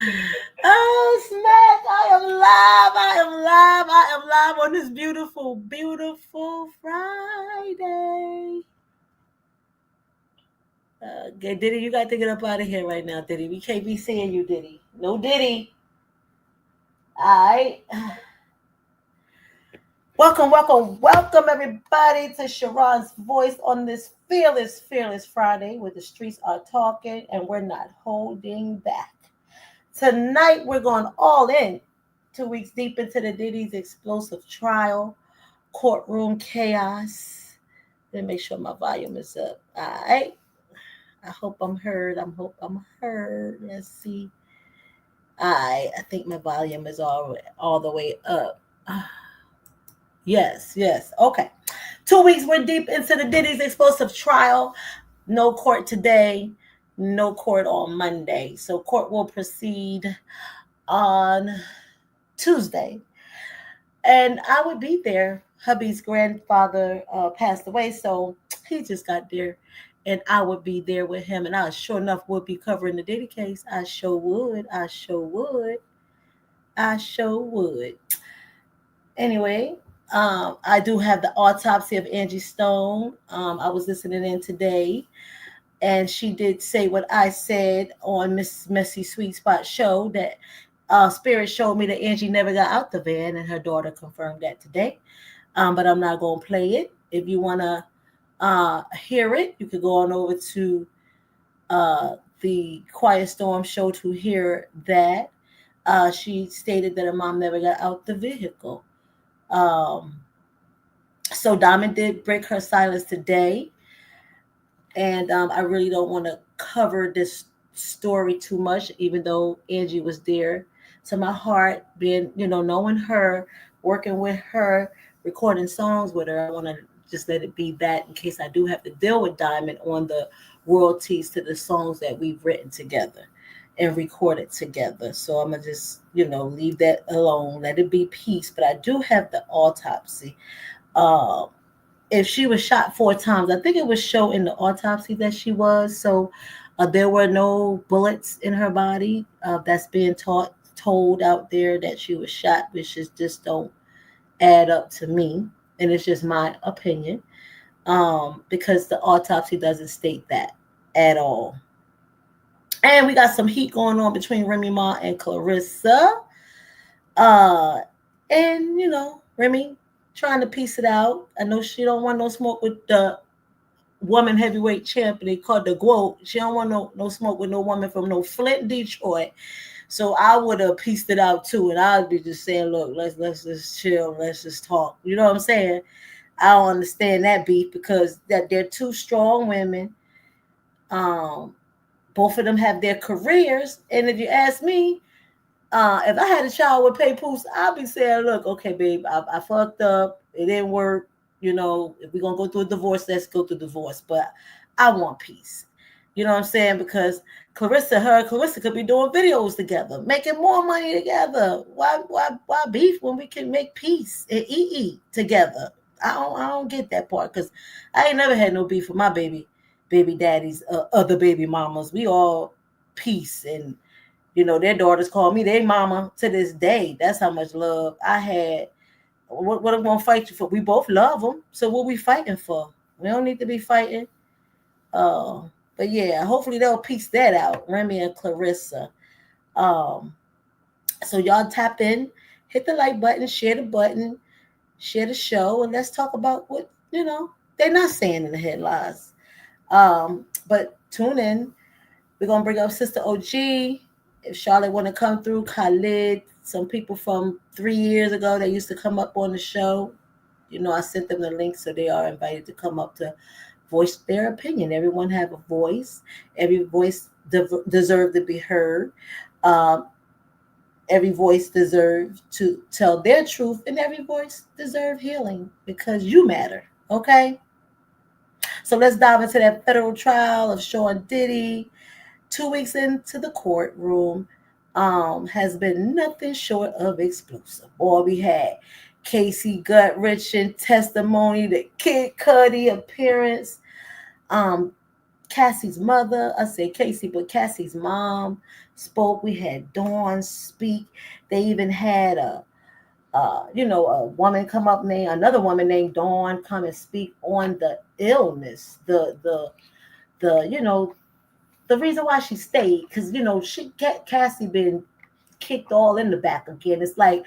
Oh, smack! I am live. I am live. I am live on this beautiful, beautiful Friday. Okay, Diddy, you got to get up out of here right now, Diddy. We can't be seeing you, Diddy. No Diddy. All right. Welcome, welcome, welcome, everybody, to Sheron's voice on this fearless, fearless Friday where the streets are talking and we're not holding back. Tonight, we're going all in 2 weeks deep into the Diddy's explosive trial, courtroom chaos. Let me make sure my volume is up. All right. I hope I'm heard. Hope I'm heard. Let's see. I think my volume is all the way up. Yes, yes. Okay. 2 weeks we're deep into the Diddy's explosive trial. No court today. No court on Monday. So court will proceed on Tuesday. And I would be there. Hubby's grandfather passed away, so he just got there. And I would be there with him. And I sure enough would be covering the Diddy case. I sure would. I sure would. I sure would. Anyway, I do have the autopsy of Angie Stone. I was listening in today, and she did say what I said on Miss Messy Sweet Spot show that Spirit showed me that Angie never got out the van, and her daughter confirmed that today. But I'm not going to play it. If you want to hear it, you could go on over to the Quiet Storm show to hear that. She stated that her mom never got out the vehicle. Um, so Diamond did break her silence today, and I really don't want to cover this story too much, even though Angie was dear to my heart. Being, knowing her, working with her, recording songs with her, I want to just let it be that in case I do have to deal with Diamond on the royalties to the songs that we've written together and recorded together. So I'm gonna just, leave that alone, let it be peace. But I do have the autopsy. Uh, if she was shot 4 times, I think it was shown in the autopsy that she was. So there were no bullets in her body. That's being told out there that she was shot, which is just don't add up to me, and it's just my opinion. Because the autopsy doesn't state that at all. And we got some heat going on between Remy Ma and Claressa. Uh, and Remy trying to piece it out. I know she don't want no smoke with the woman heavyweight champion. They called the GWOAT. She don't want no smoke with no woman from no Flint, Detroit. So I would have pieced it out too, and I'd be just saying, look, let's just chill, let's just talk. You know what I'm saying? I don't understand that beef because that they're two strong women. Um, Both of them have their careers, and if you ask me, if I had a child with Papoose, I'd be saying, look, okay, babe, I fucked up. It didn't work. If we're going to go through a divorce, let's go through divorce. But I want peace. You know what I'm saying? Because Claressa could be doing videos together, making more money together. Why beef when we can make peace and eat together? I don't get that part because I ain't never had no beef with my baby daddies, other baby mamas. We all peace, and their daughters call me their mama to this day. That's how much love I had. What I'm gonna fight you for? We both love them, so what we fighting for? We don't need to be fighting. Uh, but yeah, hopefully they'll piece that out, Remy and Claressa. Um, so y'all tap in, hit the like button, share the show, and let's talk about what they're not saying in the headlines. But tune in. We're gonna bring up Sister OG. If Charlotte want to come through, Khalid, some people from 3 years ago that used to come up on the show. I sent them the link, so they are invited to come up to voice their opinion. Everyone have a voice. Every voice deserves to be heard. Um, every voice deserves to tell their truth, and every voice deserves healing because you matter. Okay. So let's dive into that federal trial of Sean Diddy. 2 weeks into the courtroom, has been nothing short of explosive. Boy, we had Casey gut-wrenching testimony, the Kid Cudi appearance, um, Cassie's mother, I said Casey, but Cassie's mom spoke. We had Dawn speak. They even had a woman come up named another woman named Dawn come and speak on the illness, the the reason why she stayed, because Cassie been kicked all in the back again. It's like,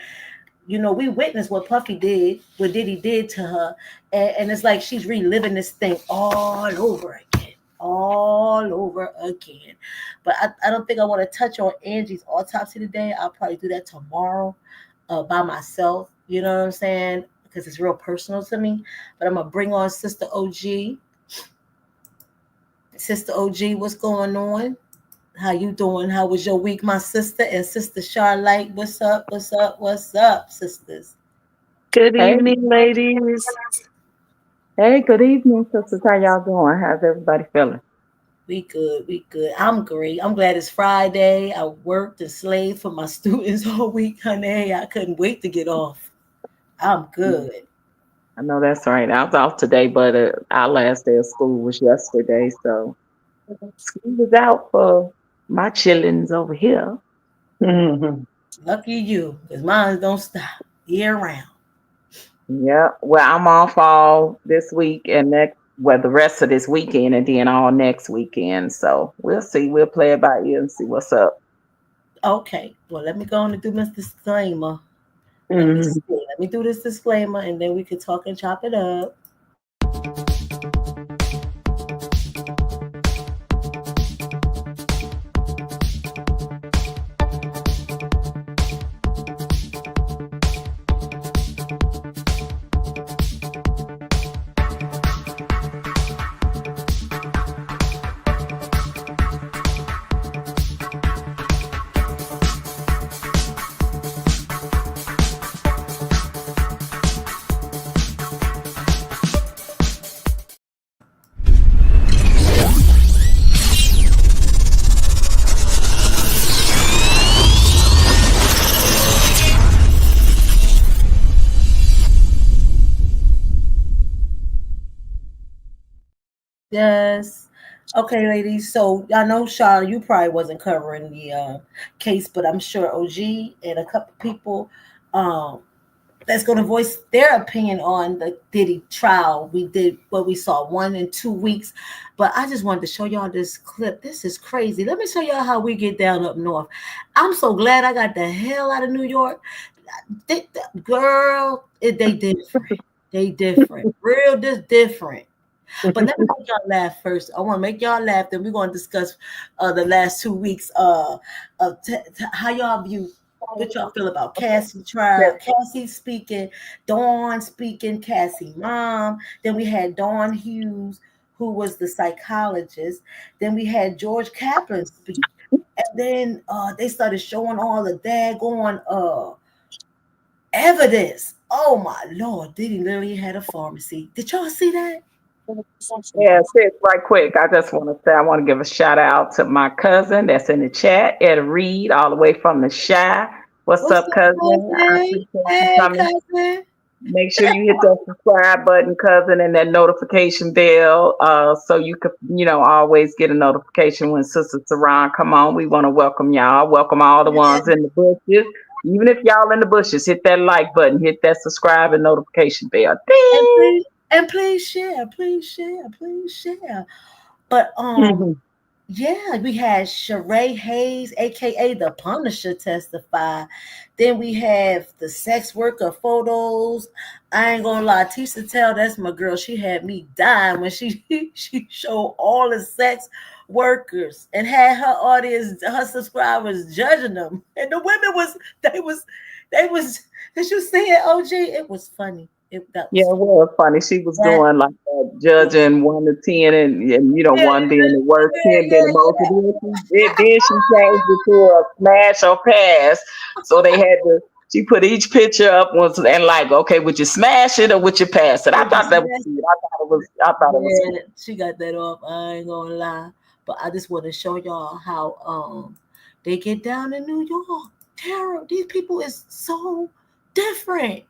we witnessed what Puffy did, what Diddy did to her, and it's like she's reliving this thing all over again, all over again. But I don't think I want to touch on Angie's autopsy today. I'll probably do that tomorrow by myself. You know what I'm saying? Because it's real personal to me. But I'm gonna bring on Sister OG. Sister OG, what's going on? How you doing? How was your week, my sister? And Sister Charlotte, what's up? What's up? What's up, sisters? Good Hey, evening, ladies. hey, good evening, sisters. How y'all doing? How's everybody feeling? We good. We good. I'm great. I'm glad it's Friday. I worked and slaved for my students all week, honey. I couldn't wait to get off. I'm Mm, good. I know that's right. I was off today, but our last day of school was yesterday, so school was out for my chillins over here. Mhm. Lucky you, because mine don't stop year round. Yeah, well, I'm off all this week and next, well, the rest of this weekend, and then all next weekend. So we'll see. We'll play it by ear and see what's up. Okay. Well, let me go on and do this disclaimer. Let me Mhm. see. Let me do this disclaimer, and then we can talk and chop it up. Yes. Okay, ladies. So I know, Shaw, you probably wasn't covering the case, but I'm sure OG and a couple people um, that's going to voice their opinion on the Diddy trial. We did what we saw 1 and 2 weeks, but I just wanted to show y'all this clip. This is crazy. Let me show y'all how we get down up north. I'm so glad I got the hell out of New York. Girl, they different. They different. Real different. But let me make y'all laugh first. I want to make y'all laugh. Then we're going to discuss the last 2 weeks of how y'all view, what y'all feel about Cassie trial, Cassie speaking, Dawn speaking, Cassie mom. Then we had Dawn Hughes, who was the psychologist. Then we had George Kaplan speak. And then they started showing all the daggone evidence. Oh my Lord, Diddy literally had a pharmacy. Did y'all see that? Yeah, sis, right quick. I just want to say I want to give a shout out to my cousin that's in the chat, Ed Reed, all the way from the Shy. What's What's up, up, cousin? I cousin? appreciate you Hey, coming. cousin. Make sure you hit that subscribe button, cousin, and that notification bell, so you could, always get a notification when Sister Saran come on. We want to welcome y'all. Welcome all the ones in the bushes. Even if y'all in the bushes, hit that like button, hit that subscribe and notification bell. And Ding! please share, please share, please share. But Mhm. yeah, we had Sheree Hayes, aka the Punisher, testify. Then we have the sex worker photos. I ain't gonna lie, Tisha Tell, that's my girl. She had me dying when she she showed all the sex workers and had her audience, her subscribers judging them. And the women they was did you see it, OG? It was funny. That Yeah, was it was funny. She was that doing like that, judging 1 to 10, and yeah, one being the worst, yeah, 10 being the most. yeah, Then she changed it to a smash or pass. So they had to. She put each picture up once and like, okay, would you smash it or would you pass it? I thought that was yeah. cute. I thought it was. I thought it was cute. Yeah, she got that off. I ain't gonna lie, but I just want to show y'all how they get down in New York. Terror. These people is so different.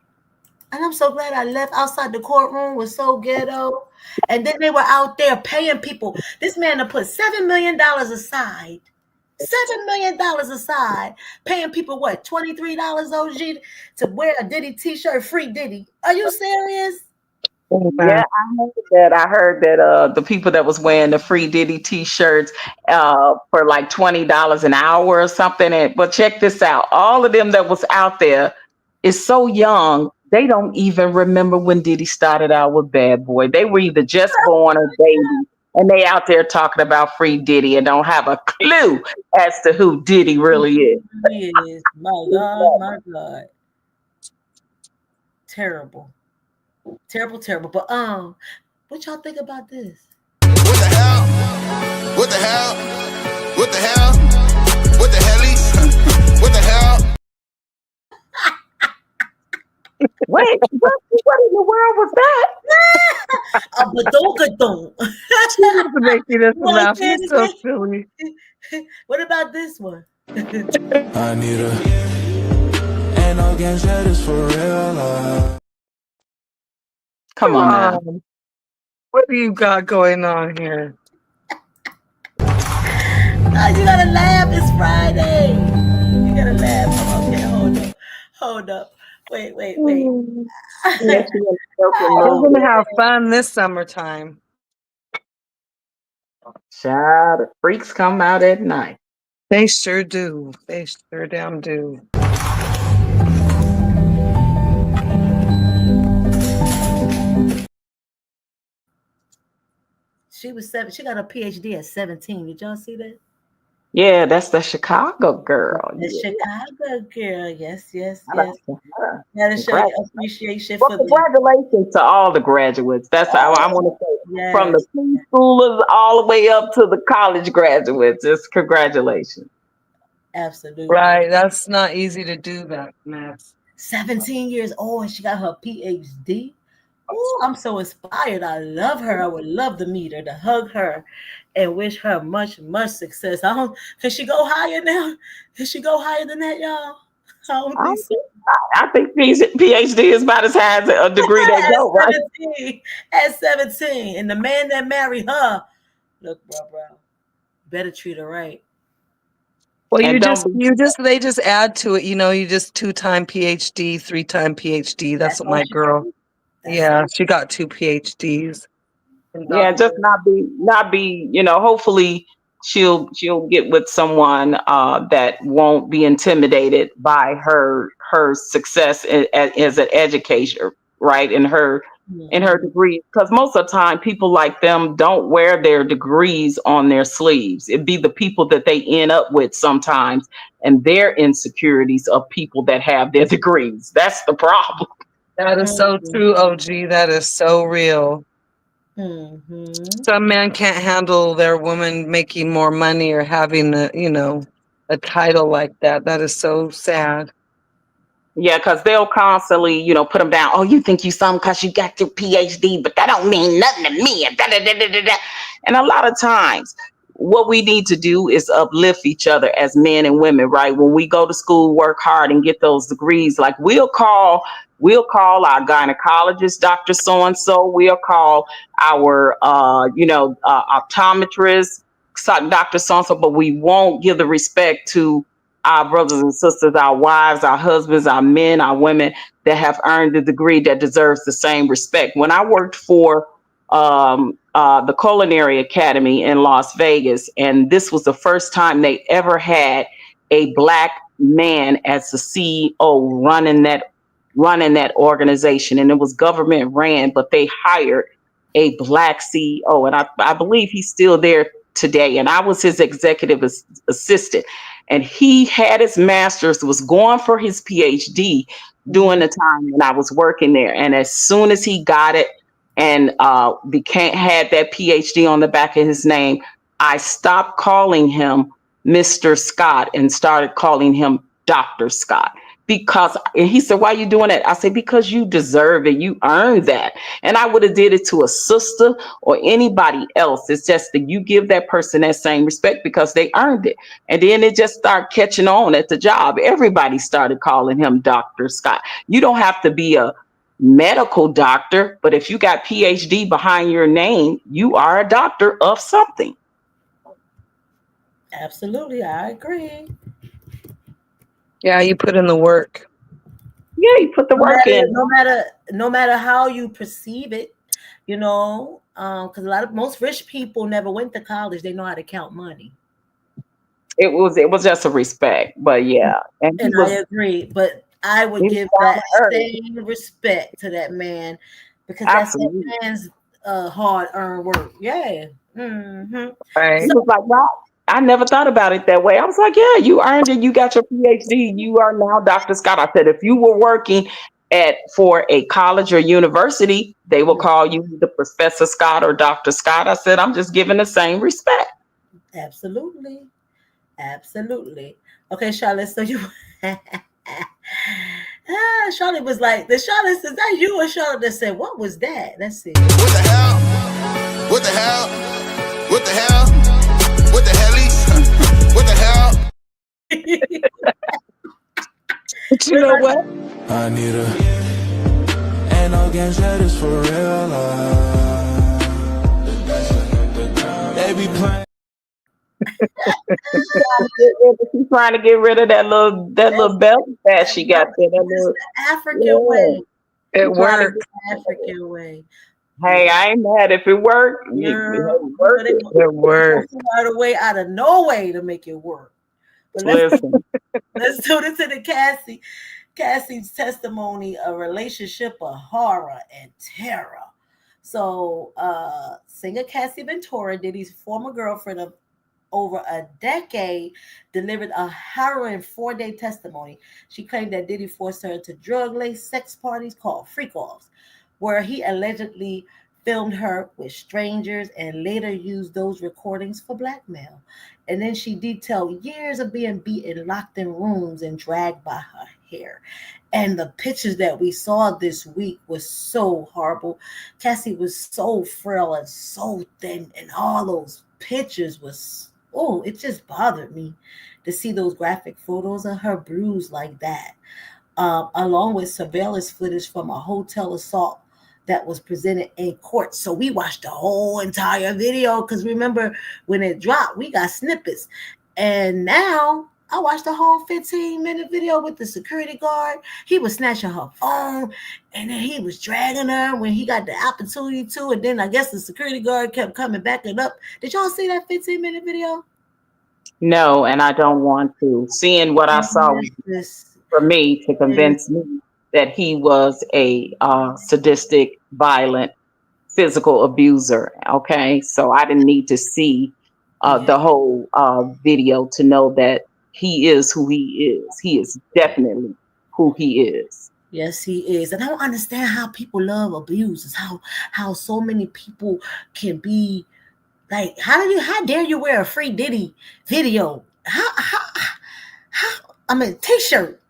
And I'm so glad I left. Outside the courtroom was so ghetto. And then they were out there paying people. This man to put $7 million aside. $7 million aside, paying people what, $23 OG to wear a Diddy t-shirt, free Diddy. Are you serious? Yeah, I heard that the people that was wearing the free Diddy t-shirts for like $20 an hour or something. But check this out. All of them that was out there is so young, they don't even remember when Diddy started out with Bad Boy. They were either just born or babies. And they out there talking about free Diddy and don't have a clue as to who Diddy really is. Yes, my God, my God. Terrible. Terrible, terrible. But what y'all think about this? What the hell? What the hell? What the hell? What the helly? What the hell? Wait, what in the world was that? A badonka-don. She was making us laugh. You're so silly. What about this one? I need a ain't no games, that is for real. Come on now. What do you got going on here? Oh, you gotta laugh. It's Friday. You gotta laugh. Okay, hold up. Wait. Yes, We're gonna have fun this summertime. Child, the freaks come out at night. They sure do. They sure damn do. She was 7. She got a PhD at 17. Did y'all see that? Yeah, that's the Chicago girl. The Yeah. Chicago girl. Yes. Gotta Gotta show you appreciation for the. congratulations to all the graduates. That's how I want to say. Yes. From the preschoolers all the way up to the college graduates. Just congratulations. Absolutely. Right. That's not easy to do that, Max. 17 years old and she got her PhD. Ooh, I'm so inspired. I love her. I would love to meet her, to hug her, and wish her much success. Can she go higher now? Can she go higher than that, y'all? I don't think so. I think PhD is about as high as a degree they go, right? At 17. And the man that married her, look, bro, better treat her right. Well, they just add to it, you just 2-time PhD, 3-time PhD. That's what my girl. Yeah, she got 2 PhDs. Yeah, just not be, hopefully she'll get with someone that won't be intimidated by her success as an educator, right? In her degree, because most of the time people like them don't wear their degrees on their sleeves. It'd be the people that they end up with sometimes and their insecurities of people that have their degrees. That's the problem. That is so true, OG. That is so real. Mm-hmm. Some men can't handle their woman making more money or having a title like that. That is so sad. Yeah, because they'll constantly, put them down. Oh, you think you something because you got your PhD, but that don't mean nothing to me. And a lot of times, what we need to do is uplift each other as men and women, right? When we go to school, work hard and get those degrees, like we'll call our gynecologist, Dr. So-and-so. We'll call our, optometrist, Dr. So-and-so, but we won't give the respect to our brothers and sisters, our wives, our husbands, our men, our women that have earned the degree that deserves the same respect. When I worked for the Culinary Academy in Las Vegas, and this was the first time they ever had a Black man as the CEO running that organization, and it was government ran, but they hired a Black CEO, and I believe he's still there today, and I was his executive assistant, and he had his master's, was going for his PhD during the time when I was working there, and as soon as he got it and had that PhD on the back of his name, I stopped calling him Mr. Scott and started calling him Dr. Scott. And he said, why are you doing that? I said, because you deserve it. You earned that. And I would have did it to a sister or anybody else. It's just that you give that person that same respect because they earned it. And then it just started catching on at the job. Everybody started calling him Dr. Scott. You don't have to be a medical doctor, but if you got PhD behind your name, you are a doctor of something. Absolutely, I agree. Yeah, you put in the work. Yeah, you put the work in. No matter how you perceive it, you know, because most rich people never went to college. They know how to count money. It was just a respect, but yeah, and I agree, but I would give that same respect to that man because that's that man's hard-earned work. Yeah. Mm-hmm. Right. He was like, wow, I never thought about it that way. I was like, yeah, you earned it. You got your PhD. You are now Dr. Scott. I said, if you were working for a college or university, they will call you the Professor Scott or Dr. Scott. I said, I'm just giving the same respect. Absolutely. Absolutely. Okay, Charlotte, so you Charlotte was like, is that you or Charlotte that said, what was that? Let's see. What the hell? What the hell? What the hell? What the hell? What the hell? But you know what? I need ain't no game that is for real life. They be playing. She's trying to get rid of that little belt that she got there. That little African way. It worked. African way. Hey, I ain't mad if it worked. It worked. It worked. Out of no way to make it work. But let's tune into the Cassie's testimony, a relationship of horror and terror. So, singer Cassie Ventura, Diddy's former girlfriend of over a decade, delivered a harrowing 4-day testimony. She claimed that Diddy forced her into drug-laced sex parties called freak-offs, where he allegedly filmed her with strangers and later used those recordings for blackmail. And then she detailed years of being beaten, locked in rooms, and dragged by her hair. And the pictures that we saw this week was so horrible. Cassie was so frail and so thin, and all those pictures was, it just bothered me to see those graphic photos of her bruised like that, along with surveillance footage from a hotel assault that was presented in court. So we watched the whole entire video because remember when it dropped, we got snippets. And now I watched the whole 15-minute video with the security guard. He was snatching her phone and then he was dragging her when he got the opportunity to. And then I guess the security guard kept coming back and up. Did y'all see that 15-minute video? No, and I don't want to. Seeing what I saw for me to convince me that he was a sadistic, violent, physical abuser. Okay, so I didn't need to see the whole video to know that he is who he is. He is definitely who he is. Yes, he is. And I don't understand how people love abusers. How so many people can be like, how dare you wear a free Diddy video? T-shirt.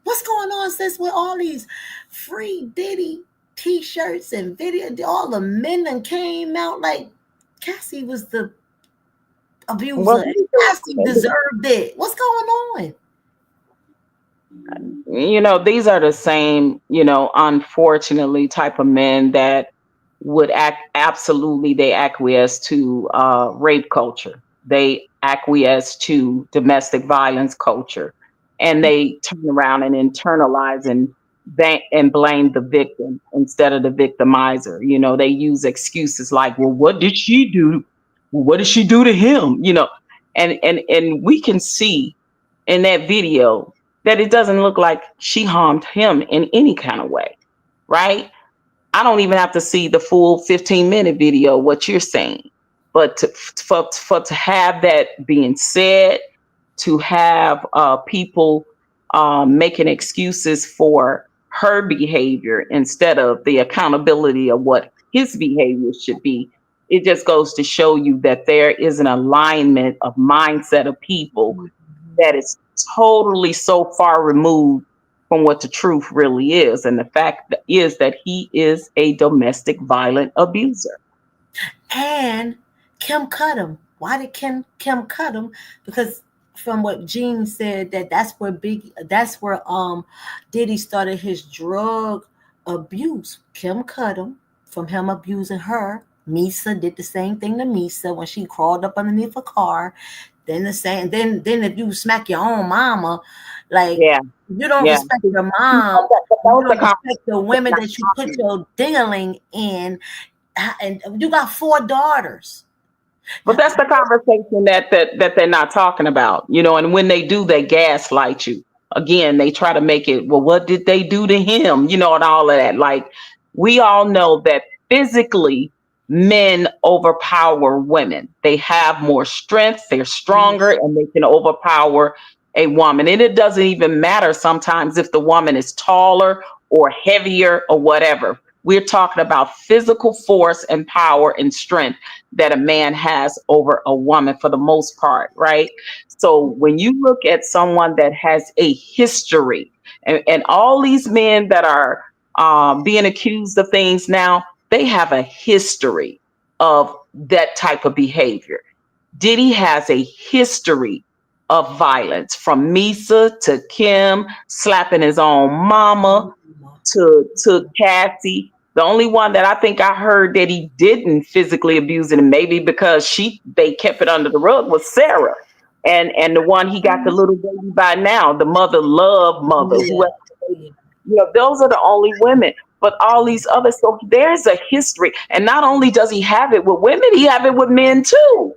What's going on, sis, with all these free Diddy T-shirts and video? All the men that came out like Cassie was the abuser. Well, Cassie deserved it. What's going on? These are the same, unfortunately, type of men that would they acquiesce to rape culture. They acquiesce to domestic violence culture. And they turn around and internalize and blame the victim instead of the victimizer. They use excuses like, well, what did she do? What did she do to him? And we can see in that video that it doesn't look like she harmed him in any kind of way, right? I don't even have to see the full 15-minute video, what you're saying. But to have that being said, to have people making excuses for her behavior instead of the accountability of what his behavior should be, it just goes to show you that there is an alignment of mindset of people that is totally so far removed from what the truth really is. And the fact is that he is a domestic violent abuser. And Kim cut him. Why did Kim cut him? Because from what Gene said, that's where Diddy started his drug abuse. Kim cut him from him abusing her. Misa did the same thing to Misa when she crawled up underneath a car. Then the same. Then if you smack your own mama, like you don't respect your mom, you don't respect the women that you put your dingling in, and you got 4 daughters. But that's the conversation that they're not talking about, you know. And when they do, they gaslight you. Again, they try to make it, well, what did they do to him, you know, and all of that. Like, we all know that physically men overpower women. They have more strength, they're stronger, and they can overpower a woman. And it doesn't even matter sometimes if the woman is taller or heavier or whatever. We're talking about physical force and power and strength that a man has over a woman for the most part, right? So when you look at someone that has a history, and all these men that are being accused of things now, they have a history of that type of behavior. Diddy has a history of violence, from Misa to Kim, slapping his own mama, to Cassie. The only one that I think I heard that he didn't physically abuse it, and maybe because they kept it under the rug, was Sarah. And the one he got the little baby by now, the mother, you know, those are the only women. But all these others, so there's a history. And not only does he have it with women, he have it with men too.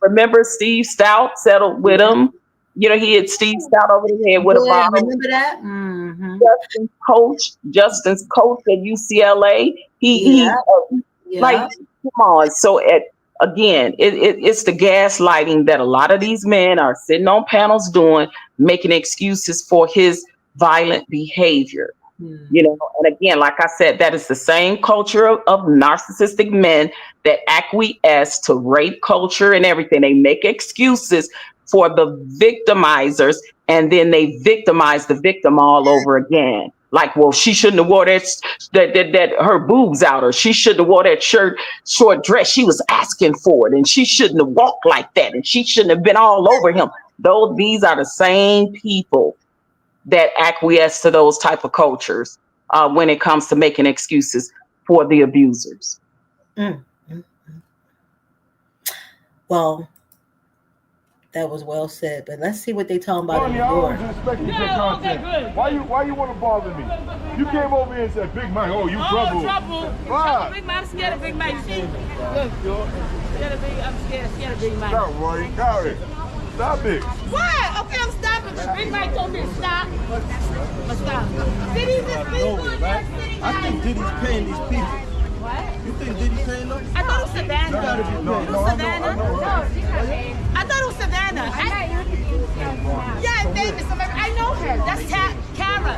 Remember Steve Stout settled with him. You know, he had Steve Stout over the head with a bottle. Remember that? Justin's coach at UCLA. Like, come on. So again, it's the gaslighting that a lot of these men are sitting on panels doing, making excuses for his violent behavior. You know, and again, like I said, that is the same culture of narcissistic men that acquiesce to rape culture and everything. They make excuses for the victimizers, and then they victimize the victim all over again. Like, well, she shouldn't have wore that her boobs out, or she shouldn't have wore that short dress. She was asking for it, and she shouldn't have walked like that, and she shouldn't have been all over him. These are the same people that acquiesce to those type of cultures when it comes to making excuses for the abusers. Well, that was well said, but let's see what they talking about in the door. Why you want to bother me? You came over here and said, Big Mike, oh, you trouble. Trouble, Big Mike. I'm scared of Big Mike. See? Look, I'm scared of Big Mike. Stop, Roy. Stop it. What? Okay, I'm stopping, but Big Mike told me to stop. But stop. Diddy's just people in that city, guys. I think Diddy's paying these people. What? You think Diddy's paying them? I thought it was Savannah. I thought it was Savannah. Yeah, I'm famous. I know her. That's Kara.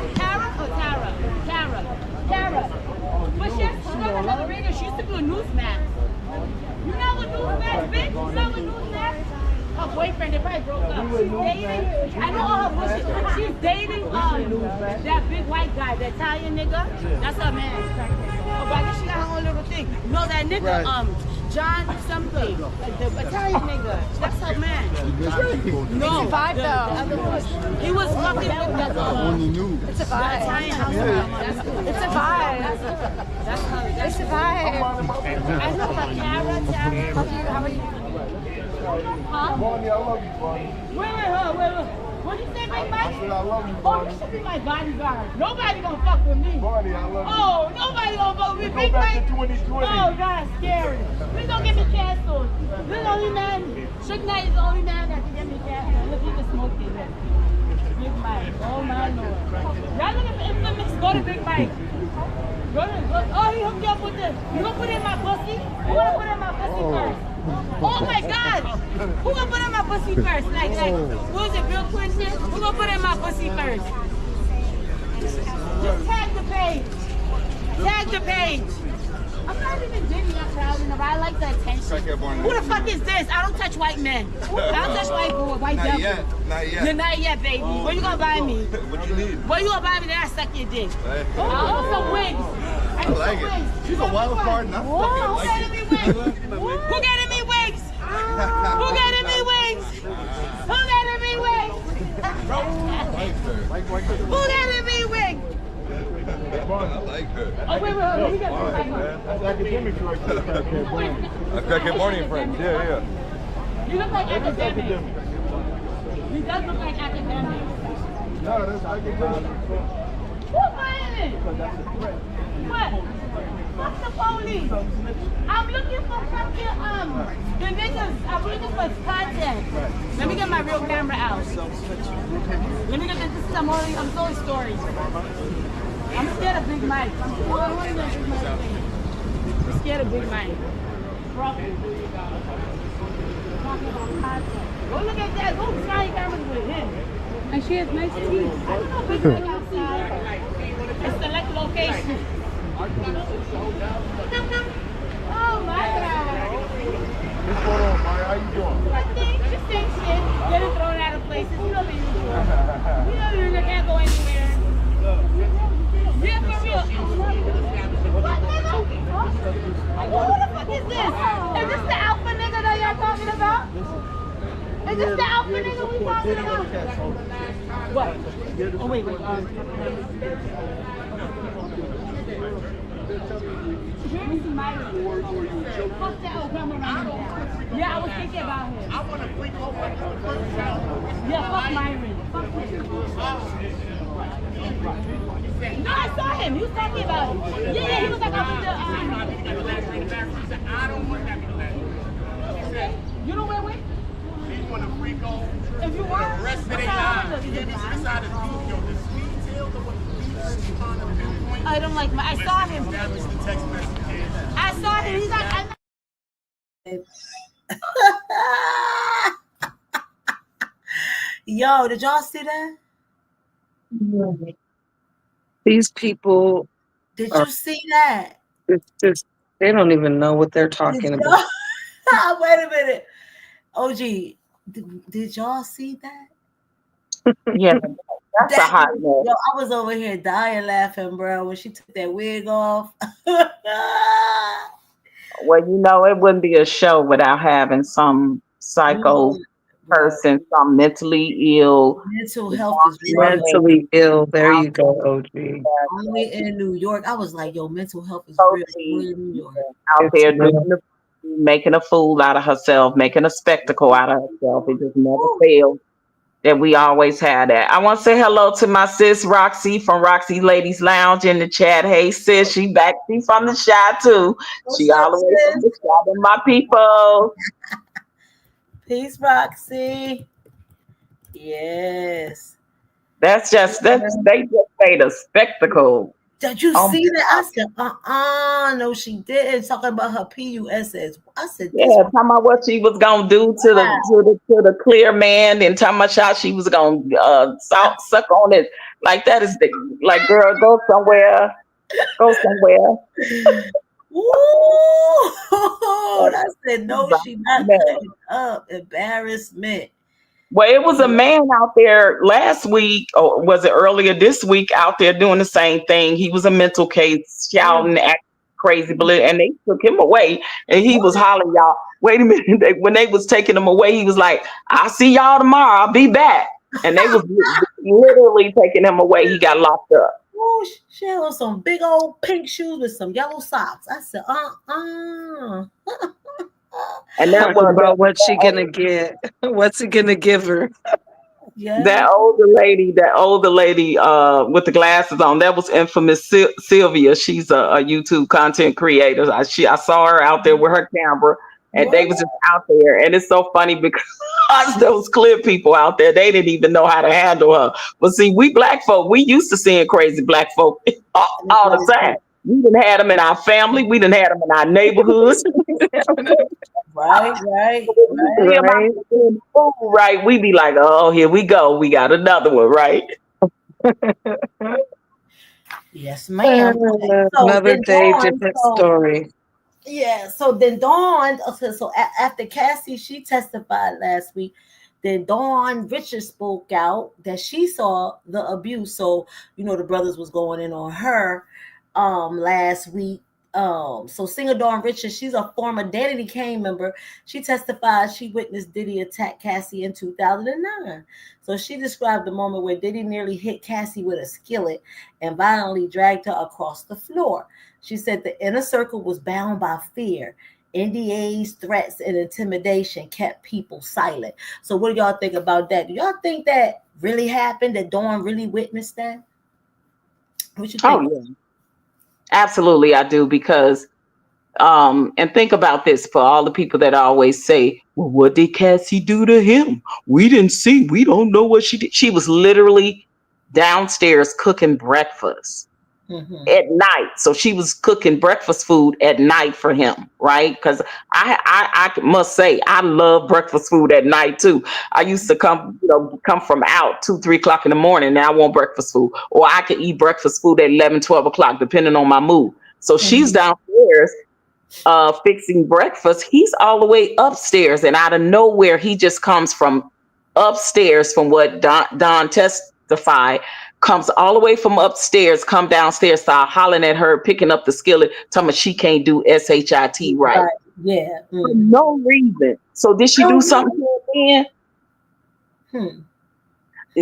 But she has to on another radio. She used to do a Newsmax. You know what Newsmax, bitch? You know what Newsmax? Her boyfriend, they probably broke up. She's dating. I know all her bullshit. She's dating that big white guy, the Italian nigga. That's her man. Oh, but I guess she got her own little thing. You know that nigga, John something, the Italian nigga. That's her man. No, it's a vibe though. He was fucking with that. It's a vibe. Italian house. It's a vibe. That's her. It's a vibe. I know her. Kara. How are you? Huh? Bonnie, I love you, Bonnie. Wait. What did you say, Big Mike? I said I love you, Oh, Bonnie. you should be my bodyguard. Nobody gonna fuck with me. Bonnie, I love you. Oh, nobody gonna fuck with me. Go Big back Mike. to 2020. Oh, that's scary. Please don't get me canceled. This is the only man. Suge Knight is the only man that can get me canceled. Look, he just smoking it. Big Mike. Oh my lord. Y'all look at infamous. Go to Big Mike. Go. Oh, he hooked you up with this. You gonna put it in my pussy? Who gonna put it in my pussy first? Oh my God! Who gonna put in my pussy first? Like, who is it, Bill Clinton? Who gonna put in my pussy first? Just tag the page. Tag the page. I'm not even Diddy, not proud enough. I like the attention. Who the fuck is this? I don't touch white men. I don't touch white boys, white devil. Not yet. You're not yet, baby. What you gonna buy me? What you need? What you gonna buy me? Then I suck your dick. I want some wigs. I like it. She's a wild card and I fucking like it. Who getting me wigs? Who getting me wigs? Who getting me wigs? wig? Who got a me wig? I like her. Oh, wait, let me get this mic on. That's academics right there. Crackhead Barney. That's Crackhead Barney and friends. Yeah. You look like That's academic. academics. He does look like academic. No, that's academics. Who's fighting? What? What's the police? I'm looking for fucking, the niggas, I'm looking for content. Let me get my real camera out. Let me get this, I'm telling stories. I'm scared of Big Mike. I'm scared of Big Mike. Go look at that. Go try cameras with him. And she has nice teeth. I don't know Big Mike outside. It's select location. Oh my God. What's going on, Maya? How you doing? Just think shit. Getting thrown out of places. You know the usual. You know the usual. Can't go anywhere. Yeah, for real. What nigga? Who the fuck is this? Is this the alpha nigga that y'all talking about? Is this the alpha nigga we talking about? What? Oh wait. Let me see Myron. Fuck that old camera around. Yeah, I was thinking about him. I want to freak over. Yeah, fuck Myron. Fuck him. No, I saw him. He was talking about it. Yeah, he was like up in the I don't want that to be last. Okay. You don't wear wig? You want to freak over? If you want, the rest of their lives. This side is yo, the sweet tail, the one trying to pinpoint. I don't like my. I saw him. Establish the text messages. I saw him. He's like. Yo, did y'all see that? These people. Did you see that? It's just they don't even know what they're talking about. Wait a minute. OG, did y'all see that? Yeah, that's a hot mess. Yo, I was over here dying laughing, bro, when she took that wig off. Well, you know, it wouldn't be a show without having some psycho person, some mentally ill. Mental health is mentally ill. There you go, OG. Only in New York. I was like, yo, mental health is real in New York. Out there making a fool out of herself, making a spectacle out of herself. It just never fails that we always had that. I want to say hello to my sis Roxy from Roxy Ladies Lounge in the chat. Hey sis, she back. She's from the Chi too. She all the way from the Chi. My people. Peace, Roxy. Yes. They just made a spectacle. Did you see that? I said, no, she didn't. Talking about her PUSS. I said, yeah, talking about what she was gonna do to the clear man, and talking about how she was gonna suck on it. Like that is like, girl, go somewhere. Go somewhere. Ooh, I said, no, she not cutting up. Embarrassment. Well, it was a man out there last week, or was it earlier this week, out there doing the same thing. He was a mental case, shouting, acting crazy, and they took him away, and he was hollering, y'all, wait a minute. When they was taking him away, he was like, I'll see y'all tomorrow. I'll be back. And they was literally taking him away. He got locked up. Oh, she had on some big old pink shoes with some yellow socks. I said, And that was about what she gonna get. What's it gonna give her? Yeah. That older lady with the glasses on, that was infamous Sylvia. She's a YouTube content creator. I saw her out there with her camera, and they was just out there. And it's so funny because those clear people out there, they didn't even know how to handle her. But see, we black folk, we used to seeing crazy black folk all the time. We didn't have them in our family. We didn't have them in our neighborhoods. Right. Right. We be like, oh, here we go. We got another one, right? Yes, ma'am. So another day, different story. Yeah. So then Dawn. Okay, so after Cassie, she testified last week. Then Dawn Richards spoke out that she saw the abuse. So the brothers was going in on her last week. So singer Dawn Richards, she's a former Danity Kane member. She testified she witnessed Diddy attack Cassie in 2009. So she described the moment where Diddy nearly hit Cassie with a skillet and violently dragged her across the floor. She said the inner circle was bound by fear. NDAs, threats, and intimidation kept people silent. So what do y'all think about that? Do y'all think that really happened, that Dawn really witnessed that? What you think? Oh, yeah. Absolutely, I do, because and think about this for all the people that always say, well, what did Cassie do to him? We didn't see. We don't know what she did. She was literally downstairs cooking breakfast at night. So she was cooking breakfast food at night for him, right? Because I must say, I love breakfast food at night too. I used to come from out 2, 3 o'clock in the morning. Now I want breakfast food. Or I could eat breakfast food at 11, 12 o'clock, depending on my mood. So she's downstairs fixing breakfast. He's all the way upstairs, and out of nowhere, he just comes from upstairs, from what Don testified, comes all the way from upstairs, come downstairs, start hollering at her, picking up the skillet, telling me she can't do SHIT right. Yeah. For no reason. So did she do something to him?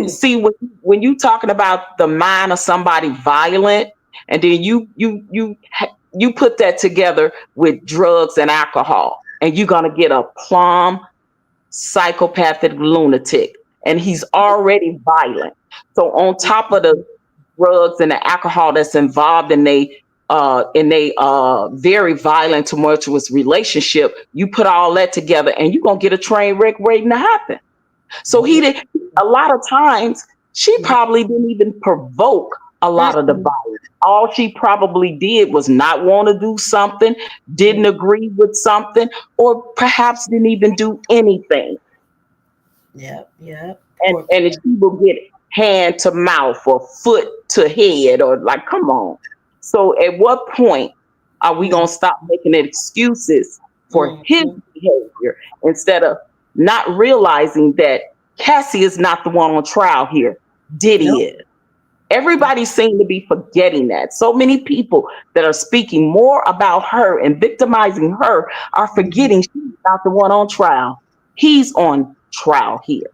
See, when you talking about the mind of somebody violent, and then you put that together with drugs and alcohol, and you're gonna get a plumb psychopathic lunatic, and he's already violent. So on top of the drugs and the alcohol that's involved in a very violent, tumultuous relationship, you put all that together, and you're gonna get a train wreck waiting to happen. So he did. A lot of times, she probably didn't even provoke a lot of the violence. All she probably did was not want to do something, didn't agree with something, or perhaps didn't even do anything. Yeah. And she will get hand to mouth or foot to head, or like, come on. So at what point are we going to stop making excuses for his behavior instead of not realizing that Cassie is not the one on trial here? Diddy is. Everybody seems to be forgetting that. So many people that are speaking more about her and victimizing her are forgetting she's not the one on trial. He's on trial here.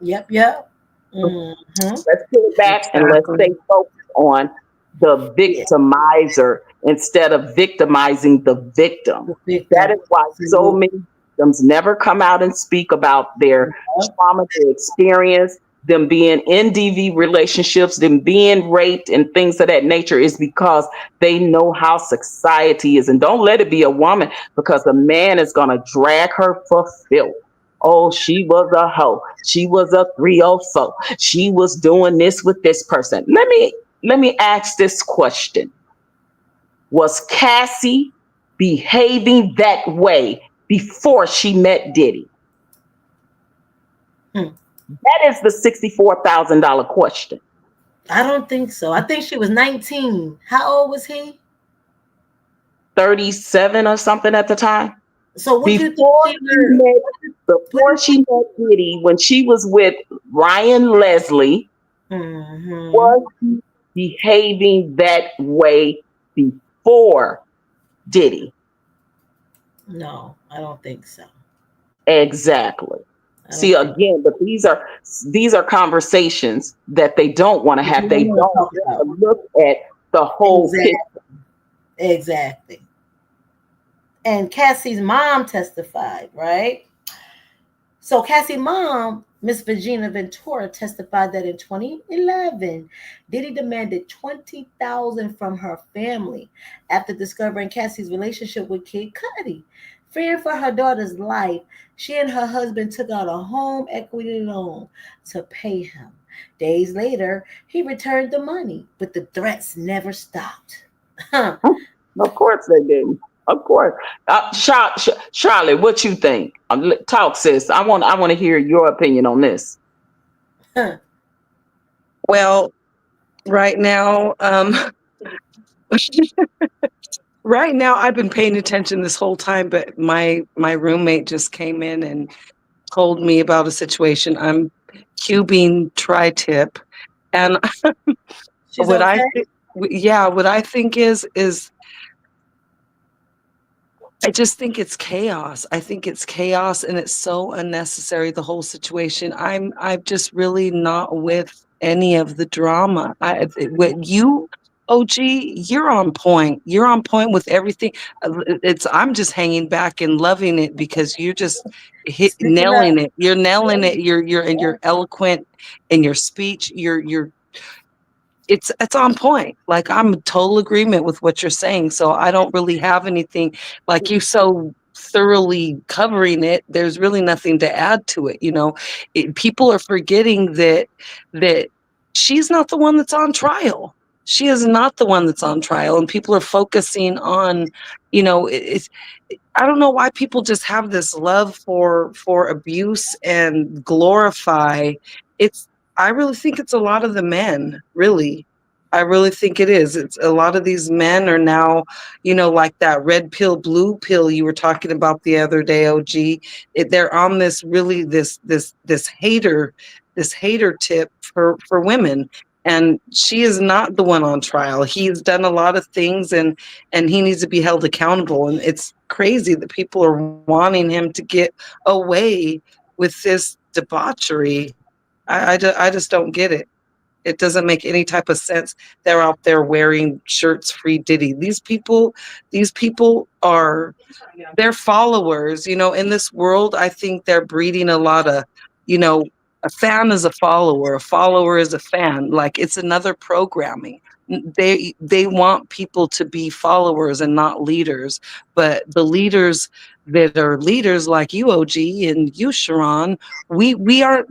Yep. Let's put it back and let's stay focused on the victimizer instead of victimizing the victim. That is why so many victims never come out and speak about their trauma, their experience, them being in DV relationships, them being raped and things of that nature, is because they know how society is. And don't let it be a woman, because a man is going to drag her for filth. Oh, she was a hoe. She was a 304. She was doing this with this person. Let me ask this question. Was Cassie behaving that way before she met Diddy? That is the $64,000 question. I don't think so. I think she was 19. How old was he? 37 or something at the time. So what before she met Diddy, when she was with Ryan Leslie, was he behaving that way before Diddy? No, I don't think so. Exactly. See, again, but these are conversations that they don't want to have. They don't look at the whole picture. Exactly. And Cassie's mom testified, right? So Cassie's mom, Miss Virginia Ventura, testified that in 2011, Diddy demanded $20,000 from her family after discovering Cassie's relationship with Kid Cudi. Fearing for her daughter's life, she and her husband took out a home equity loan to pay him. Days later, he returned the money, but the threats never stopped. Of course they didn't. Of course. Charlotte, what you think? Talk, sis. I want to hear your opinion on this. Well, right now, right now, I've been paying attention this whole time, but my roommate just came in and told me about a situation. I'm cubing tri-tip, and what I think is I just think it's chaos. I think it's chaos and it's so unnecessary, the whole situation. I'm just really not with any of the drama. With you, OG, you're on point. You're on point with everything. I'm just hanging back and loving it because you're just Speaking up. nailing it. You're nailing it. You're eloquent in your speech. You're it's on point. Like I'm in total agreement with what you're saying. So I don't really have anything like you so thoroughly covering it. There's really nothing to add to it. People are forgetting that she's not the one that's on trial. She is not the one that's on trial, and people are focusing on, it's I don't know why people just have this love for abuse and glorify. It's I really think it's a lot of the men, really. I really think it is. It's a lot of these men are now, like that red pill, blue pill you were talking about the other day, OG. They're on this really this hater tip for women. And she is not the one on trial. He's done a lot of things, and he needs to be held accountable. And it's crazy that people are wanting him to get away with this debauchery. I just don't get it. It doesn't make any type of sense. They're out there wearing shirts free Diddy. These people are they're followers. In this world, I think they're breeding a lot of, a fan is a follower is a fan. Like it's another programming. They want people to be followers and not leaders. But the leaders that are leaders like you, OG, and you, Sheron, we're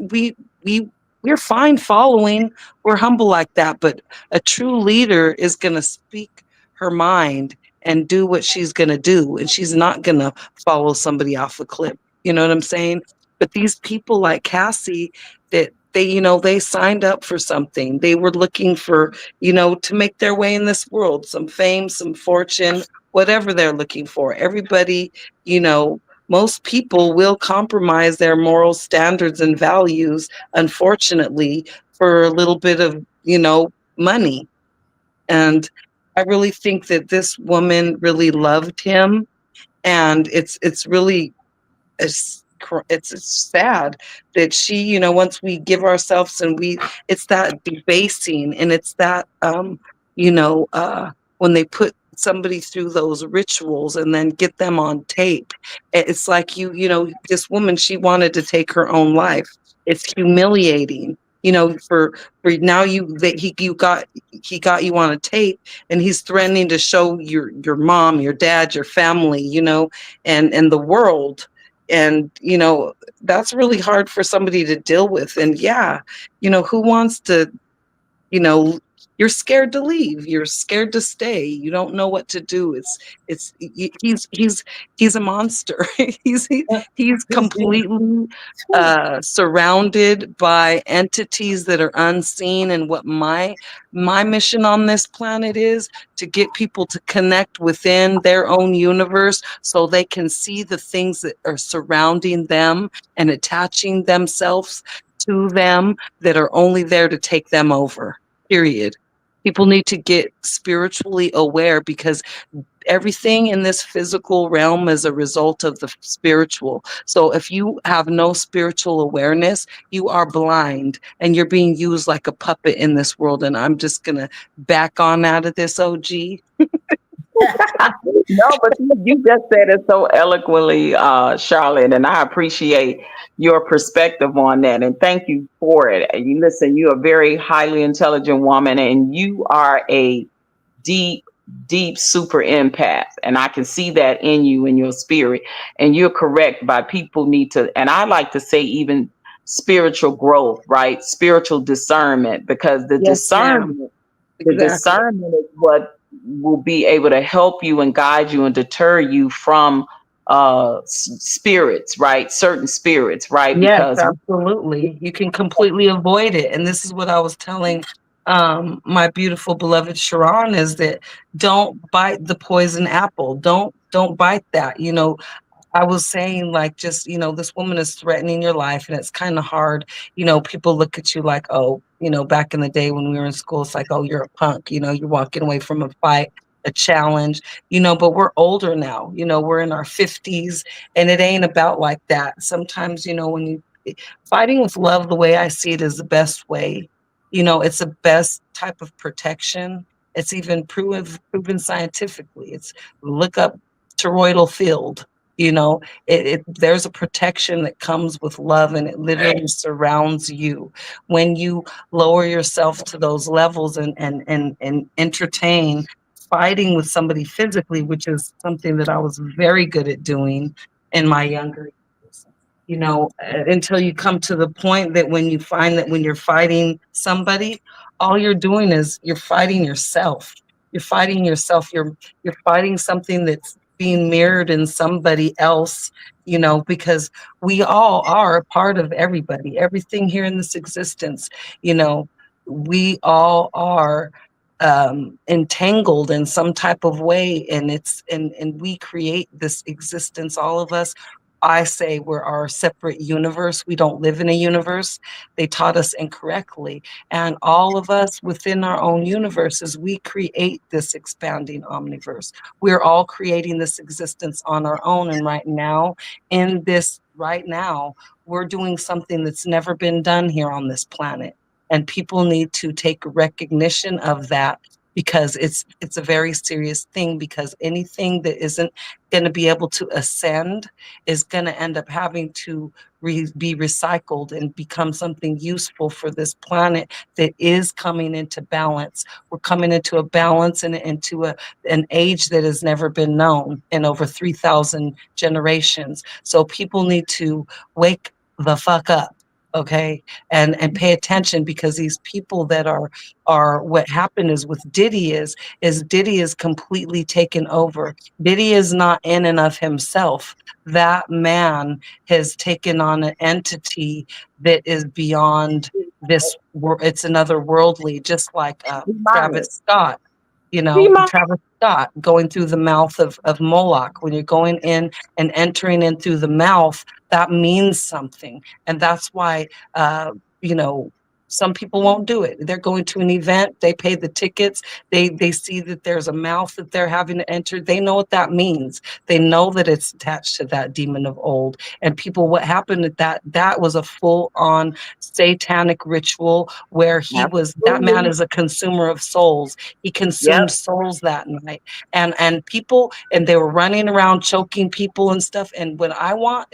fine following. We're humble like that. But a true leader is going to speak her mind and do what she's going to do. And she's not going to follow somebody off a cliff. You know what I'm saying? But these people like Cassie, that they signed up for something. They were looking for, to make their way in this world, some fame, some fortune, whatever they're looking for. Everybody, most people will compromise their moral standards and values, unfortunately, for a little bit of, money. And I really think that this woman really loved him. And it's really, it's sad that she, once we give ourselves and it's that debasing, and it's that, when they put somebody through those rituals and then get them on tape, it's like, this woman, she wanted to take her own life. It's humiliating, for now he got you on a tape, and he's threatening to show your mom, your dad, your family, and the world. And, that's really hard for somebody to deal with. And yeah, who wants to, you're scared to leave. You're scared to stay. You don't know what to do. He's a monster. he's completely surrounded by entities that are unseen. And what my mission on this planet is to get people to connect within their own universe so they can see the things that are surrounding them and attaching themselves to them that are only there to take them over. Period. People need to get spiritually aware, because everything in this physical realm is a result of the spiritual. So if you have no spiritual awareness, you are blind and you're being used like a puppet in this world. And I'm just going to back on out of this, OG. No, but you just said it so eloquently, Charlotte, and I appreciate your perspective on that, and thank you for it. And listen, you're a very highly intelligent woman, and you are a deep super empath, and I can see that in you, in your spirit. And you're correct, by people need to, and I like to say even spiritual growth, right? Spiritual discernment, because the discernment is what will be able to help you and guide you and deter you from spirits, right? Certain spirits, right? Yes, Because absolutely. You can completely avoid it. And this is what I was telling my beautiful beloved Sheron, is that don't bite the poison apple. Don't bite that. I was saying, like, just, this woman is threatening your life, and it's kind of hard. People look at you like, oh, back in the day when we were in school, it's like, oh, you're a punk, you're walking away from a fight. a challenge, but we're older now, we're in our 50s, and it ain't about like that. Sometimes, when you fighting with love, the way I see it, is the best way. It's the best type of protection. It's even proven scientifically. It's look up toroidal field. There's a protection that comes with love, and it literally surrounds you when you lower yourself to those levels and entertain fighting with somebody physically, which is something that I was very good at doing in my younger years. Until you come to the point that when you find that when you're fighting somebody, all you're doing is you're fighting yourself. You're fighting yourself. You're fighting something that's being mirrored in somebody else, because we all are a part of everybody, everything here in this existence. We all are entangled in some type of way, and and we create this existence, all of us. I say we're our separate universe. We don't live in a universe. They taught us incorrectly. And all of us within our own universes, we create this expanding omniverse. We're all creating this existence on our own. And right now, we're doing something that's never been done here on this planet. And people need to take recognition of that, because it's a very serious thing, because anything that isn't going to be able to ascend is going to end up having to be recycled and become something useful for this planet that is coming into balance. We're coming into a balance and into an age that has never been known in over 3,000 generations. So people need to wake the fuck up. Okay, and pay attention, because these people that are what happened is with Diddy is Diddy is completely taken over. Diddy is not in and of himself. That man has taken on an entity that is beyond this world. It's another worldly, just like Travis Scott. Travis Scott going through the mouth of Moloch. When you're going in and entering in through the mouth, that means something. And that's why, some people won't do it. They're going to an event, they pay the tickets, they see that there's a mouth that they're having to enter. They know what that means. They know that it's attached to that demon of old. And people, what happened at that was a full-on satanic ritual where that man is a consumer of souls. He consumed souls that night. And people, and they were running around choking people and stuff. And what I want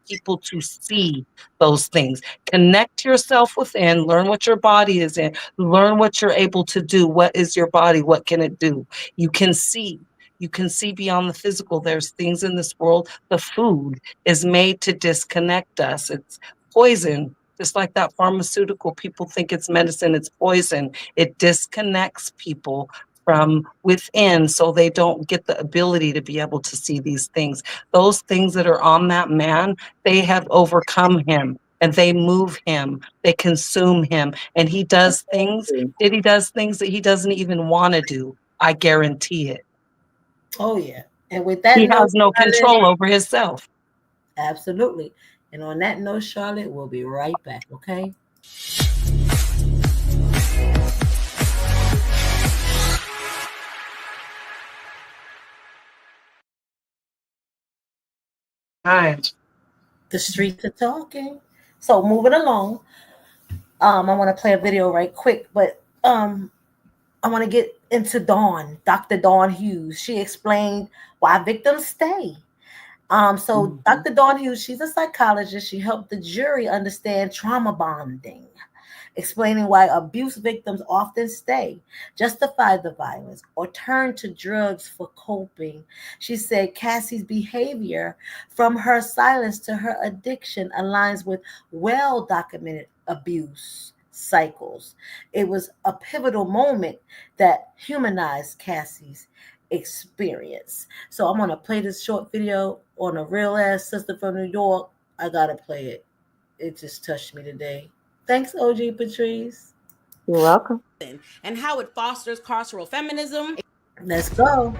people to see those things. Connect yourself within, learn what your body is in, learn what you're able to do. What is your body? What can it do? You can see beyond the physical. There's things in this world. The food is made to disconnect us. It's poison. Just like that pharmaceutical, people think it's medicine, it's poison. It disconnects people from within, so they don't get the ability to be able to see these things. Those things that are on that man, they have overcome him, and they move him, they consume him, and he does things that he doesn't even want to do. I guarantee it. Oh yeah. And with that, he has no control over himself. Absolutely. And on that note, Charlotte, we'll be right back, okay? Hi. The streets are talking. So moving along, I want to play a video right quick, but I want to get into Dr. Dawn Hughes. She explained why victims stay. Dr. Dawn Hughes, she's a psychologist. She helped the jury understand trauma bonding, explaining why abuse victims often stay, justify the violence, or turn to drugs for coping. She said Cassie's behavior, from her silence to her addiction, aligns with well-documented abuse cycles. It was a pivotal moment that humanized Cassie's experience. So I'm going to play this short video on a real ass sister from New York. I got to play it. It just touched me today. Thanks, OG Patrice. You're welcome. And how it fosters carceral feminism. Let's go.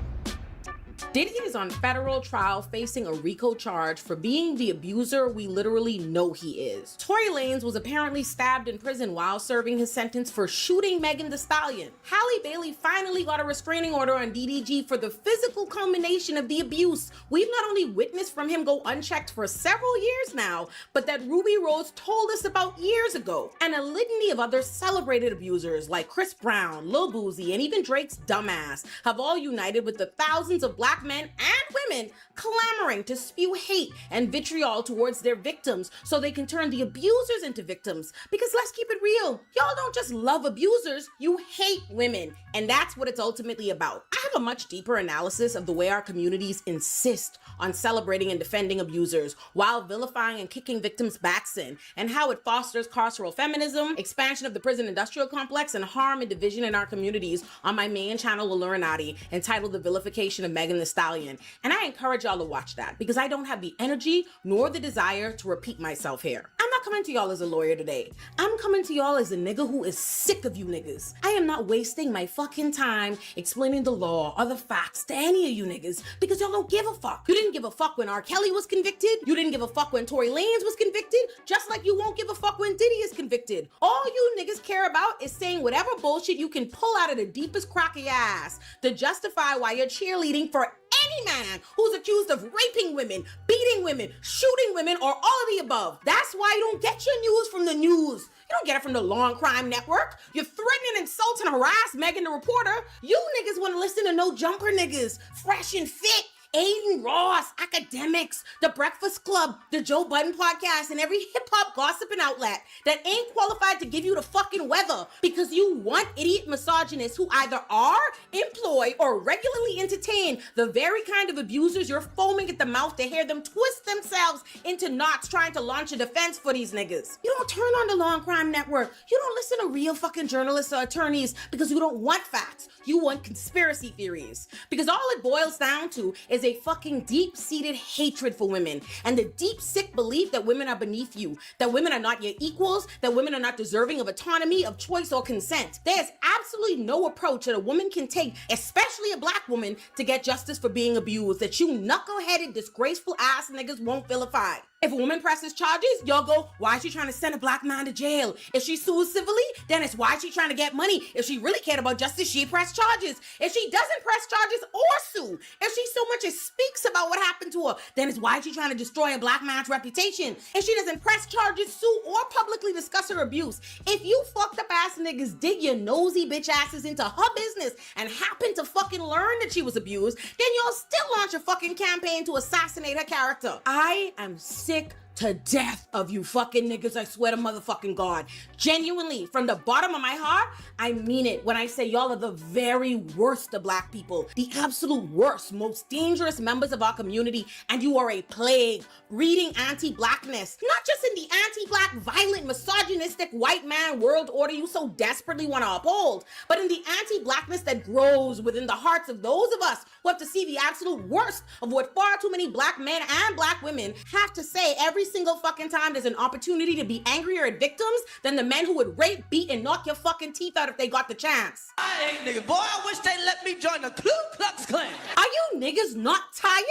Diddy is on federal trial facing a RICO charge for being the abuser we literally know he is. Tory Lanez was apparently stabbed in prison while serving his sentence for shooting Megan Thee Stallion. Halle Bailey finally got a restraining order on DDG for the physical culmination of the abuse. We've not only witnessed from him go unchecked for several years now, but that Ruby Rose told us about years ago. And a litany of other celebrated abusers like Chris Brown, Lil Boosie, and even Drake's dumbass have all united with the thousands of black men and women clamoring to spew hate and vitriol towards their victims so they can turn the abusers into victims. Because let's keep it real, y'all don't just love abusers, you hate women. And that's what it's ultimately about. I have a much deeper analysis of the way our communities insist on celebrating and defending abusers while vilifying and kicking victims' backs in, and how it fosters carceral feminism, expansion of the prison industrial complex, and harm and division in our communities on my main channel, Illuminati, entitled The Vilification of Megan Thee Stallion. And I encourage y'all to watch that because I don't have the energy nor the desire to repeat myself here. I'm not coming to y'all as a lawyer today. I'm coming to y'all as a nigga who is sick of you niggas. I am not wasting my fucking time explaining the law or the facts to any of you niggas because y'all don't give a fuck. You didn't give a fuck when R. Kelly was convicted. You didn't give a fuck when Tory Lanez was convicted, just like you won't give a fuck when Diddy is convicted. All you niggas care about is saying whatever bullshit you can pull out of the deepest crack of your ass to justify why you're cheerleading for any man who's accused of raping women, beating women, shooting women, or all of the above. That's why you don't get your news from the news. You don't get it from the Law and Crime Network. You threaten, insult, and harass Megan the reporter. You niggas want to listen to no jumper niggas, fresh and fit, Aiden Ross, academics, The Breakfast Club, the Joe Budden podcast, and every hip-hop gossiping outlet that ain't qualified to give you the fucking weather because you want idiot misogynists who either are, employ, or regularly entertain the very kind of abusers you're foaming at the mouth to hear them twist themselves into knots trying to launch a defense for these niggas. You don't turn on the Law and Crime Network. You don't listen to real fucking journalists or attorneys because you don't want facts. You want conspiracy theories. Because all it boils down to is a fucking deep-seated hatred for women and the deep, sick belief that women are beneath you, that women are not your equals, that women are not deserving of autonomy, of choice, or consent. There's absolutely no approach that a woman can take, especially a black woman, to get justice for being abused that you knuckle-headed, disgraceful ass niggas won't vilify. If a woman presses charges, y'all go, why is she trying to send a black man to jail? If she sues civilly, then it's why is she trying to get money? If she really cared about justice, she'd press charges. If she doesn't press charges or sue, if she so much as speaks about what happened to her, then it's why is she trying to destroy a black man's reputation? If she doesn't press charges, sue, or publicly discuss her abuse, if you fucked up ass niggas dig your nosy bitch asses into her business and happen to fucking learn that she was abused, then y'all still launch a fucking campaign to assassinate her character. I am sick to death of you fucking niggas, I swear to motherfucking God. Genuinely, from the bottom of my heart, I mean it when I say y'all are the very worst of black people, the absolute worst, most dangerous members of our community, and you are a plague, breeding anti-blackness, not just in the anti-black, violent, misogynistic white man world order you so desperately want to uphold, but in the anti-blackness that grows within the hearts of those of us who have to see the absolute worst of what far too many black men and black women have to say every single fucking time there's an opportunity to be angrier at victims than the men who would rape, beat, and knock your fucking teeth out if they got the chance. I ain't nigga. Boy, I wish they let me join the Ku Klux Klan. Are you niggas not tired?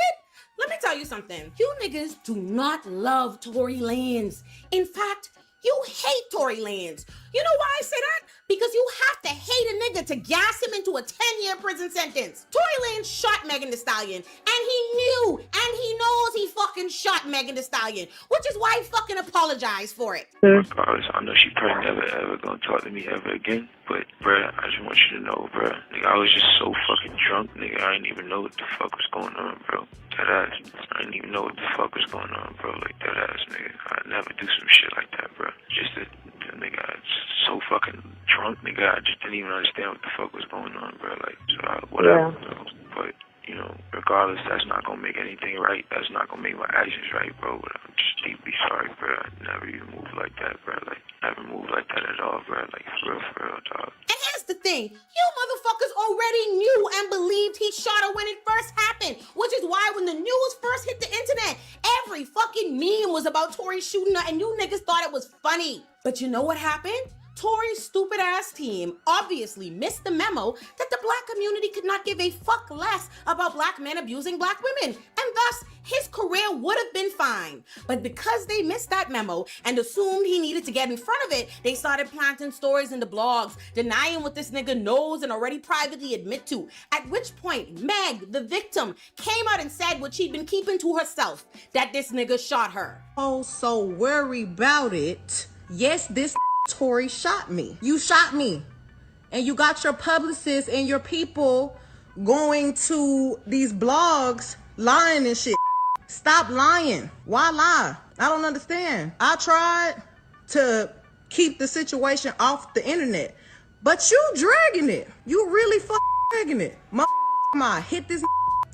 Let me tell you something. You niggas do not love Tory Lanez. In fact, you hate Tory Lanez. You know why I say that? Because you have to hate a nigga to gas him into a 10-year prison sentence. Tory Lanez shot Megan Thee Stallion, and he knew, and he knows he fucking shot Megan Thee Stallion, which is why he fucking apologized for it. Regardless, I know she probably never ever gonna talk to me ever again, but bruh, I just want you to know, bruh, nigga, I was just so fucking drunk, nigga, I didn't even know what the fuck was going on, bro. That ass, I didn't even know what the fuck was going on, bro, like that ass, nigga. I'd never do some shit like that, bro. Just that, nigga, I was so fucking drunk, nigga, I just didn't even understand what the fuck was going on, bro, like, so whatever, bro. But, you know, regardless, that's not gonna make anything right, that's not gonna make my actions right, bro, but I'm just deeply sorry, bro. I never even moved like that, bro, like, never moved like that at all, bro, like, for real, dog. And here's the thing, you motherfuckers already knew and believed he shot her when it first happened, which is why when the news first hit the internet, every fucking meme was about Tory shooting her and you niggas thought it was funny. But you know what happened? Tory's stupid ass team obviously missed the memo that the black community could not give a fuck less about black men abusing black women, and thus his career would have been fine. But because they missed that memo and assumed he needed to get in front of it, they started planting stories in the blogs, denying what this nigga knows and already privately admit to. At which point, Meg, the victim, came out and said what she'd been keeping to herself, that this nigga shot her. Oh, so worry about it. Yes, this Tory shot me. You shot me. And you got your publicists and your people going to these blogs lying and shit. Stop lying. Why lie? I don't understand. I tried to keep the situation off the internet, but you dragging it. You really dragging it. I hit this.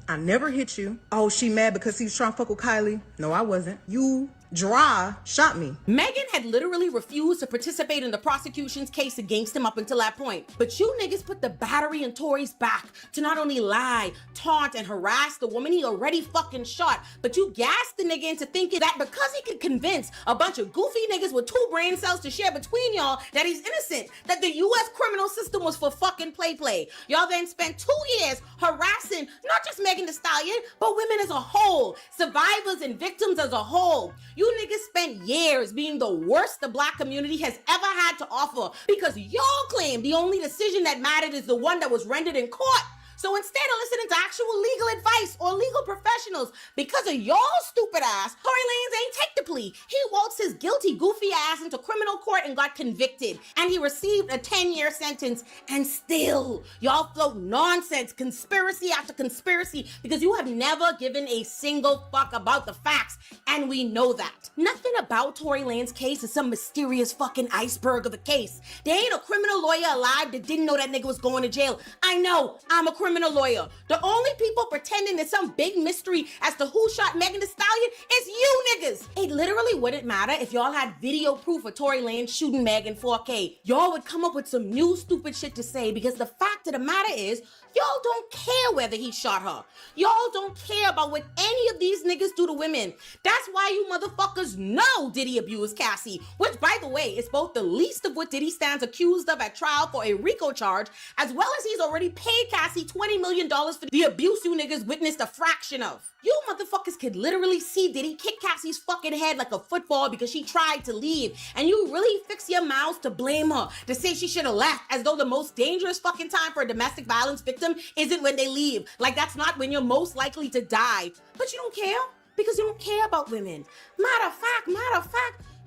I never hit you. Oh, she mad because he was trying to fuck with Kylie. No, I wasn't. You dry shot me. Megan had literally refused to participate in the prosecution's case against him up until that point. But you niggas put the battery in Tory's back to not only lie, taunt, and harass the woman he already fucking shot, but you gassed the nigga into thinking that because he could convince a bunch of goofy niggas with 2 brain cells to share between y'all that he's innocent, that the US criminal system was for fucking play. Y'all then spent 2 years harassing not just Megan Thee Stallion, but women as a whole, survivors and victims as a whole. You niggas spent years being the worst the black community has ever had to offer because y'all claim the only decision that mattered is the one that was rendered in court. So instead of listening to actual legal advice or legal professionals, because of y'all stupid ass, Tory Lanez ain't take the plea. He waltzed his guilty, goofy ass into criminal court and got convicted. And he received a 10-year sentence. And still, y'all float nonsense, conspiracy after conspiracy, because you have never given a single fuck about the facts. And we know that. Nothing about Tory Lanez's case is some mysterious fucking iceberg of a case. There ain't a criminal lawyer alive that didn't know that nigga was going to jail. I know, I'm a criminal lawyer. The only people pretending there's some big mystery as to who shot Megan Thee Stallion is you niggas. It literally wouldn't matter if y'all had video proof of Tory Lanez shooting Meg in 4K. Y'all would come up with some new stupid shit to say because the fact of the matter is, y'all don't care whether he shot her. Y'all don't care about what any of these niggas do to women. That's why you motherfuckers know Diddy abused Cassie, which, by the way, is both the least of what Diddy stands accused of at trial for a RICO charge, as well as he's already paid Cassie $20 million for the abuse you niggas witnessed a fraction of. You motherfuckers could literally see Diddy kick Cassie's fucking head like a football because she tried to leave, and you really fix your mouths to blame her, to say she should have left, as though the most dangerous fucking time for a domestic violence victim isn't when they leave. Like that's not when you're most likely to die. But you don't care because you don't care about women. Matter of fact,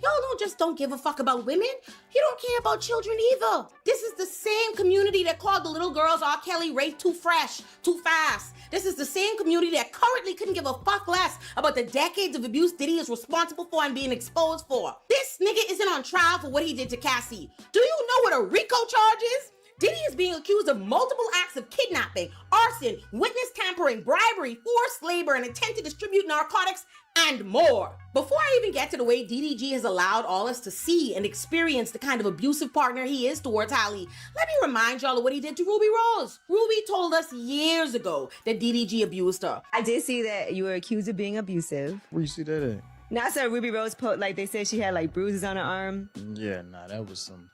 y'all don't give a fuck about women. You don't care about children either. This is the same community that called the little girls R. Kelly rape too fresh, too fast. This is the same community that currently couldn't give a fuck less about the decades of abuse Diddy is responsible for and being exposed for. This nigga isn't on trial for what he did to Cassie. Do you know what a RICO charge is? Diddy is being accused of multiple acts of kidnapping, arson, witness tampering, bribery, forced labor, and intent to distribute narcotics, and more. Before I even get to the way DDG has allowed all us to see and experience the kind of abusive partner he is towards Halle, let me remind y'all of what he did to Ruby Rose. Ruby told us years ago that DDG abused her. I did see that you were accused of being abusive. Where you see that at? Now I saw Ruby Rose post, like they said she had like bruises on her arm. Yeah, nah, that wasn't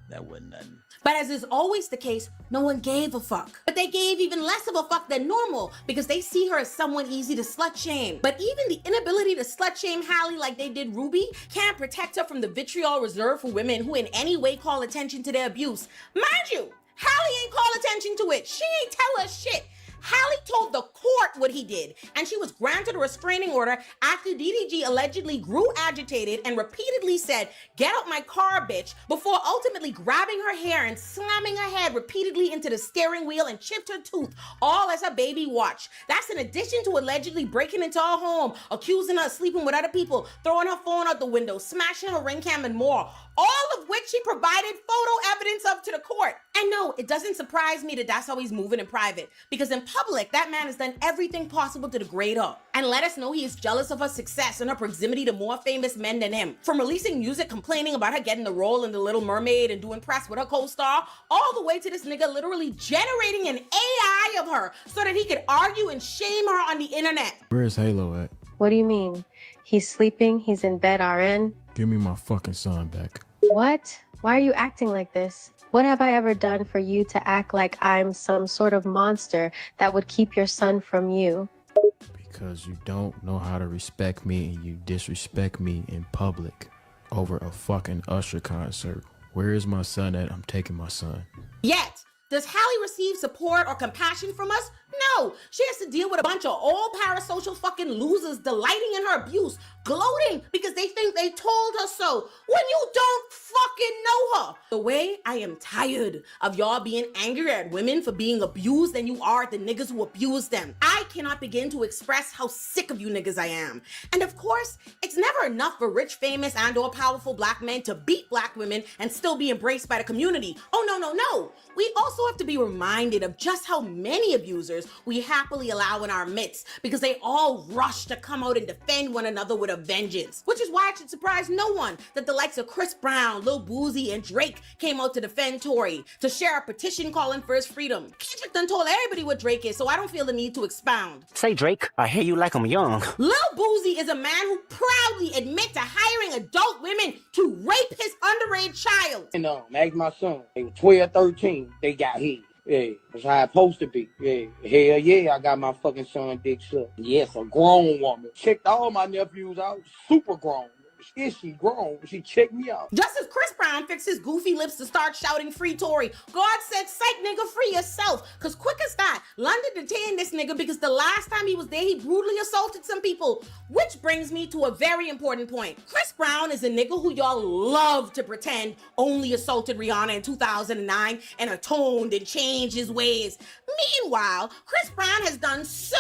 nothing. But as is always the case, no one gave a fuck. But they gave even less of a fuck than normal because they see her as someone easy to slut shame. But even the inability to slut shame Halle like they did Ruby can't protect her from the vitriol reserved for women who in any way call attention to their abuse. Mind you, Halle ain't call attention to it. She ain't tell us shit. Halle told the court what he did, and she was granted a restraining order after DDG allegedly grew agitated and repeatedly said, "Get out my car, bitch," before ultimately grabbing her hair and slamming her head repeatedly into the steering wheel and chipped her tooth, all as her baby watched. That's in addition to allegedly breaking into her home, accusing her of sleeping with other people, throwing her phone out the window, smashing her ring cam, and more. All of which she provided photo evidence of to the court. And no, it doesn't surprise me that that's how he's moving in private, because in public, that man has done everything possible to degrade her and let us know he is jealous of her success and her proximity to more famous men than him. From releasing music complaining about her getting the role in The Little Mermaid and doing press with her co-star, all the way to this nigga literally generating an AI of her so that he could argue and shame her on the internet. Where's Halo at? What do you mean? He's sleeping, he's in bed, RN? Give me my fucking son back. What? Why are you acting like this? What have I ever done for you to act like I'm some sort of monster that would keep your son from you? Because you don't know how to respect me and you disrespect me in public over a fucking Usher concert. Where is my son at? I'm taking my son. Yet, does Hallie receive support or compassion from us? No, she has to deal with a bunch of old parasocial fucking losers delighting in her abuse, gloating because they think they told her so when you don't fucking know her. The way I am tired of y'all being angry at women for being abused than you are at the niggas who abuse them. I cannot begin to express how sick of you niggas I am. And of course, it's never enough for rich, famous, and or powerful black men to beat black women and still be embraced by the community. Oh, no, no, no. We also have to be reminded of just how many abusers we happily allow in our midst because they all rush to come out and defend one another with a vengeance. Which is why it should surprise no one that the likes of Chris Brown, Lil Boosie, and Drake came out to defend Tory, to share a petition calling for his freedom. Kendrick done told everybody what Drake is, so I don't feel the need to expound. Say, Drake, I hear you like I'm young. Lil Boosie is a man who proudly admit to hiring adult women to rape his underage child. And ask my son, they were 12, 13, they got hit. Yeah, that's how it's supposed to be. Yeah, hell yeah, I got my fucking son dick sucked. Yes, a grown woman. Checked all my nephews out, super grown. Is she grown? She checked me out. Just as Chris Brown fixed his goofy lips to start shouting free Tory, God said, psych nigga, free yourself. Cause quick as that, London detained this nigga because the last time he was there, he brutally assaulted some people. Which brings me to a very important point. Chris Brown is a nigga who y'all love to pretend only assaulted Rihanna in 2009 and atoned and changed his ways. Meanwhile, Chris Brown has done so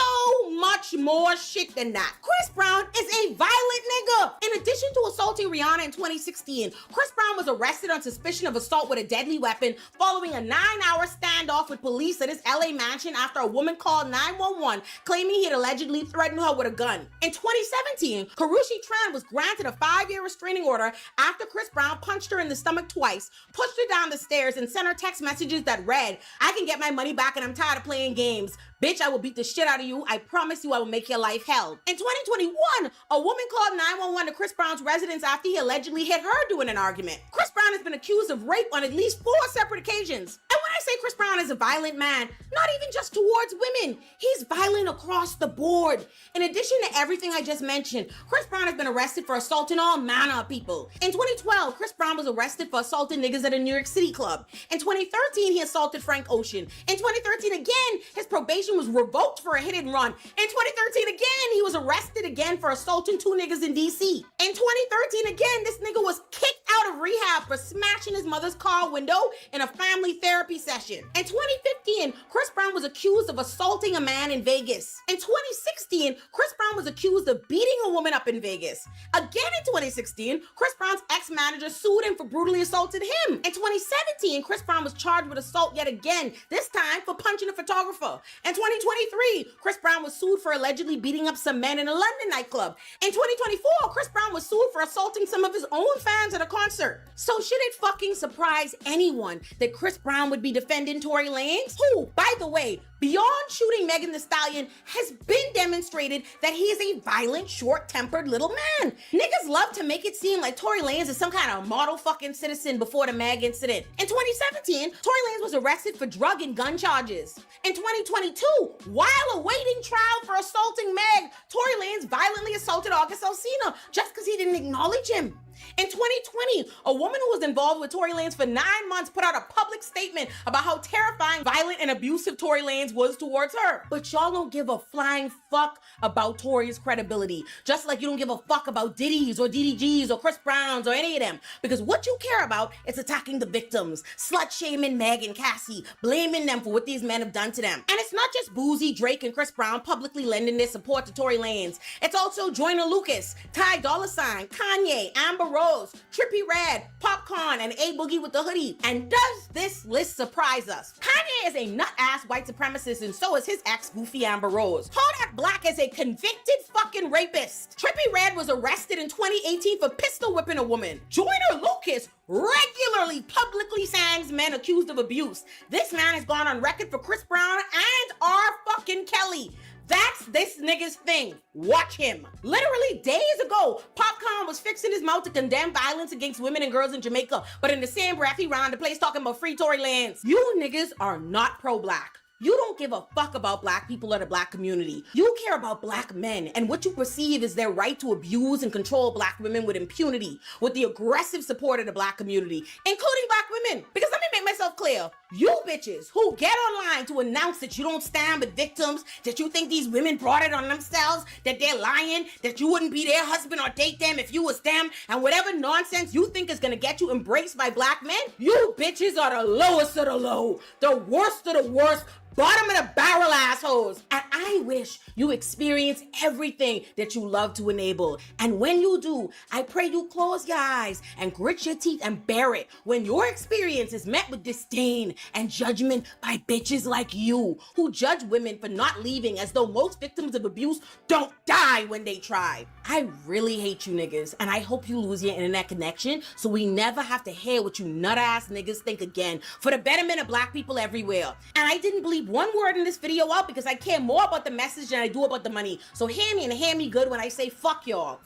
much more shit than that. Chris Brown is a violent nigga. In addition to assaulting Rihanna in 2016, Chris Brown was arrested on suspicion of assault with a deadly weapon following a 9-hour standoff with police at his LA mansion after a woman called 911 claiming he had allegedly threatened her with a gun. In 2017, Karrueche Tran was granted a 5-year restraining order after Chris Brown punched her in the stomach twice, pushed her down the stairs, and sent her text messages that read, I can get my money back and I'm tired of playing games. Bitch, I will beat the shit out of you. I promise you I will make your life hell. In 2021, a woman called 911 to Chris Brown's residence after he allegedly hit her during an argument. Chris Brown has been accused of rape on at least 4 separate occasions. And when I say Chris Brown is a violent man, not even just towards women, he's violent across the board. In addition to everything I just mentioned, Chris Brown has been arrested for assaulting all manner of people. In 2012, Chris Brown was arrested for assaulting niggas at a New York City club. In 2013, he assaulted Frank Ocean. In 2013 again, his probation was revoked for a hit and run. In 2013 again, he was arrested again for assaulting 2 niggas in DC. In 2013 again, this nigga was kicked out of rehab for smashing his mother's car window in a family therapy session. In 2015, Chris Brown was accused of assaulting a man in Vegas. In 2016, Chris Brown was accused of beating a woman up in Vegas. Again in 2016, Chris Brown's ex-manager sued him for brutally assaulting him. In 2017, Chris Brown was charged with assault yet again, this time for punching a photographer. In 2023, Chris Brown was sued for allegedly beating up some men in a London nightclub. In 2024, Chris Brown was sued for assaulting some of his own fans at a concert. So should it fucking surprise anyone that Chris Brown would be defending Tory Lanez, who, by the way, beyond shooting Megan Thee Stallion, has been demonstrated that he is a violent, short-tempered little man. Niggas love to make it seem like Tory Lanez is some kind of model fucking citizen before the Meg incident. In 2017, Tory Lanez was arrested for drug and gun charges. In 2022, while awaiting trial for assaulting Meg, Tory Lanez violently assaulted August Alsina just because he didn't acknowledge him. In 2020, a woman who was involved with Tory Lanez for 9 months put out a public statement about how terrifying, violent, and abusive Tory Lanez was towards her. But y'all don't give a flying fuck about Tory's credibility, just like you don't give a fuck about Diddy's or DDG's or Chris Brown's or any of them, because what you care about is attacking the victims, slut-shaming Meg and Cassie, blaming them for what these men have done to them. And it's not just Boosie, Drake, and Chris Brown publicly lending their support to Tory Lanez. It's also Joyner Lucas, Ty Dolla $ign, Kanye, Amber Rose, Trippie Redd, Popcorn, and A Boogie with the hoodie. And does this list surprise us? Kanye is a nut-ass white supremacist, and so is his ex, Goofy Amber Rose. Kodak Black is a convicted fucking rapist. Trippie Redd was arrested in 2018 for pistol whipping a woman. Joyner Lucas regularly publicly sangs men accused of abuse. This man has gone on record for Chris Brown and R. fucking Kelly. That's this nigga's thing. Watch him. Literally days ago, Popcorn was fixing his mouth to condemn violence against women and girls in Jamaica, but in the same breath, he ran the place talking about free Tory lands. You niggas are not pro-black. You don't give a fuck about black people or the black community. You care about black men and what you perceive is their right to abuse and control black women with impunity, with the aggressive support of the black community, including black women. Because let me make myself clear. You bitches who get online to announce that you don't stand with victims, that you think these women brought it on themselves, that they're lying, that you wouldn't be their husband or date them if you was them, and whatever nonsense you think is gonna get you embraced by black men, you bitches are the lowest of the low, the worst of the worst, bottom of the barrel assholes. And I wish you experience everything that you love to enable. And when you do, I pray you close your eyes and grit your teeth and bear it when your experience is met with disdain and judgment by bitches like you who judge women for not leaving as though most victims of abuse don't die when they try. I really hate you niggas, and I hope you lose your internet connection so we never have to hear what you nut-ass niggas think again for the betterment of black people everywhere. And I didn't believe one word in this video out because I care more about the message than I do about the money. So hear me and hear me good when I say fuck y'all.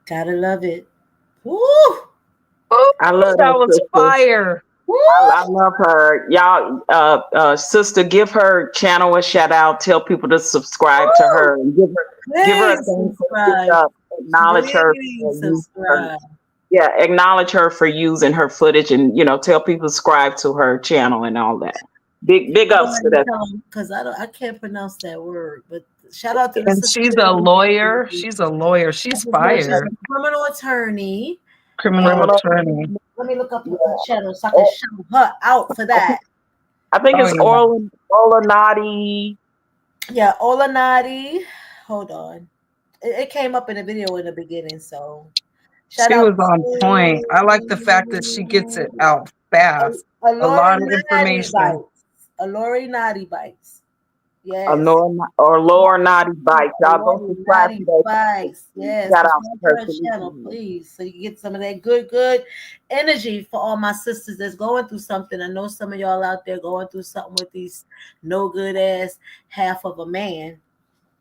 Gotta love it. Woo! I love that was sister. fire. I love her. Y'all, sister, give her channel a shout out. Tell people to subscribe to her and give her a thanks. Acknowledge her. Yeah, acknowledge her for using her footage, and tell people to subscribe to her channel and all that. Big ups to that. Because I can't pronounce that word, but shout out to the And she's a lawyer. She's a lawyer. She's fire. Criminal attorney. Criminal attorney. Let me look up her channel so I can shout her out for that. I think it's Olanati. Yeah, Olanati. Hold on. It came up in the video in the beginning, so she was on point. I like the fact that she gets it out fast. A lot of information. Alori Naughty Bites. Yes. Or Lower Naughty Bites. Y'all go subscribe to that. Bites. Yes. Shout out to her channel, please. So you can get some of that good energy for all my sisters that's going through something. I know some of y'all out there going through something with these no good ass half of a man.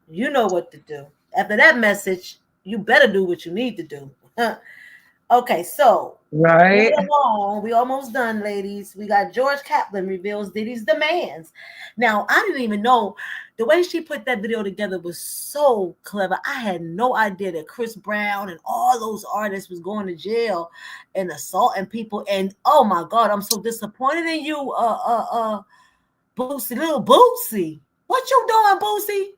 You know what to do. After that message, you better do what you need to do. Okay, so right. We almost done, ladies. We got George Kaplan reveals Diddy's demands. Now, I didn't even know the way she put that video together was so clever. I had no idea that Chris Brown and all those artists was going to jail and assaulting people. And oh my God, I'm so disappointed in you, Boosie, little Boosie. What you doing, Boosie?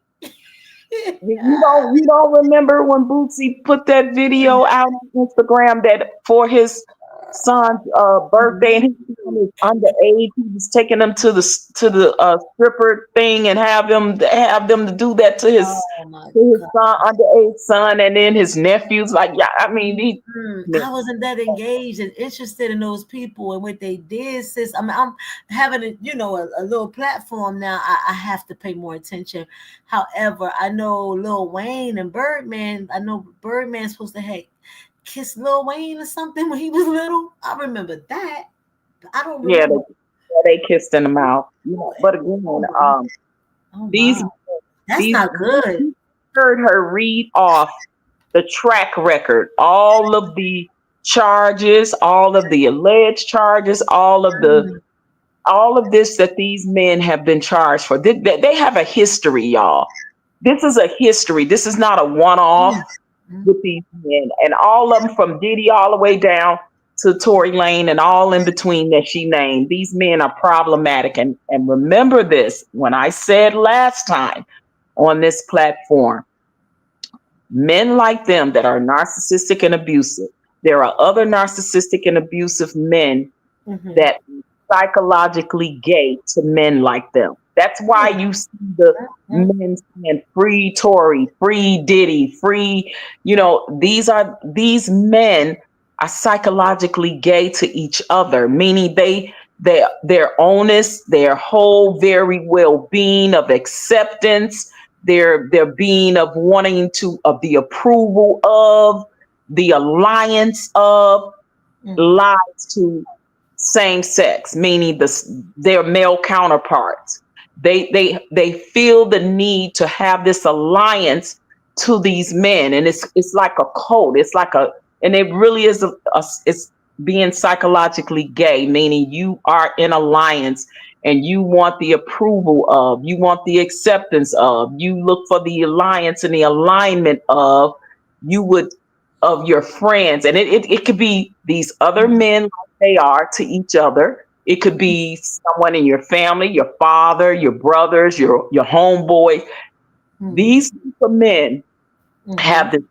You don't remember when Bootsy put that video out on Instagram that for his son's birthday, and his son is underage. He was taking them to the stripper thing and have them to do that to his son, underage son, and then his nephews. Like, yeah, I mean, I wasn't that engaged and interested in those people and what they did, sis. I mean, I'm having a little platform now. I have to pay more attention. However, I know Lil Wayne and Birdman. I know Birdman's supposed to kiss Lil Wayne or something when he was little. I remember that. I don't remember. Yeah, they kissed in the mouth. But again, that's not good. Heard her read off the track record, all of the charges, all of the alleged charges, all of this that these men have been charged for. They have a history, y'all. This is a history. This is not a one-off with these men, and all of them from Diddy all the way down to Tory Lane and all in between that she named. These men are problematic. And remember this, when I said last time on this platform, men like them that are narcissistic and abusive, there are other narcissistic and abusive men that psychologically gay to men like them. That's why you see the men saying free Tory, free Diddy, free, these men are psychologically gay to each other, meaning their onus, their whole very well-being of acceptance, their being of wanting of the approval of, the alliance of, lies to same sex, meaning their male counterparts. they feel the need to have this alliance to these men, and it's like a cult. It's like and it really is it's being psychologically gay, meaning you are in alliance and you want the approval of, you want the acceptance of, you look for the alliance and the alignment of, you would, of your friends. And it could be these other men like they are to each other. It could be someone in your family, your father, your brothers, your homeboys. These group of men have this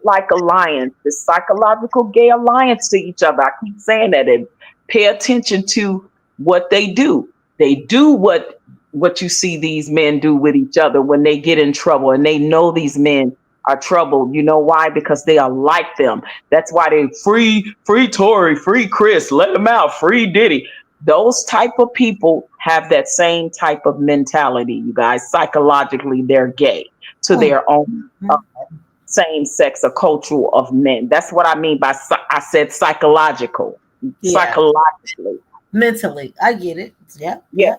like alliance, this psychological gay alliance to each other. I keep saying that, and pay attention to what they do. They do what you see these men do with each other when they get in trouble, and they know these men are troubled. You know why? Because they are like them. That's why they free Tory, free Chris, let them out, free Diddy. Those type of people have that same type of mentality, you guys. Psychologically, they're gay to their own same sex or cultural of men. That's what I mean by I said psychological. Psychologically. Mentally. I get it. Yep. Yeah.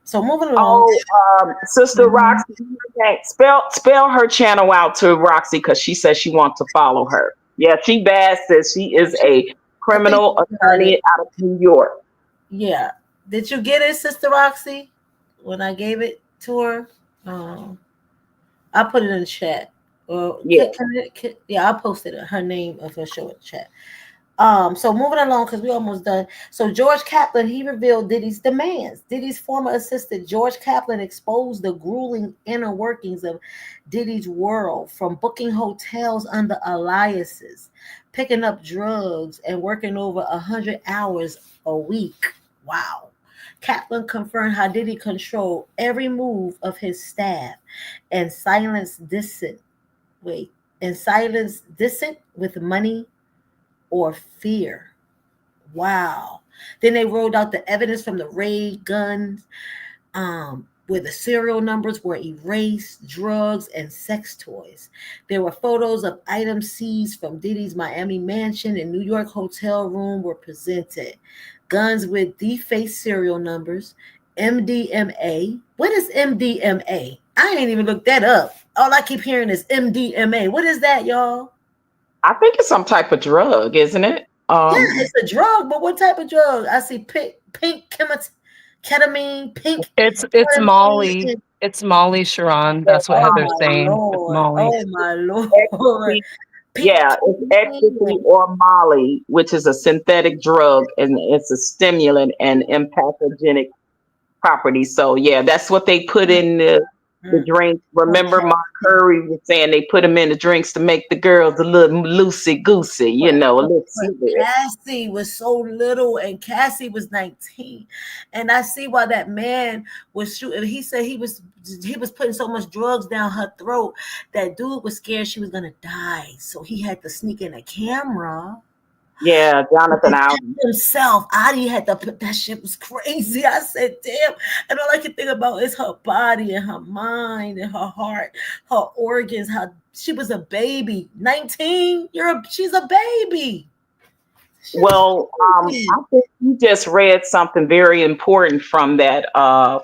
So moving along. Sister Roxy, spell her channel out to Roxy, because she says she wants to follow her. Yeah, she bad, says she is a criminal attorney out of New York. Yeah. Did you get it, Sister Roxy? When I gave it to her? I put it in the chat. Yeah, I posted her name official in the chat. So moving along, because we're almost done. So George Kaplan, he revealed Diddy's demands. Diddy's former assistant, George Kaplan, exposed the grueling inner workings of Diddy's world, from booking hotels under aliases, picking up drugs, and working over 100 hours a week. Wow. Kaplan confirmed how Diddy controlled every move of his staff and silenced dissent with money or fear. Wow. Then they rolled out the evidence from the raid guns, where the serial numbers were erased, drugs, and sex toys. There were photos of items seized from Diddy's Miami mansion and New York hotel room were presented. Guns with defaced serial numbers, MDMA. What is MDMA? I ain't even looked that up. All I keep hearing is MDMA. What is that, y'all? I think it's some type of drug, isn't it? Yeah, it's a drug, but what type of drug? I see pink ketamine, pink. It's Molly. It's Molly, Sheron. That's what Heather's saying. It's Molly. Oh my Lord. Yeah, it's ecstasy or Molly, which is a synthetic drug, and it's a stimulant and empathogenic property. So yeah, that's what they put in the drink. Remember, Mark Curry was saying they put them in the drinks to make the girls a little loosey goosey, you know, a little silly. Cassie was so little, and Cassie was 19, and I see why that man was shooting. He said he was putting so much drugs down her throat that dude was scared she was gonna die, so he had to sneak in a camera. Yeah, Jonathan Allen himself. Adi had to put that shit was crazy. I said, damn. And all I can think about is her body and her mind and her heart, her organs. How she was a baby. 19. She's a baby. Well, I think you just read something very important from that,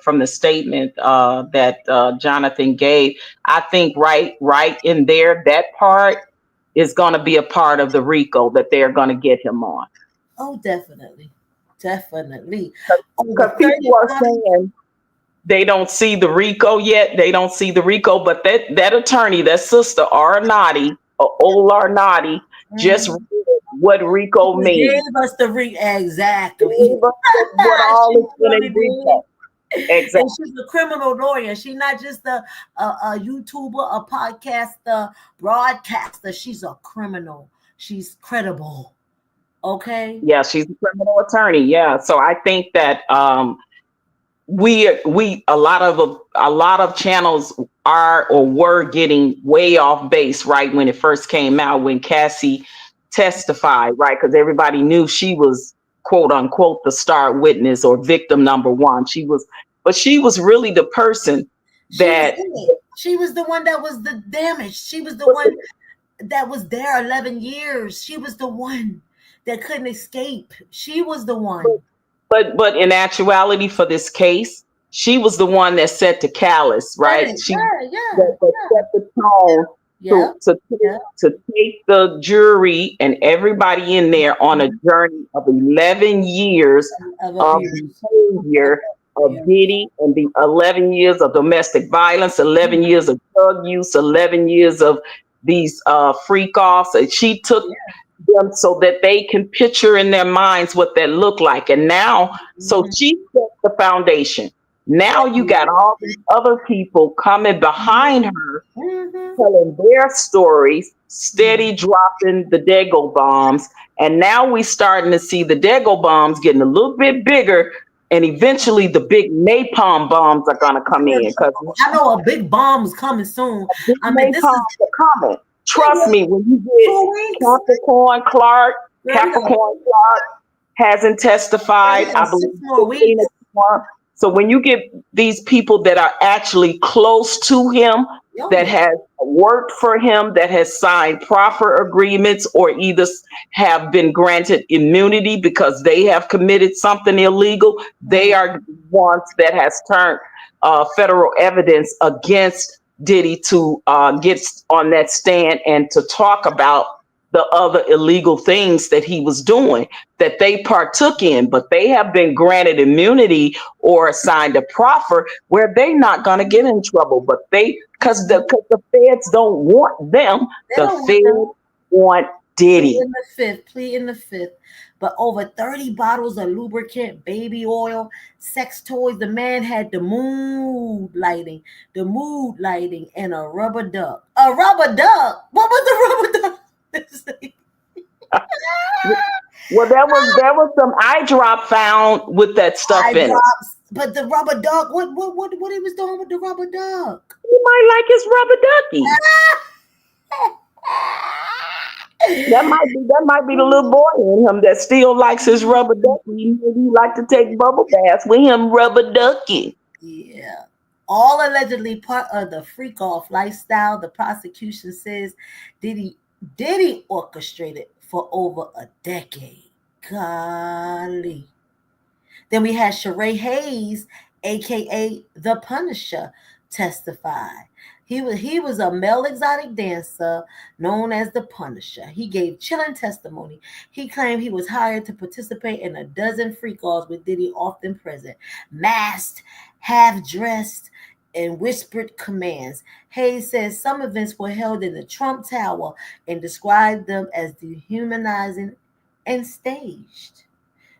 from the statement that Jonathan gave. I think right in there, that part is going to be a part of the RICO that they're going to get him on. Oh, definitely. Because people are saying they don't see the RICO yet. They don't see the RICO, but that attorney, that sister Arnatti, old Arnatti, just read what RICO means. Gave us the RICO, exactly. What all is going to RICO. Exactly. And she's a criminal lawyer. She's not just a YouTuber, a podcaster, broadcaster. She's a criminal. She's credible. Okay. Yeah, she's a criminal attorney. Yeah. So I think that we a lot of channels are or were getting way off base right when it first came out, when Cassie testified, right? Because everybody knew she was, quote unquote, the star witness or victim number one. She was really the person that she was the one that was the damage. She was the one that was there 11 years. She was the one that couldn't escape. She was the one. But in actuality, for this case, she was the one that set the callous, right? She that set the tone to take the jury and everybody in there on a journey of 11 years of behavior of Diddy, and the 11 years of domestic violence, 11 years of drug use, 11 years of these freak offs. And she took them so that they can picture in their minds what that looked like. And now, so she set the foundation. Now you got all these other people coming behind her, telling their stories, steady dropping the Dago bombs. And now we starting to see the Dago bombs getting a little bit bigger. And eventually the big napalm bombs are going to come in. Because I know a big bomb is coming soon. I mean, this is coming. Trust me, when you get Capricorn Clark hasn't testified. I believe so when you get these people that are actually close to him, that has worked for him, that has signed proffer agreements, or either have been granted immunity because they have committed something illegal, they are the ones that has turned federal evidence against Diddy to get on that stand and to talk about the other illegal things that he was doing that they partook in, but they have been granted immunity or signed a proffer where they're not going to get in trouble. But because the feds don't want them, the feds want Diddy. Plea in the fifth. But over 30 bottles of lubricant, baby oil, sex toys. The man had the mood lighting, and a rubber duck. A rubber duck? What was the rubber duck? Well, there was some eye drop found with that stuff in it. But the rubber duck, what he was doing with the rubber duck? He might like his rubber ducky. That might be the little boy in him that still likes his rubber ducky. Maybe he like to take bubble baths with him rubber ducky. Yeah. All allegedly part of the freak off lifestyle. The prosecution says Diddy orchestrated for over a decade. Golly. Then we had Sheree Hayes, aka the Punisher, testify. He was a male exotic dancer known as the Punisher. He gave chilling testimony. He claimed he was hired to participate in a dozen freak-offs with Diddy often present, masked, half-dressed, and whispered commands. Hayes says some events were held in the Trump Tower and described them as dehumanizing and staged.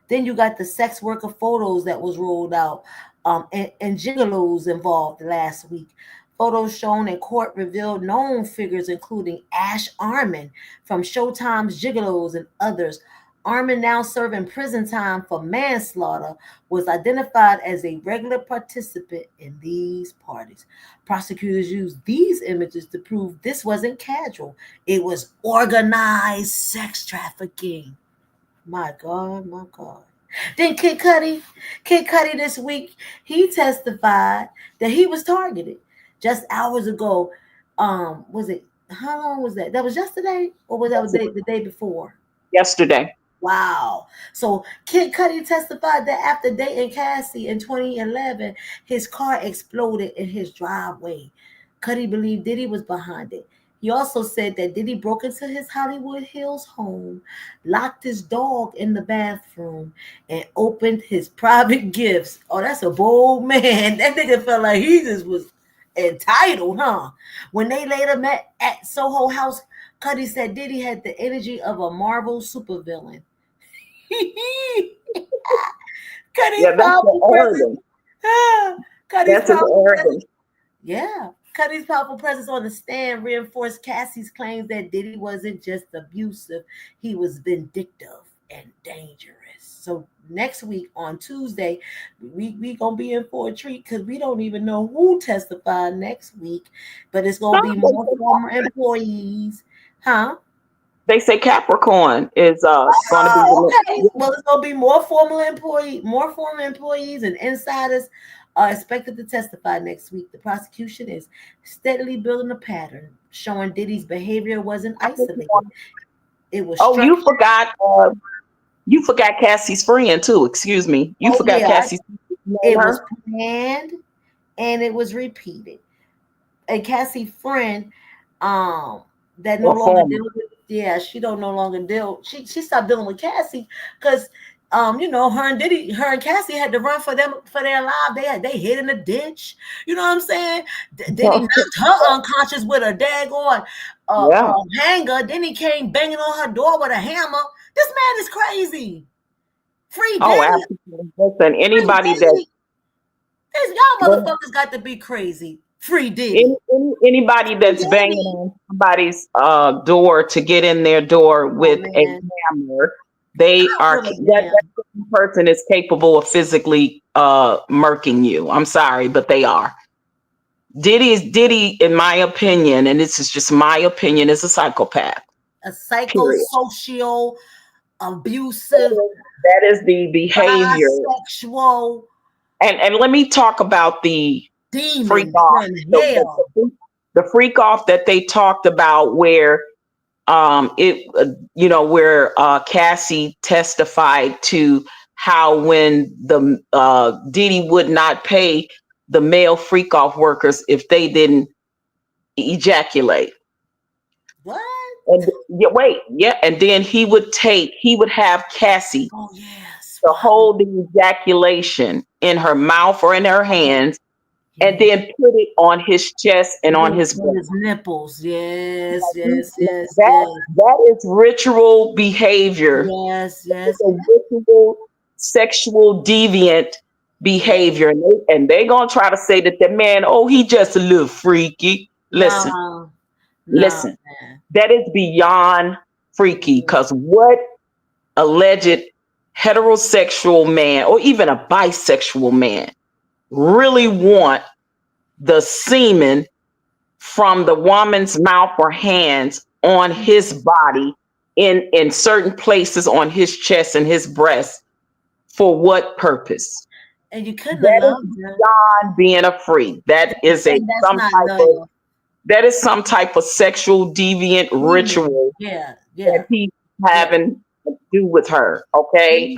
Then you got the sex worker photos that was rolled out and gigolos involved last week. Photos shown in court revealed known figures, including Ash Arman from Showtime's Gigolos and others. Arman, now serving prison time for manslaughter, was identified as a regular participant in these parties. Prosecutors used these images to prove this wasn't casual. It was organized sex trafficking. My God, my God. Then Kid Cudi this week, he testified that he was targeted. Just hours ago, was it, how long was that? That was yesterday, or was that the day before? Yesterday. Wow. So Kid Cudi testified that after dating Cassie in 2011, his car exploded in his driveway. Cudi believed Diddy was behind it. He also said that Diddy broke into his Hollywood Hills home, locked his dog in the bathroom, and opened his private gifts. Oh, that's a bold man. That nigga felt like he just was entitled, huh? When they later met at Soho House, Cudi said Diddy had the energy of a Marvel supervillain. Cudi's powerful presence. Yeah. Cudi's powerful presence on the stand reinforced Cassie's claims that Diddy wasn't just abusive, he was vindictive and dangerous. So next week on Tuesday, we gonna be in for a treat because we don't even know who testified next week, but it's gonna be more former employees, huh? They say Capricorn is going to be okay. Well, it's gonna be more former employees and insiders are expected to testify next week. The prosecution is steadily building a pattern showing Diddy's behavior wasn't isolated. It was. Oh, you forgot Cassie's friend too. Excuse me. You forgot Cassie's. It was planned and it was repeated. And Cassie friend, that no longer deal with, she don't no longer deal. She stopped dealing with Cassie because her and Cassie had to run for their lives. They hid in the ditch. You know what I'm saying? Diddy knocked her unconscious with a daggone hanger. Then he came banging on her door with a hammer. This man is crazy. Free Diddy. Oh, absolutely. Listen, anybody that y'all motherfuckers got to be crazy. Free Diddy. Anybody that's banging on somebody's door to get in their door with a hammer, they are that person is capable of physically murking you. I'm sorry, but they are. Diddy, in my opinion, and this is just my opinion, is a psychopath. A psychosocial, abusive. That is the behavior. Bisexual. And let me talk about the demon freak off. The freak off that they talked about, where where Cassie testified to how when the Diddy would not pay the male freak off workers if they didn't ejaculate. What? And and then he would have Cassie to hold the ejaculation in her mouth or in her hands, and then put it on his chest and on his nipples. Yes. That is ritual behavior. Yes. It's a ritual sexual deviant behavior, and they gonna try to say that the man, he just a little freaky. Listen, listen, man. That is beyond freaky, because what alleged heterosexual man or even a bisexual man really want the semen from the woman's mouth or hands on his body in certain places on his chest and his breast? For what purpose? And you couldn't that is beyond being a freak. That is some type of sexual deviant ritual that he's having to do with her. Okay,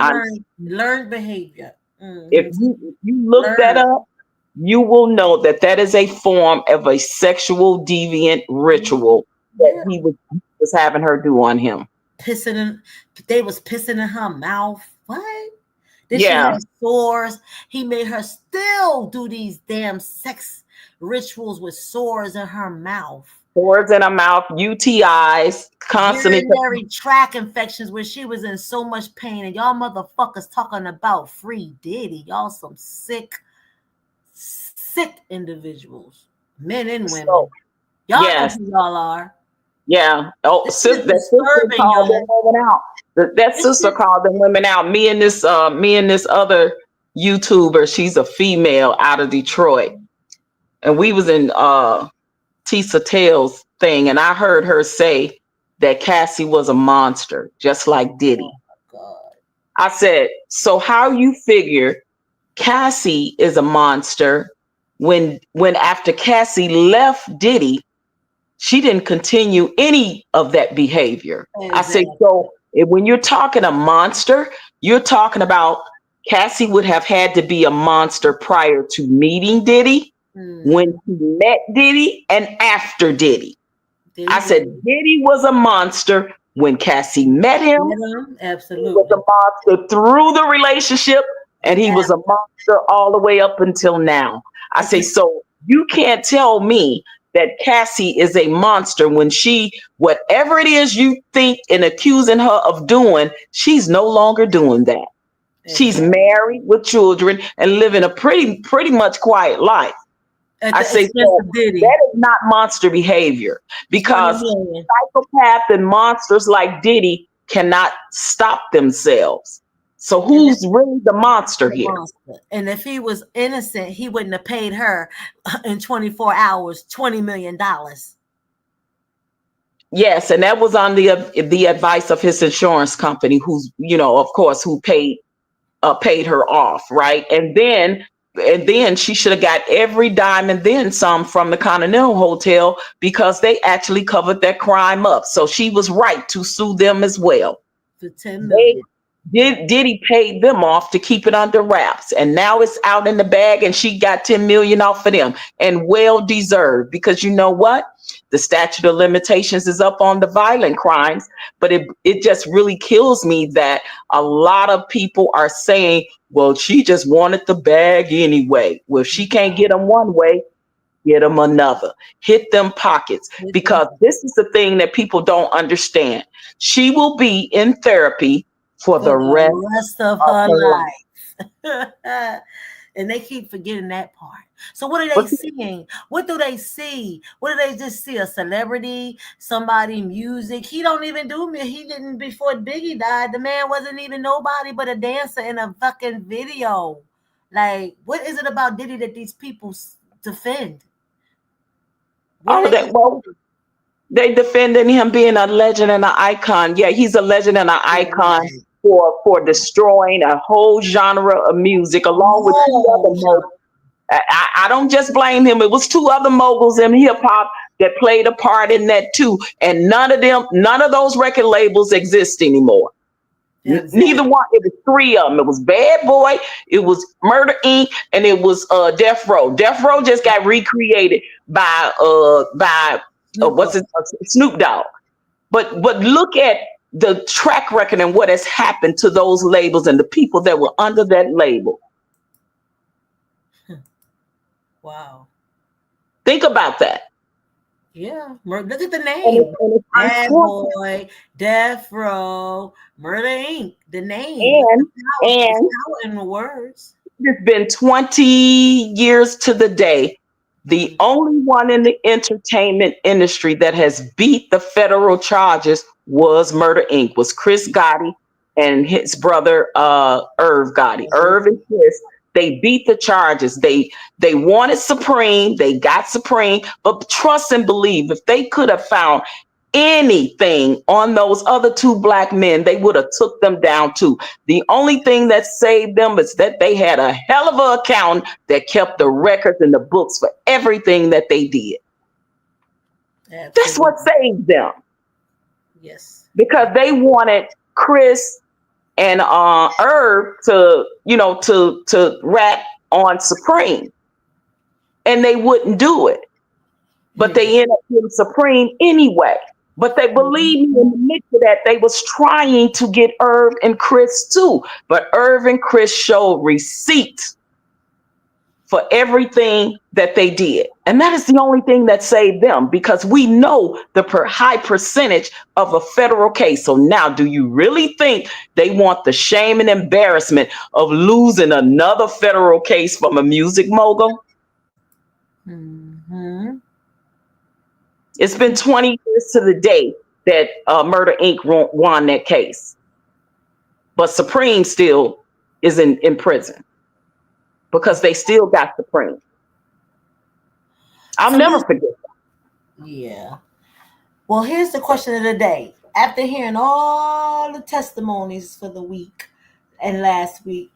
learned behavior. Mm-hmm. If you look that up, you will know that is a form of a sexual deviant ritual that he was having her do on him. They was pissing in her mouth. What? Then she had sores. He made her still do these damn sex rituals with sores in her mouth. Sores in her mouth, UTIs, constantly. Urinary tract infections where she was in so much pain. And y'all motherfuckers talking about free Diddy. Y'all some sick individuals. Men and women. Y'all know who y'all are. Yeah. Oh, that sister called them women out. That sister called them women out. Me and this other YouTuber, she's a female out of Detroit. And we was in Tisa Tales thing, and I heard her say that Cassie was a monster, just like Diddy. Oh, God. I said, so how you figure Cassie is a monster when after Cassie left Diddy, she didn't continue any of that behavior. Exactly. I said, so when you're talking a monster, you're talking about Cassie would have had to be a monster prior to meeting Diddy, when he met Diddy, and after Diddy. I said Diddy was a monster when Cassie met him. Absolutely. He was a monster through the relationship, and he was a monster all the way up until now. I say, so you can't tell me that Cassie is a monster when whatever it is you think and accusing her of doing, she's no longer doing that. She's married with children and living a pretty much quiet life. I say that is not monster behavior, because psychopaths and monsters like Diddy cannot stop themselves. So who's really the monster here? And if he was innocent, he wouldn't have paid her in 24 hours $20 million. Yes, and that was on the advice of his insurance company, who's who paid her off, right? And then she should have got every dime and then some from the Continental Hotel, because they actually covered that crime up. So she was right to sue them as well. For $10 million. Diddy paid them off to keep it under wraps, and now it's out in the bag, and she got 10 million off of them, and well deserved, because you know what? The statute of limitations is up on the violent crimes, but it just really kills me that a lot of people are saying, well, she just wanted the bag anyway. Well, if she can't get them one way, get them another. Hit them pockets, because this is the thing that people don't understand. She will be in therapy for the rest of her life. And they keep forgetting that part. So what are they seeing? What do they see? What do they just see? A celebrity, somebody, music? He don't even do me. He didn't before Biggie died. The man wasn't even nobody but a dancer in a fucking video. Like, what is it about Diddy that these people defend? They defending him being a legend and an icon. Yeah, he's a legend and an icon for destroying a whole genre of music, along with two other moguls. I don't just blame him. It was two other moguls in hip hop that played a part in that too. And none of those record labels exist anymore. Neither one. It was three of them. It was Bad Boy, it was Murder Inc., and it was Death Row. Death Row just got recreated by Snoop Dogg. But look at the track record and what has happened to those labels and the people that were under that label. Wow. Think about that. Yeah, look at the name. Bad Boy, Death Row, Murder Inc. The name. And in the words. It's been 20 years to the day. The only one in the entertainment industry that has beat the federal charges was Murder Inc. Was Chris Gotti and his brother Irv Gotti. Irv and Chris, they beat the charges. They wanted Supreme, they got Supreme, but trust and believe, if they could have found anything on those other two black men, they would have took them down too. The only thing that saved them is that they had a hell of an accountant that kept the records and the books for everything that they did. Absolutely. That's what saved them. Yes. Because they wanted Chris and Irv to rap on Supreme, and they wouldn't do it, but they ended up getting Supreme anyway. But they believe me, in the midst of that, they was trying to get Irv and Chris too, but Irv and Chris showed receipts for everything that they did, and that is the only thing that saved them, because we know the high percentage of a federal case. So now, do you really think they want the shame and embarrassment of losing another federal case from a music mogul? Mm-hmm. It's been 20 years to the day that Murder Inc. won that case, but Supreme still is in prison because they still got Supreme. I'll never forget that. Yeah. Well, here's the question of the day. After hearing all the testimonies for the week and last week,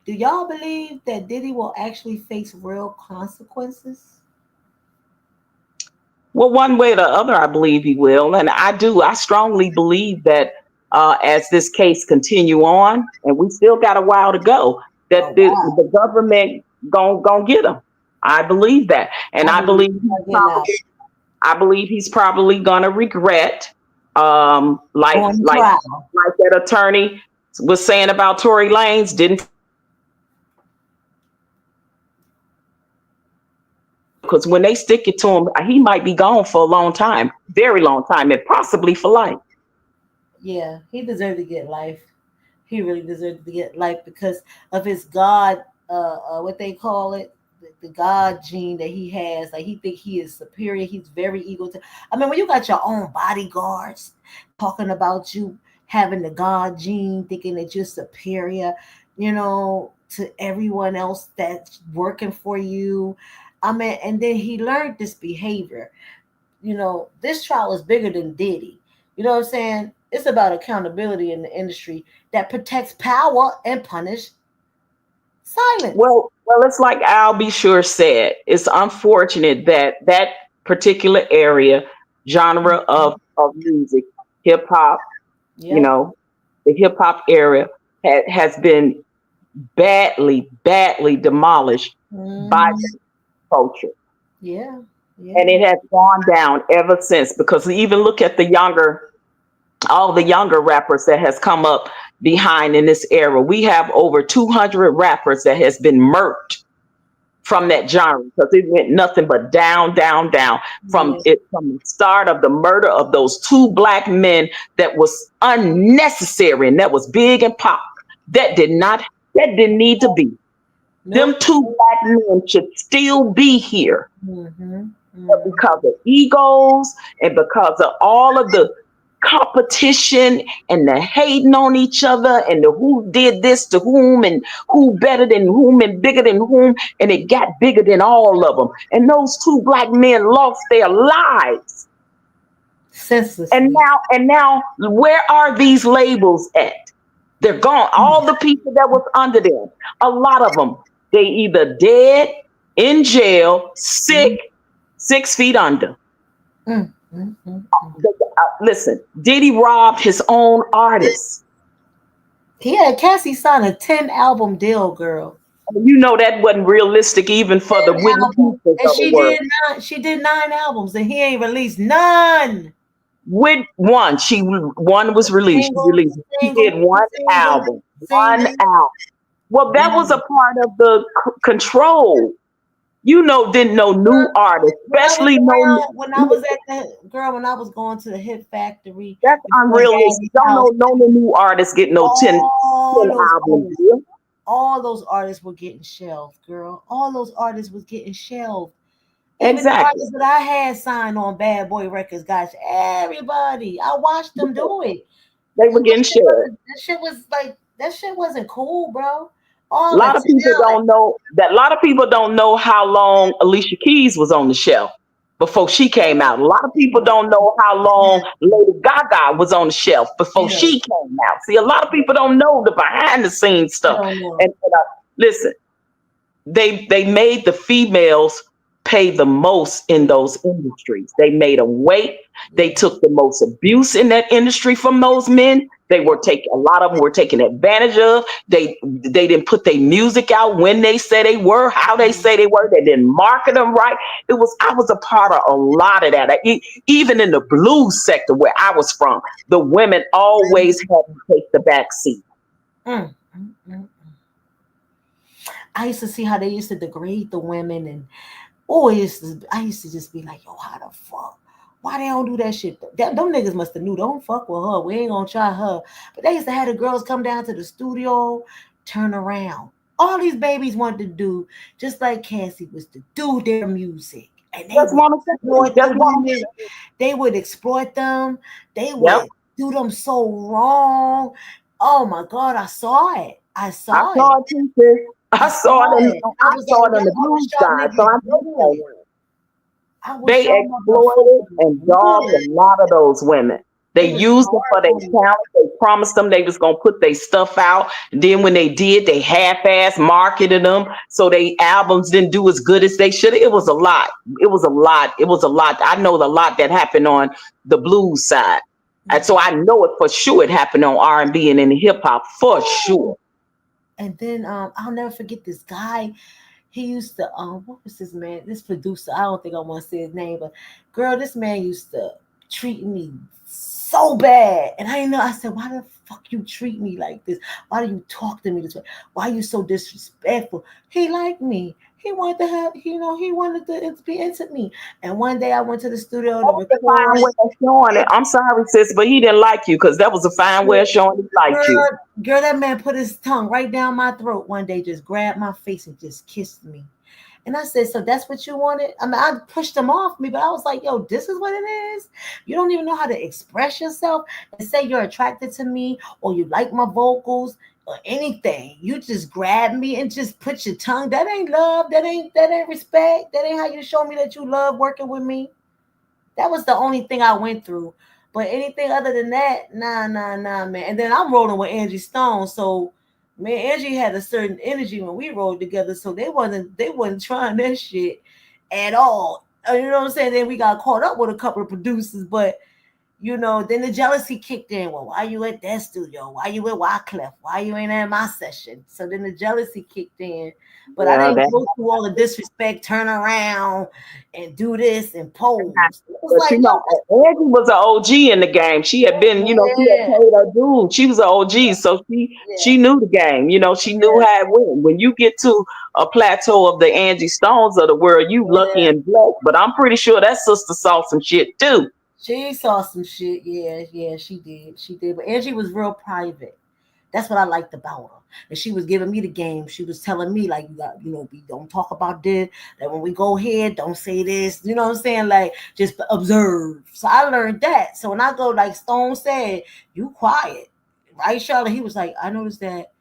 do y'all believe that Diddy will actually face real consequences? Well, one way or the other, I believe he will. And I strongly believe that as this case continue on, and we still got a while to go, that the government gonna get him. I believe that. And I believe he's probably gonna regret, like that attorney was saying about Tory Lanez, didn't. Because when they stick it to him, he might be gone for a long time, very long time, and possibly for life. Yeah, he deserved to get life. He really deserved to get life because of his God, what they call it, the God gene that he has. Like, he think he is superior. He's very egotistic. I mean, when you got your own bodyguards talking about you having the God gene, thinking that you're superior, to everyone else that's working for you. I mean, and then he learned this behavior. This trial is bigger than Diddy. You know what I'm saying? It's about accountability in the industry that protects power and punish silence. Well, it's like Al B. Sure said. It's unfortunate that particular genre of music, hip hop, the hip hop area, has been badly demolished by culture. Yeah. And it has gone down ever since, because even look at all the younger rappers that has come up behind in this era. We have over 200 rappers that has been murked from that genre, because it went nothing but down from the start of the murder of those two black men that was unnecessary and that was big and pop. That didn't need to be. Them two black men should still be here. But because of egos and because of all of the competition and the hating on each other and the who did this to whom and who better than whom and bigger than whom, and it got bigger than all of them. And those two black men lost their lives. And now, where are these labels at? They're gone. All the people that was under them, a lot of them, they either dead, in jail, sick, 6 feet under. Listen, Diddy robbed his own artists. He had Cassie sign a 10-album deal, girl. You know that wasn't realistic even for the Whitney Houston and of the world. she did 9 albums, and he ain't released none. With one was released. She did one album. Well, that was a part of the control. Didn't know new artists, especially when I was going to the Hit Factory. That's unrealistic. Don't know no new artists get no 10 albums. All those artists were getting shelved, girl. All those artists was getting shelved. Even exactly. the artists that I had signed on Bad Boy Records, gosh, everybody. I watched them do it. They were getting shelved. That shit wasn't cool, bro. A lot of people don't know how long Alicia Keys was on the shelf before she came out. A lot of people don't know how long Lady Gaga was on the shelf before she came out. See, a lot of people don't know the behind the scenes stuff. And listen, they made the females pay the most in those industries. They made them wait. They took the most abuse in that industry from those men. A lot of them were taken advantage of. They didn't put their music out when they said they were, how they say they were. They didn't market them right. I was a part of a lot of that. Even in the blues sector where I was from, the women always had to take the back seat. I used to see how they used to degrade the women, and I used to just be like, yo, how the fuck? Why they don't do that shit? Them niggas must have knew, don't fuck with her. We ain't gonna try her. But they used to have the girls come down to the studio, turn around. All these babies wanted to do, just like Cassie, was to do their music. And they would exploit them. They would do them so wrong. Oh my God, I saw it. I saw it on the blues side. They exploited and dogged a lot of those women. They used them for their talent. They promised them they was gonna put their stuff out. And then when they did, they half-ass marketed them, so their albums didn't do as good as they should. It was a lot. I know a lot that happened on the blues side, and so I know it for sure. It happened on R&B and in hip hop for sure. And then I'll never forget this guy. He used to, what was this man? This producer, I don't think I want to say his name, but girl, this man used to treat me so bad. And I didn't know. I said, why the fuck you treat me like this? Why do you talk to me this way? Why are you so disrespectful? He liked me. He wanted to have, he wanted to be into me. And one day I went to the studio to record. I'm sorry, sis, but he didn't like you, because that was a fine way of showing he liked you. Girl, that man put his tongue right down my throat one day, just grabbed my face and just kissed me. And I said, so that's what you wanted? I mean, I pushed him off me, but I was like, yo, this is what it is? You don't even know how to express yourself and say you're attracted to me or you like my vocals or anything. You just grab me and just put your tongue. That ain't love. That ain't respect. That ain't how you show me that you love working with me. That was the only thing I went through. But anything other than that, nah, man. And then I'm rolling with Angie Stone, so man, Angie had a certain energy when we rolled together, so they wasn't trying that shit at all. You know what I'm saying? Then we got caught up with a couple of producers, but Then the jealousy kicked in. Well, why you at that studio? Why you at Wyclef? Why you ain't at my session? So then the jealousy kicked in. But I didn't go through all the disrespect, turn around and do this and pose. But Angie was an OG in the game. She had been, she had paid her dude. She was an OG, so she knew the game. She knew how it went. When you get to a plateau of the Angie Stones of the world, you lucky and blessed. But I'm pretty sure that sister saw some shit too. She saw some shit. Yeah, she did. But Angie was real private. That's what I liked about her. And she was giving me the game. She was telling me, like, we don't talk about this. That when we go here, don't say this. You know what I'm saying? Like, just observe. So I learned that. So when I go, like Stone said, you quiet. Right, Charlotte? He was like, I noticed that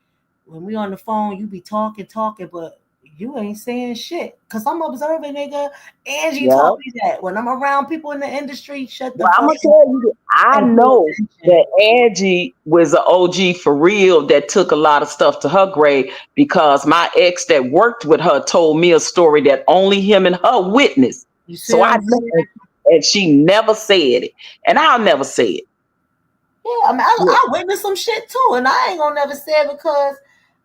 when we on the phone, you be talking, but you ain't saying shit. Because I'm observing, nigga. Angie told me that. When I'm around people in the industry, shut the fuck up. I'm going to tell you, I know that Angie was an OG for real that took a lot of stuff to her grave because my ex that worked with her told me a story that only him and her witnessed. So I know, and she never said it. And I'll never say it. Yeah, I mean, I witnessed some shit too. And I ain't going to never say it because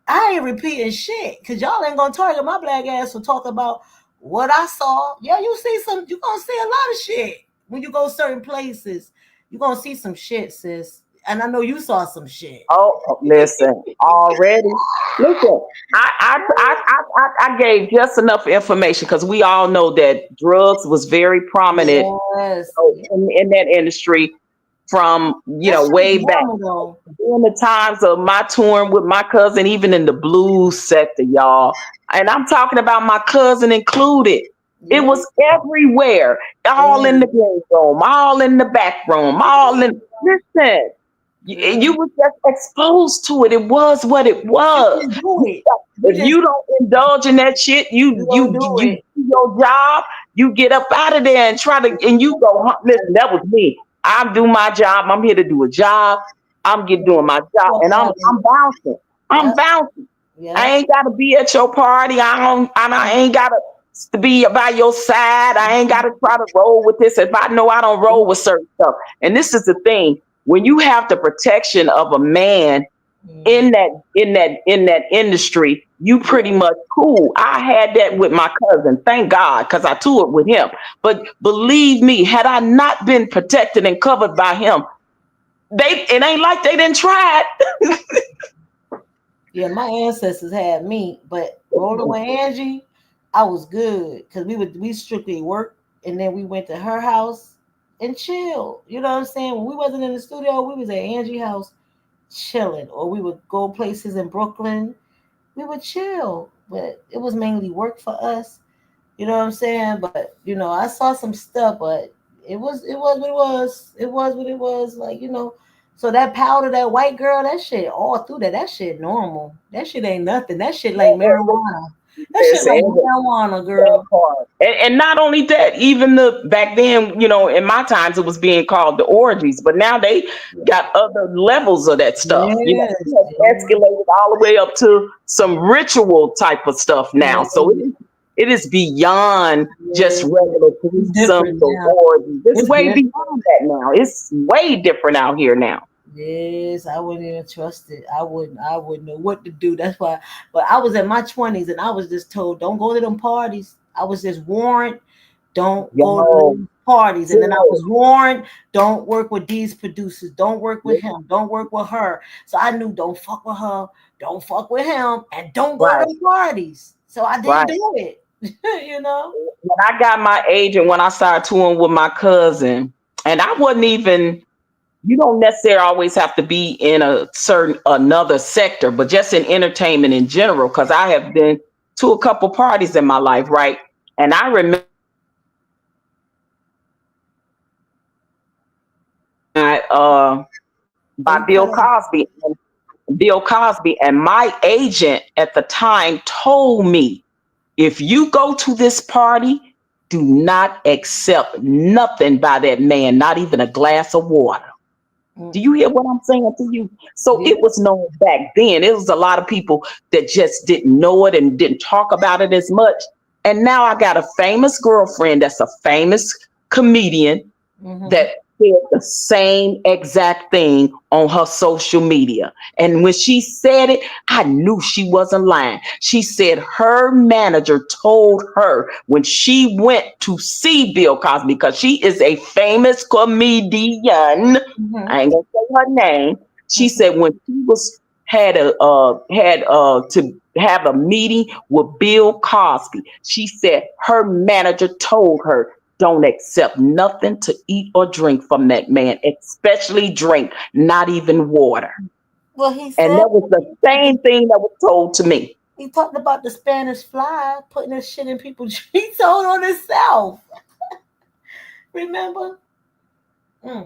I ain't repeating shit because y'all ain't gonna target my black ass for talking about what I saw. Yeah, you gonna see a lot of shit when you go certain places. You gonna see some shit, sis. And I know you saw some shit. Oh, listen, already. Listen, I gave just enough information because we all know that drugs was very prominent in that industry. From way back during the times of my touring with my cousin, even in the blues sector, y'all. And I'm talking about my cousin included. It was everywhere, all in the game room, all in the back room, all in. Listen, you was just exposed to it. It was what it was. If you don't indulge in that shit, you do your job. You get up out of there and and you go. Listen, that was me. I do my job. I'm here to do a job. I'm doing my job, and I'm bouncing. I'm bouncing. I ain't got to be at your party. I ain't got to be by your side. I ain't got to try to roll with this if I know I don't roll with certain stuff. And this is the thing: when you have the protection of a man in that industry, you pretty much cool. I had that with my cousin, thank God, because I toured with him. But believe me, had I not been protected and covered by him, it ain't like they didn't try it. Yeah, my ancestors had me, but rolling with Angie, I was good because we strictly worked, and then we went to her house and chill. You know what I'm saying? When we wasn't in the studio, we was at Angie's house chilling, or we would go places in Brooklyn. We would chill, but it was mainly work for us. You know what I'm saying? But I saw some stuff, but it was what it was. It was what it was. Like, so that powder, that white girl, that shit all through that shit normal. That shit ain't nothing. That shit like marijuana. That shit like marijuana, girl. And not only that, even back then, in my times, it was being called the orgies, but now they got other levels of that stuff. It's escalated all the way up to some ritual type of stuff now. So it is beyond just regular threesomes or orgies. It's way beyond that now. It's way different out here now. Yes, I wouldn't even trust it. I wouldn't know what to do. That's why. But I was in my 20s and I was just told, don't go to them parties. I was just warned, don't go to them parties. And then I was warned, don't work with these producers. Don't work with him. Don't work with her. So I knew, don't fuck with her. Don't fuck with him. And don't go to the parties. So I didn't do it. When I got my agent, when I started touring with my cousin, and I wasn't even... You don't necessarily always have to be in another sector, but just in entertainment in general, because I have been to a couple parties in my life, right? And I remember by Bill Cosby, and my agent at the time told me, if you go to this party, do not accept nothing by that man, not even a glass of water. Do you hear what I'm saying to you? So it was known back then. It was a lot of people that just didn't know it and didn't talk about it as much. And now I got a famous girlfriend that's a famous comedian that said the same exact thing on her social media. And when she said it, I knew she wasn't lying. She said her manager told her when she went to see Bill Cosby, because she is a famous comedian. I ain't gonna say her name. She said when she had to have a meeting with Bill Cosby, she said her manager told her, don't accept nothing to eat or drink from that man, especially drink, not even water. Well, he And said that was the same thing that was told to me. he talked about the Spanish fly putting his shit in people's drinks. He told on himself. Remember? Yeah,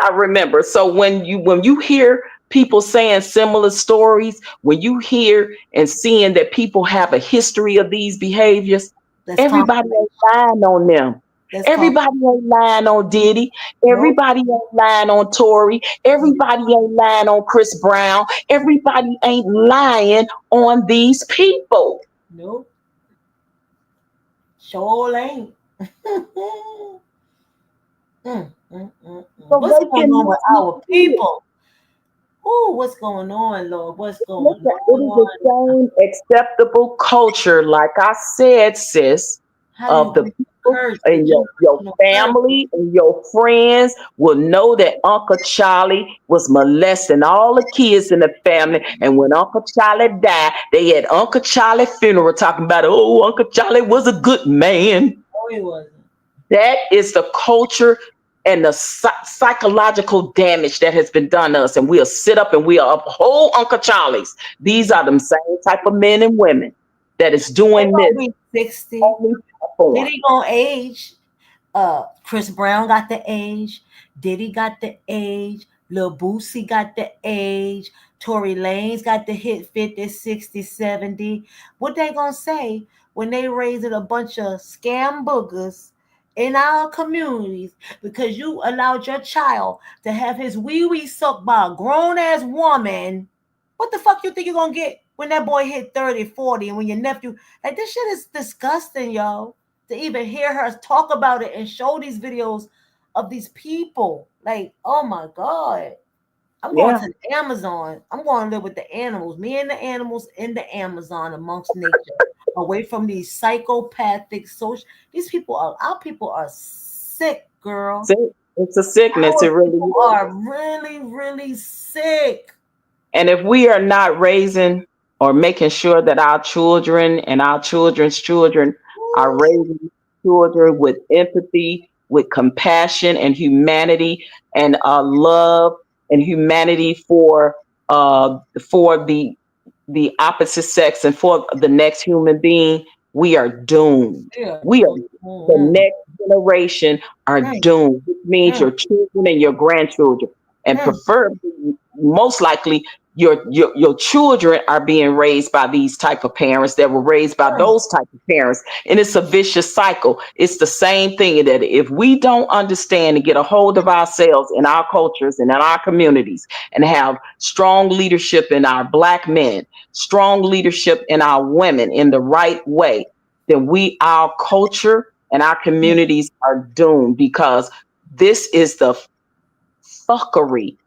I remember. So when you hear people saying similar stories, when you hear and seeing that people have a history of these behaviors, everybody ain't lying on them. Everybody ain't lying on Diddy. Everybody ain't lying on Tory. Everybody ain't lying on Chris Brown. Everybody ain't lying on these people. Nope. Sure ain't. What's going on with our people? Ooh, what's going on, Lord? What's going on? It is the same acceptable culture, like I said, sis, of the people and your family and your friends will know that Uncle Charlie was molesting all the kids in the family. And when Uncle Charlie died, they had Uncle Charlie funeral talking about, oh, Uncle Charlie was a good man. Oh, he wasn't. That is the culture and the psychological damage that has been done to us. And we'll sit up and we'll uphold Uncle Charlie's. These are them same type of men and women that is doing this. 60. Diddy gonna age. Chris Brown got the age. Diddy got the age. Lil Boosie got the age. Tory Lanez got the hit 50, 60, 70. What they gonna say when they raising a bunch of scam boogers in our communities because you allowed your child to have his wee-wee sucked by a grown-ass woman? What the fuck you think you're gonna get when that boy hit 30, 40, and when your nephew, like, this shit is disgusting, yo, to even hear her talk about it and show these videos of these people. Like, oh my God. I'm going to the Amazon. I'm going to live with the animals. Me and the animals in the Amazon amongst nature. Away from these psychopathic social. Our people are sick, girl. It's a sickness. It really is. Are really, really sick. And if we are not raising or making sure that our children and our children's children are raising children with empathy, with compassion and humanity and love and humanity for the opposite sex and for the next human being, we are doomed. We are the next generation are doomed, which means your children and your grandchildren, and preferably, most likely, your children are being raised by these type of parents that were raised by those type of parents, and it's a vicious cycle. It's the same thing that if we don't understand and get a hold of ourselves in our cultures and in our communities and have strong leadership in our Black men, strong leadership in our women in the right way, then our culture and our communities are doomed, because this is the fuckery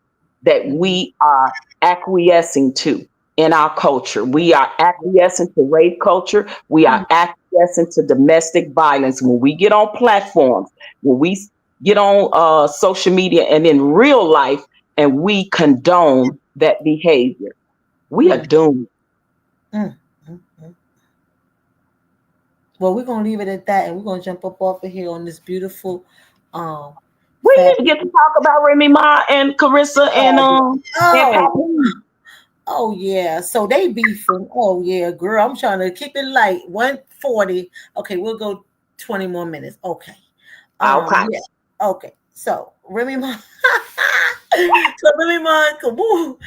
that we are acquiescing to in our culture. We are acquiescing to rape culture. We are acquiescing to domestic violence. When we get on platforms, when we get on social media and in real life, and we condone that behavior, we are doomed. Well, we're going to leave it at that, and we're going to jump up off of here on this beautiful we didn't get to talk about Remy Ma and Claressa and Oh yeah, so they beefing. Oh yeah, girl, I'm trying to keep it light. 1:40. Okay, we'll go 20 more minutes. Okay. Okay. Yeah. Okay. So Remy Ma. Remy Ma and Kaboo.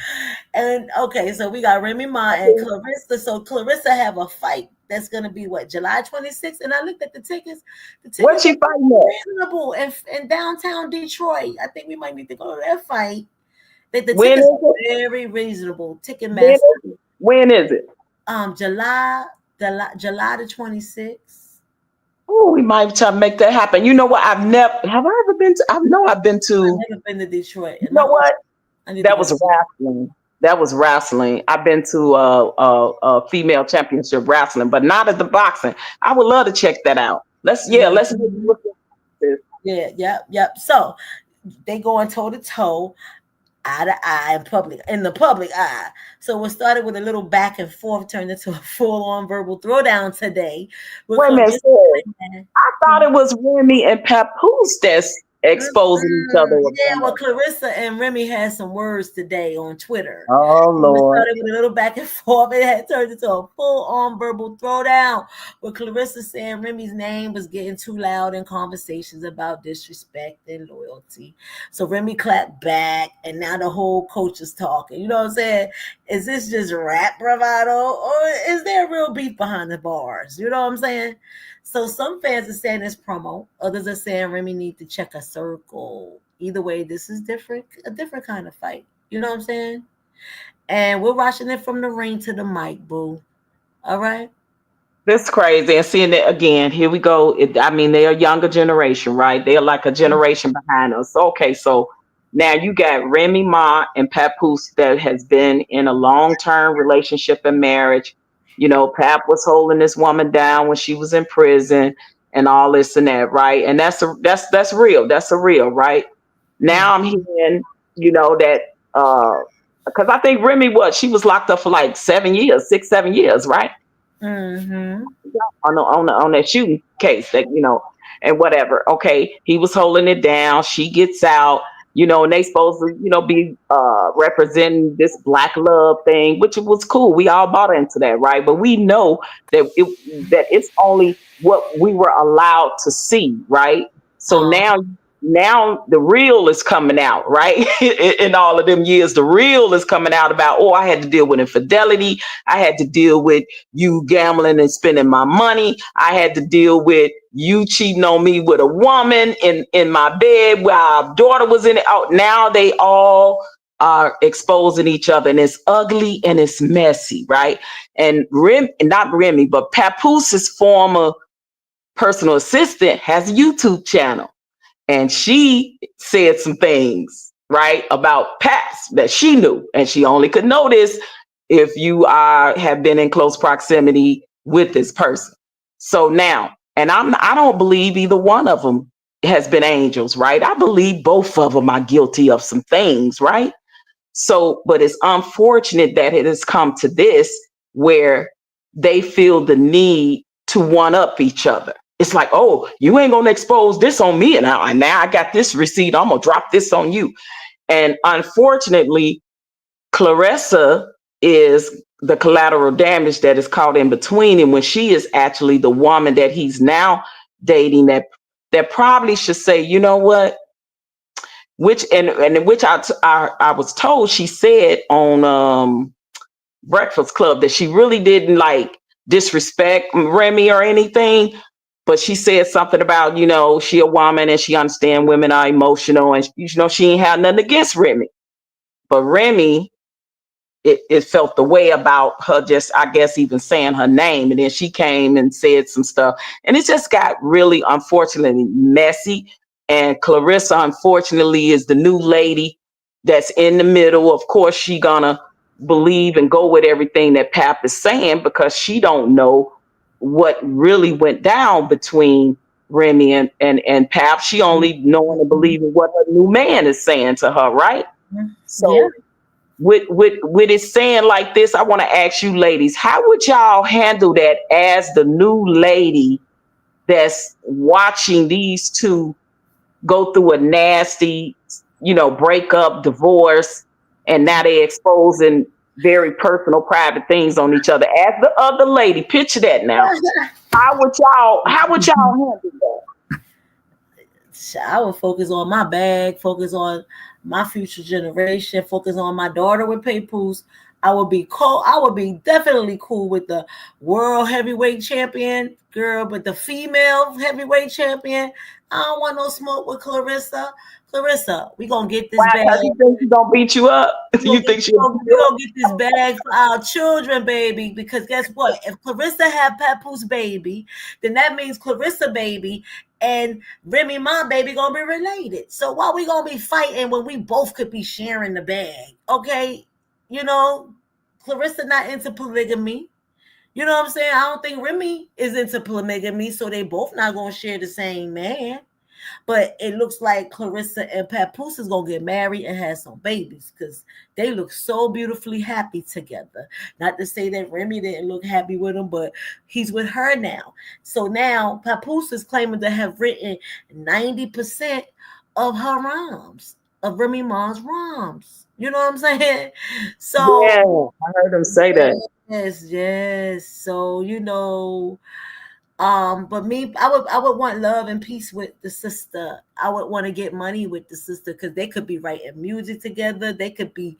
And okay, so we got Remy Ma and Claressa. So Claressa have a fight that's gonna be what, July 26th? And I looked at the tickets. The tickets what she fighting at? Reasonable in downtown Detroit. I think we might need to go to that fight. The When tickets is are it? very reasonable. Ticketmaster. When is it? July the 26th. Oh, we might try to make that happen. You know what? Have I ever been to? I know I've been to. I've never been to Detroit. You know what? I need to That go was see. wrestling. That was wrestling. I've been to a female championship wrestling, but not at the boxing. I would love to check that out. Let's look at this. Yep. So they going toe to toe, eye to eye in the public eye. So what started with a little back and forth turned into a full-on verbal throwdown today. Wait a minute, I thought it was Remy and Papoose that's exposing each other. Yeah, well, Claressa and Remy had some words today on Twitter. Oh, Lord. It started with a little back and forth. It had turned into a full-on verbal throwdown with Claressa saying Remy's name was getting too loud in conversations about disrespect and loyalty. So Remy clapped back, and now the whole coach is talking. You know what I'm saying? Is this just rap bravado, or is there real beef behind the bars? You know what I'm saying? So some fans are saying it's promo. Others are saying Remy need to check a circle. Either way, this is a different kind of fight. You know what I'm saying? And we're watching it from the ring to the mic, boo. All right? This crazy. And seeing it again, here we go. They're a younger generation, right? They're like a generation behind us. Okay, so now you got Remy Ma and Papoose that has been in a long-term relationship and marriage. You know, Pap was holding this woman down when she was in prison and all this and that, right? And that's real. That's a real, right? Now I'm hearing, that because I think Remy she was locked up for like 7 years, 6-7 years, right? Mm-hmm. On that shooting case that and whatever. Okay, he was holding it down. She gets out. And they supposed to be representing this black love thing, which was cool. We all bought into that, right? But we know that it's only what we were allowed to see, right? So now the real is coming out, right? In all of them years, the real is coming out about, I had to deal with infidelity. I had to deal with you gambling and spending my money. I had to deal with you cheating on me with a woman in my bed while our daughter was in it. Oh, now they all are exposing each other, and it's ugly and it's messy, right? And not Remy, but Papoose, former personal assistant, has a YouTube channel. And she said some things, right, about Paps that she knew. And she only could know this if you have been in close proximity with this person. So now, and I don't believe either one of them has been angels, right? I believe both of them are guilty of some things, right? So, but it's unfortunate that it has come to this where they feel the need to one up each other. It's like, you ain't gonna expose this on me, and now I got this receipt. I'm gonna drop this on you. And unfortunately, Claressa is the collateral damage that is caught in between, and when she is actually the woman that he's now dating, that probably should say, you know what? Which I was told, she said on Breakfast Club that she really didn't like disrespect Remy or anything. But she said something about, she a woman and she understands women are emotional, and she ain't had nothing against Remy. But Remy, it felt the way about her just, I guess, even saying her name. And then she came and said some stuff. And it just got really, unfortunately, messy. And Claressa, unfortunately, is the new lady that's in the middle. Of course, she gonna believe and go with everything that Pap is saying, because she don't know what really went down between Remy and Pap. She only knowing and believing what her new man is saying to her, right? So with it saying like this, I want to ask you ladies, how would y'all handle that as the new lady that's watching these two go through a nasty, breakup, divorce, and now they exposing very personal, private things on each other? As the other lady, picture that now. How would y'all handle that? I would focus on my bag, focus on my future generation, focus on my daughter with Papoose. I would be definitely cool with the world heavyweight champion girl, but the female heavyweight champion, I don't want no smoke with Claressa. Claressa, we gonna get this Why? bag. Because you think she's gonna beat you up? You think we gonna get this bag for our children, baby. Because guess what? If Claressa had Papoose baby, then that means Claressa baby and Remy Ma baby gonna be related. So why we gonna be fighting when we both could be sharing the bag? Okay, you know, Claressa not into polygamy. You know what I'm saying? I don't think Remy is into polygamy, so they both not gonna share the same man. But it looks like Claressa and Papoose is gonna get married and have some babies because they look so beautifully happy together. Not to say that Remy didn't look happy with him, but he's with her now. So now Papoose is claiming to have written 90% of her rhymes, of Remy Ma's rhymes. You know what I'm saying? So yeah, I heard him say that. Yes. So but me, I would want love and peace with the sister. I would want to get money with the sister because they could be writing music together. They could be,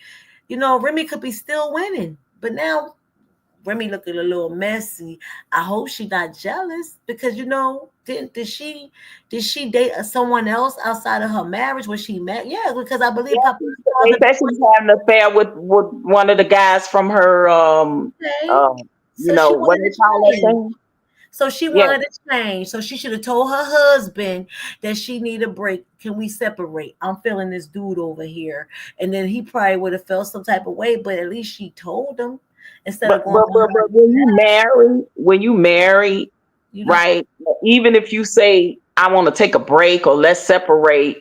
Remy could be still winning. But now Remy looking a little messy. I hope she's not jealous because did she date someone else outside of her marriage when she met? Yeah, because I believe they said she was having an affair with one of the guys from her what they call that thing? So she wanted to change. So she should have told her husband that she need a break. Can we separate? I'm feeling this dude over here. And then he probably would have felt some type of way, but at least she told him instead of going. But when you marry, right? Even if you say, I want to take a break or let's separate,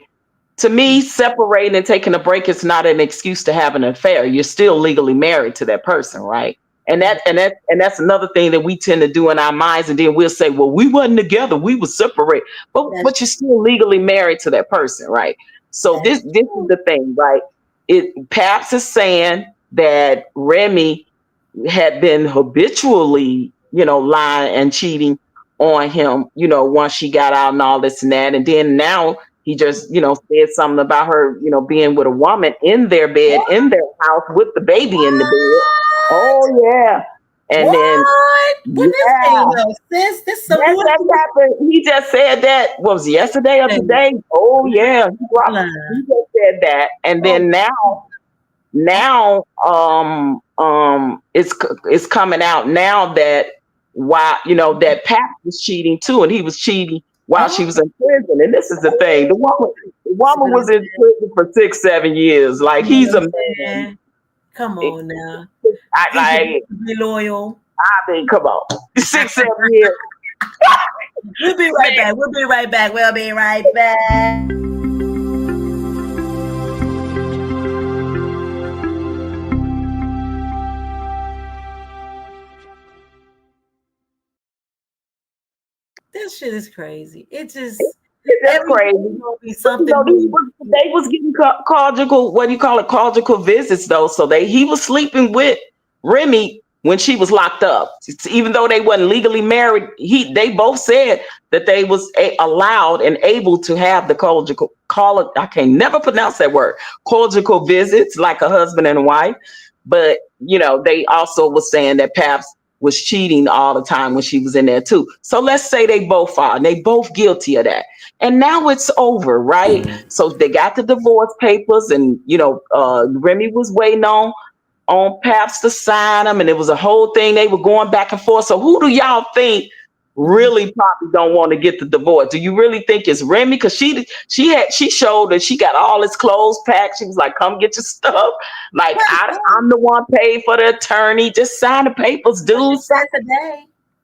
to me, separating and taking a break is not an excuse to have an affair. You're still legally married to that person, right? And that's another thing that we tend to do in our minds, and then we'll say, well, we wasn't together, we were separate, but you're still legally married to that person, right? So this is the thing, right? Paps is saying that Remy had been habitually, lying and cheating on him, once she got out and all this and that, and then now he just, said something about her, being with a woman in their bed, in their house with the baby in the bed. Oh yeah, and then this that happened. He just said that. What was it, yesterday or today? Oh yeah, he just said that, and then now it's coming out now that that Pat was cheating too, and he was cheating while she was in prison. And this is the thing: the woman was in prison for 6-7 years. Like he's a man. Come on now. I be loyal. I mean, come on. 6-7 years. We'll be right back. We'll be right back. This shit is crazy. It's crazy. Something they was getting conjugal visits though. So he was sleeping with Remy when she was locked up. Even though they wasn't legally married, they both said that they was allowed and able to have the I can never pronounce that word, conjugal visits like a husband and a wife. But they also was saying that Paps was cheating all the time when she was in there too. So let's say they both are, and they both guilty of that. And now it's over, right? Mm-hmm. So they got the divorce papers, and Remy was waiting on Paps to sign them, and it was a whole thing. They were going back and forth. So who do y'all think really probably don't want to get the divorce? Do you really think it's Remy? Because she showed that she got all his clothes packed. She was like, "Come get your stuff." Like I'm the one paid for the attorney. Just sign the papers, dude.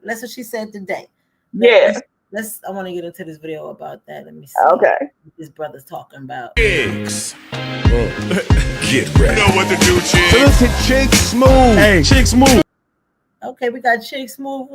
That's what she said today. Yeah. I want to get into this video about that. Let me see. Okay. What this brother's talking about. Chicks. Get ready. You know what to do, Chicks. So let's hit Chick Smooth. Hey, Chick Smooth. Okay, we got Chick Smooth.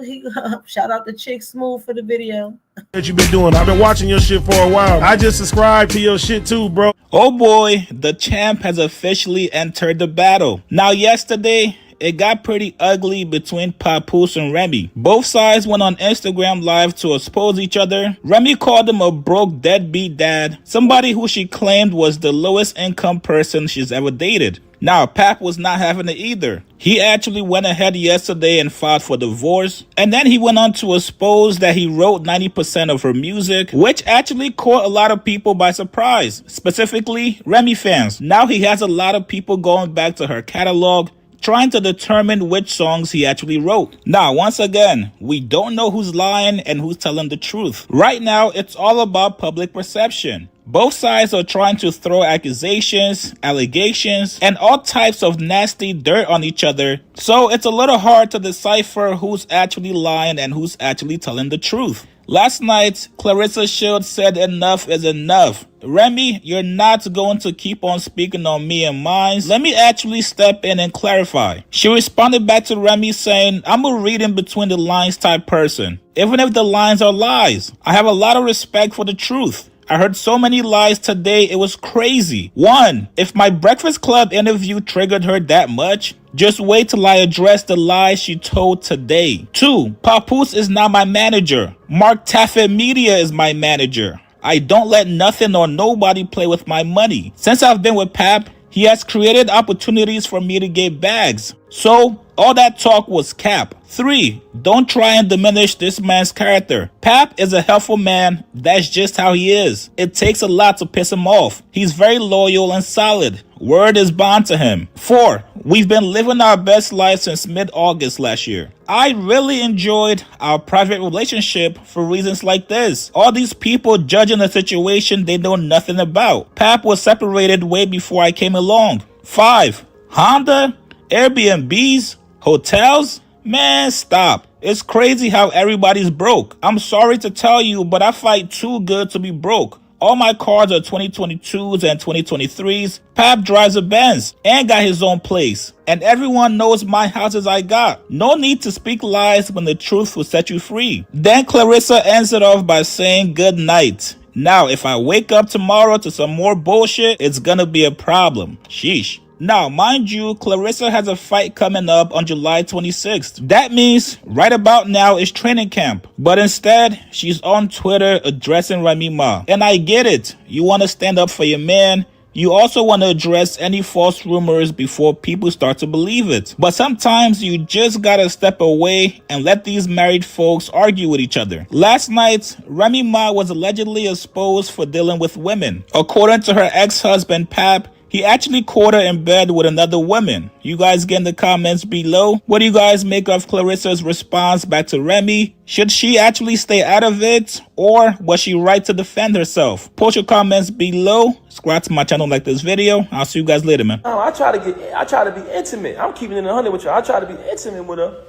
Shout out to Chick Smooth for the video. What you been doing? I've been watching your shit for a while. I just subscribed to your shit too, bro. Oh boy, the champ has officially entered the battle. Now yesterday, it got pretty ugly between Papoose and Remy. Both sides went on Instagram Live to expose each other. Remy called him a broke deadbeat dad, somebody who she claimed was the lowest income person she's ever dated. Now, Pap was not having it either. He actually went ahead yesterday and filed for divorce. And then he went on to expose that he wrote 90% of her music, which actually caught a lot of people by surprise, specifically Remy fans. Now he has a lot of people going back to her catalog, trying to determine which songs he actually wrote. Now, once again, we don't know who's lying and who's telling the truth. Right now, it's all about public perception. Both sides are trying to throw accusations, allegations, and all types of nasty dirt on each other, so it's a little hard to decipher who's actually lying and who's actually telling the truth. Last night, Claressa Shields said enough is enough. Remy, you're not going to keep on speaking on me and mine. Let me actually step in and clarify. She responded back to Remy saying, I'm a reading between the lines type person. Even if the lines are lies, I have a lot of respect for the truth. I heard so many lies today, it was crazy. 1, if my Breakfast Club interview triggered her that much, just wait till I address the lies she told today. 2, Papoose is not my manager. Mark Taffet Media is my manager. I don't let nothing or nobody play with my money. Since I've been with Pap, he has created opportunities for me to get bags. So, all that talk was cap. 3, don't try and diminish this man's character. Pap is a helpful man. That's just how he is. It takes a lot to piss him off. He's very loyal and solid. Word is bond to him. 4, we've been living our best life since mid-August last year. I really enjoyed our private relationship for reasons like this. All these people judging a situation they know nothing about. Pap was separated way before I came along. 5, Honda, Airbnbs, hotels? Man, stop. It's crazy how everybody's broke. I'm sorry to tell you, but I fight too good to be broke. All my cars are 2022s and 2023s. Pap drives a Benz and got his own place. And everyone knows my houses I got. No need to speak lies when the truth will set you free. Then Claressa ends it off by saying good night. Now, if I wake up tomorrow to some more bullshit, it's gonna be a problem. Sheesh. Now, mind you, Claressa has a fight coming up on July 26th. That means right about now is training camp. But instead, she's on Twitter addressing Remy Ma. And I get it. You want to stand up for your man. You also want to address any false rumors before people start to believe it. But sometimes you just gotta step away and let these married folks argue with each other. Last night, Remy Ma was allegedly exposed for dealing with women. According to her ex-husband, Pap, he actually caught her in bed with another woman. You guys get in the comments below. What do you guys make of Claressa's response back to Remy? Should she actually stay out of it, or was she right to defend herself? Post your comments below. Subscribe to my channel, like this video. I'll see you guys later, man. I try to be intimate. I'm keeping it 100 with you. I try to be intimate with her.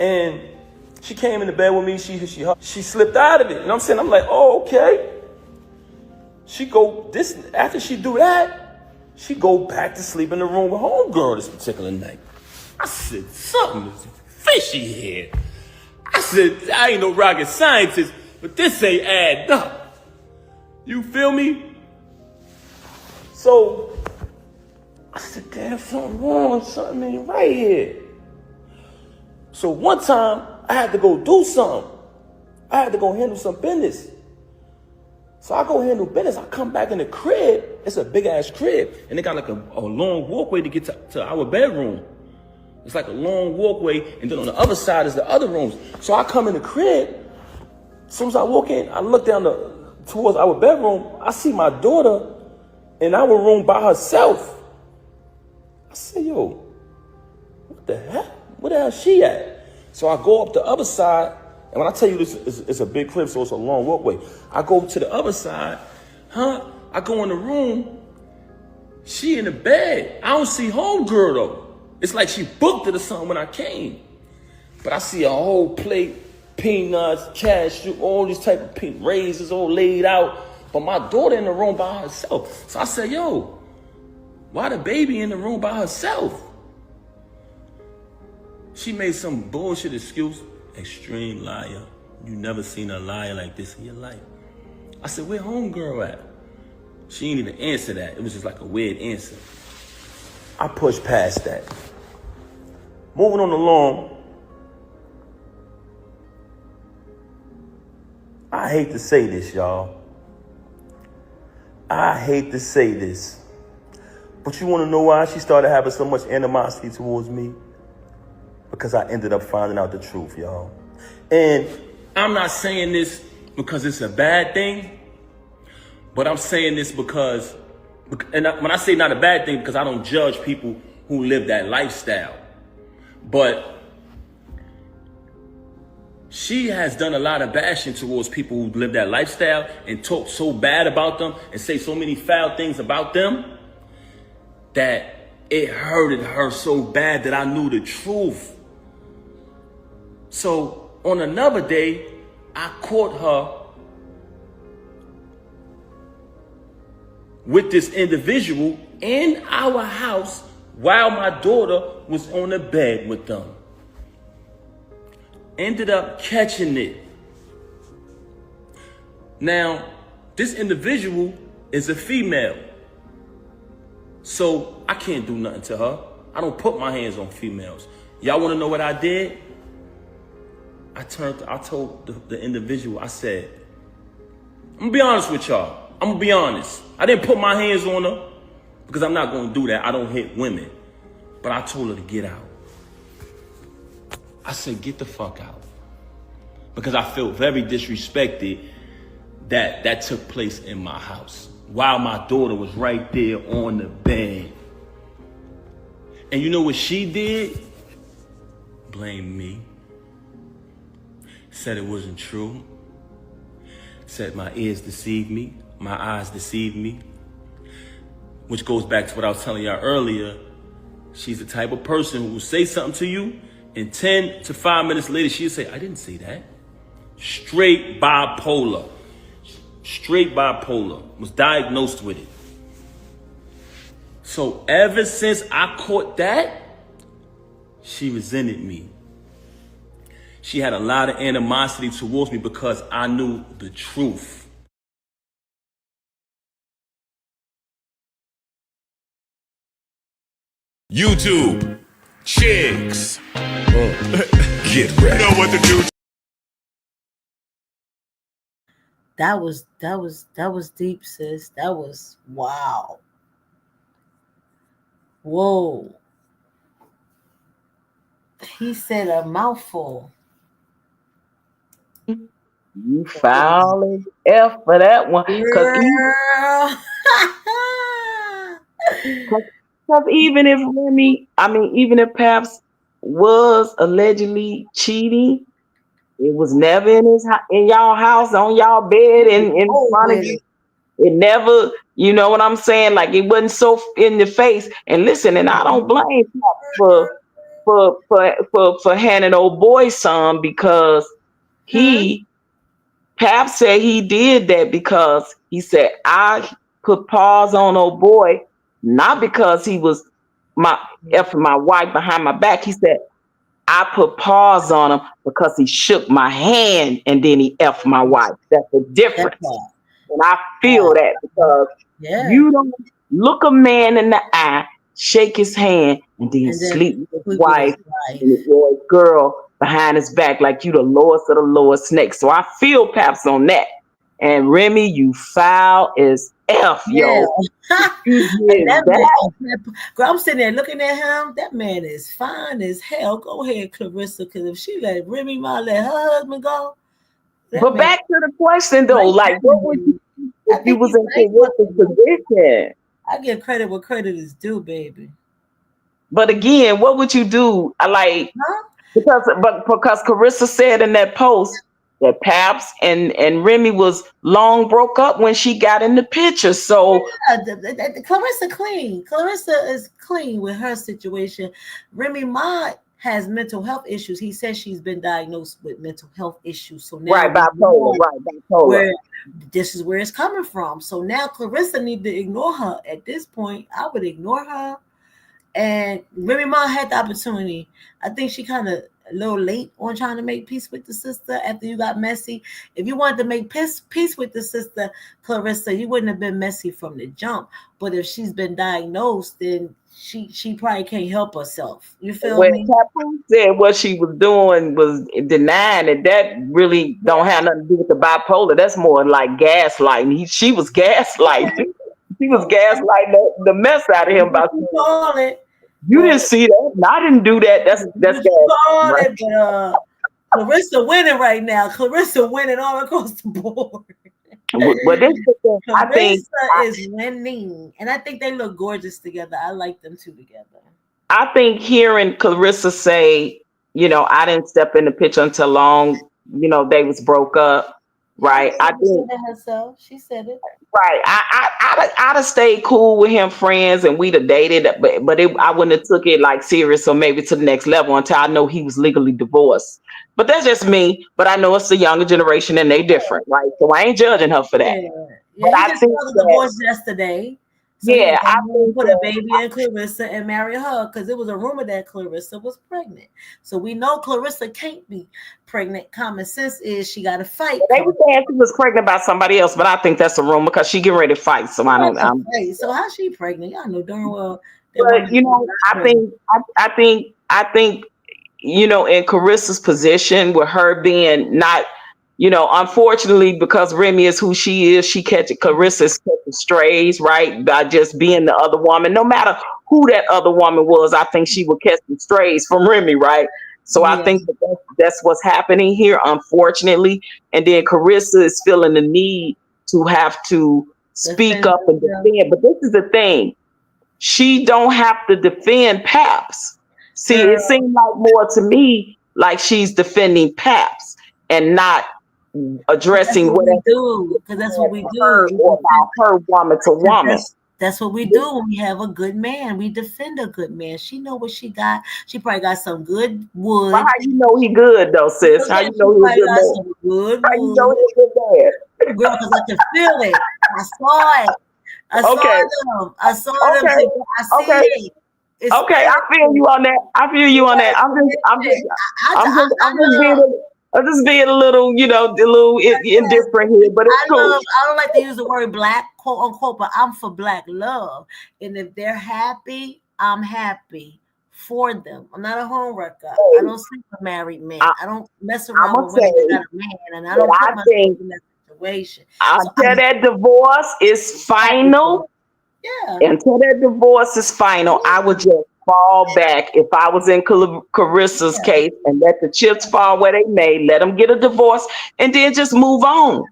And she came in the bed with me. She slipped out of it. You know what I'm saying? I'm like, oh, okay. After she do that, she go back to sleep in the room with homegirl this particular night. I said, something is fishy here. I said, I ain't no rocket scientist, but this ain't add up. You feel me? So, I said, damn, something wrong, something ain't right here. So one time, I had to go do something. I had to go handle some business. So I go handle business. I come back in the crib. It's a big ass crib. And they got like a long walkway to get to our bedroom. It's like a long walkway. And then on the other side is the other rooms. So I come in the crib. As soon as I walk in, I look down towards our bedroom. I see my daughter in our room by herself. I say, yo, what the hell? Where the hell is she at? So I go up the other side. And when I tell you this is a big crib, so it's a long walkway. I go to the other side, I go in the room. She in the bed. I don't see homegirl though. It's like she booked it or something when I came. But I see a whole plate, peanuts, cashew, all these type of raisins all laid out. But my daughter in the room by herself. So I said, yo, why the baby in the room by herself? She made some bullshit excuse. Extreme liar. You never seen a liar like this in your life. I said, where homegirl at? She didn't even answer that. It was just like a weird answer. I pushed past that. Moving on along. I hate to say this, y'all. I hate to say this. But But you want to know why she started having so much animosity towards me? Because I ended up finding out the truth, y'all. And I'm not saying this because it's a bad thing, but I'm saying this because, when I say not a bad thing, because I don't judge people who live that lifestyle. But she has done a lot of bashing towards people who live that lifestyle and talk so bad about them and say so many foul things about them that it hurted her so bad that I knew the truth. So on another day, I caught her with this individual in our house while my daughter was on the bed with them. Ended up catching it. Now, this individual is a female. So I can't do nothing to her. I don't put my hands on females. Y'all want to know what I did? I told the individual, I said, I'm gonna be honest with y'all. I'm gonna be honest. I didn't put my hands on her because I'm not gonna do that. I don't hit women. But I told her to get out. I said, get the fuck out. Because I felt very disrespected that took place in my house while my daughter was right there on the bed. And you know what she did? Blamed me. Said it wasn't true. Said my ears deceived me. My eyes deceived me. Which goes back to what I was telling y'all earlier. She's the type of person who will say something to you and 10 to 5 minutes later, she'll say, I didn't say that. Straight bipolar. Straight bipolar. Was diagnosed with it. So ever since I caught that, she resented me. She had a lot of animosity towards me because I knew the truth. YouTube chicks. Get ready. You know what to do. That was deep, sis. That was wow. Whoa. He said a mouthful. You foul as F for that one. Because even if even if Paps was allegedly cheating, it was never in y'all house, on y'all bed, in front of you. It never, you know what I'm saying? Like it wasn't so in the face. And listen, and I don't blame Paps for handing old boy some, because Paps said he did that because he said, I put paws on old boy, not because he was my wife behind my back. He said, I put paws on him because he shook my hand and then he F my wife. That's the difference. And I feel that because you don't look a man in the eye, shake his hand, and then sleep with his wife and his boy girl behind his back like you the lowest of the lowest snakes. So I feel Paps on that. And Remy, you foul as F, yo. Girl, I'm sitting there looking at him. That man is fine as hell. Go ahead, Claressa, because if she let Remy Ma let her husband go. But back to the question though, like what would you if you was in Clarissa's position? I give credit where credit is due, baby. But again, what would you do? Because Claressa said in that post that Paps and Remy was long broke up when she got in the picture. So Claressa clean. Claressa is clean with her situation. Remy Ma has mental health issues. He says she's been diagnosed with mental health issues. So now bipolar. This is where it's coming from. So now Claressa need to ignore her. At this point, I would ignore her. And Remy Ma had the opportunity. I think she kind of a little late on trying to make peace with the sister after you got messy. If you wanted to make peace with the sister, Claressa, you wouldn't have been messy from the jump. But if she's been diagnosed, then she probably can't help herself. You feel me? Papoose said what she was doing was denying that really don't have nothing to do with the bipolar. That's more like gaslighting. She was gaslighting. She was gaslighting the mess out of him about saying, you didn't see that. No, I didn't do that. That's call right? it, but Claressa winning right now. Claressa winning all across the board. But this is the thing. I think Claressa is winning, and I think they look gorgeous together. I like them two together. I think hearing Claressa say, you know, I didn't step in the picture until long, you know, they was broke up, right? I think She said it herself. She said it. right. I'd have stayed cool with him, friends, and we'd have dated, but I wouldn't have took it like serious or maybe to the next level until I know he was legally divorced. But that's just me. But I know it's the younger generation and they different, right? So I ain't judging her for that. Yeah, But he I just think filed a divorce yesterday. So yeah, I think put a baby in Claressa and marry her because it was a rumor that Claressa was pregnant. So we know Claressa can't be pregnant. Common sense is she got to fight. They were saying she was pregnant by somebody else, but I think that's a rumor because she getting ready to fight. So I don't. So how's she pregnant? Y'all know darn well. But you know, I think you know, in Carissa's position with her being not, you know, unfortunately, because Remy is who she is, Carissa's catching strays, right? By just being the other woman. No matter who that other woman was, I think she would catch the strays from Remy, right? So I think that's what's happening here, unfortunately. And then Claressa is feeling the need to have to speak up and defend. But this is the thing. She don't have to defend Paps. See, it seemed like more to me like she's defending Paps and not addressing what we do, because that's what we do. About her woman to woman. That's what we do when we have a good man. We defend a good man. She know what she got. She probably got some good wood. Well, how you know he good though, sis? How you know he good man? How you know he good man? Girl, because I can feel it. I saw it. I saw them. I saw them. I see it. It's I feel you on that. I'm just being a little, you know, indifferent here, but it's cool. I don't like to use the word black, quote unquote, but I'm for black love. And if they're happy, I'm happy for them. I'm not a home wrecker. I don't sleep with married men. I don't mess around with women that got a man, and I don't put myself in that situation. Until that divorce is final, until that divorce is final, I would just fall back if I was in Carissa's case and let the chips fall where they may, let them get a divorce and then just move on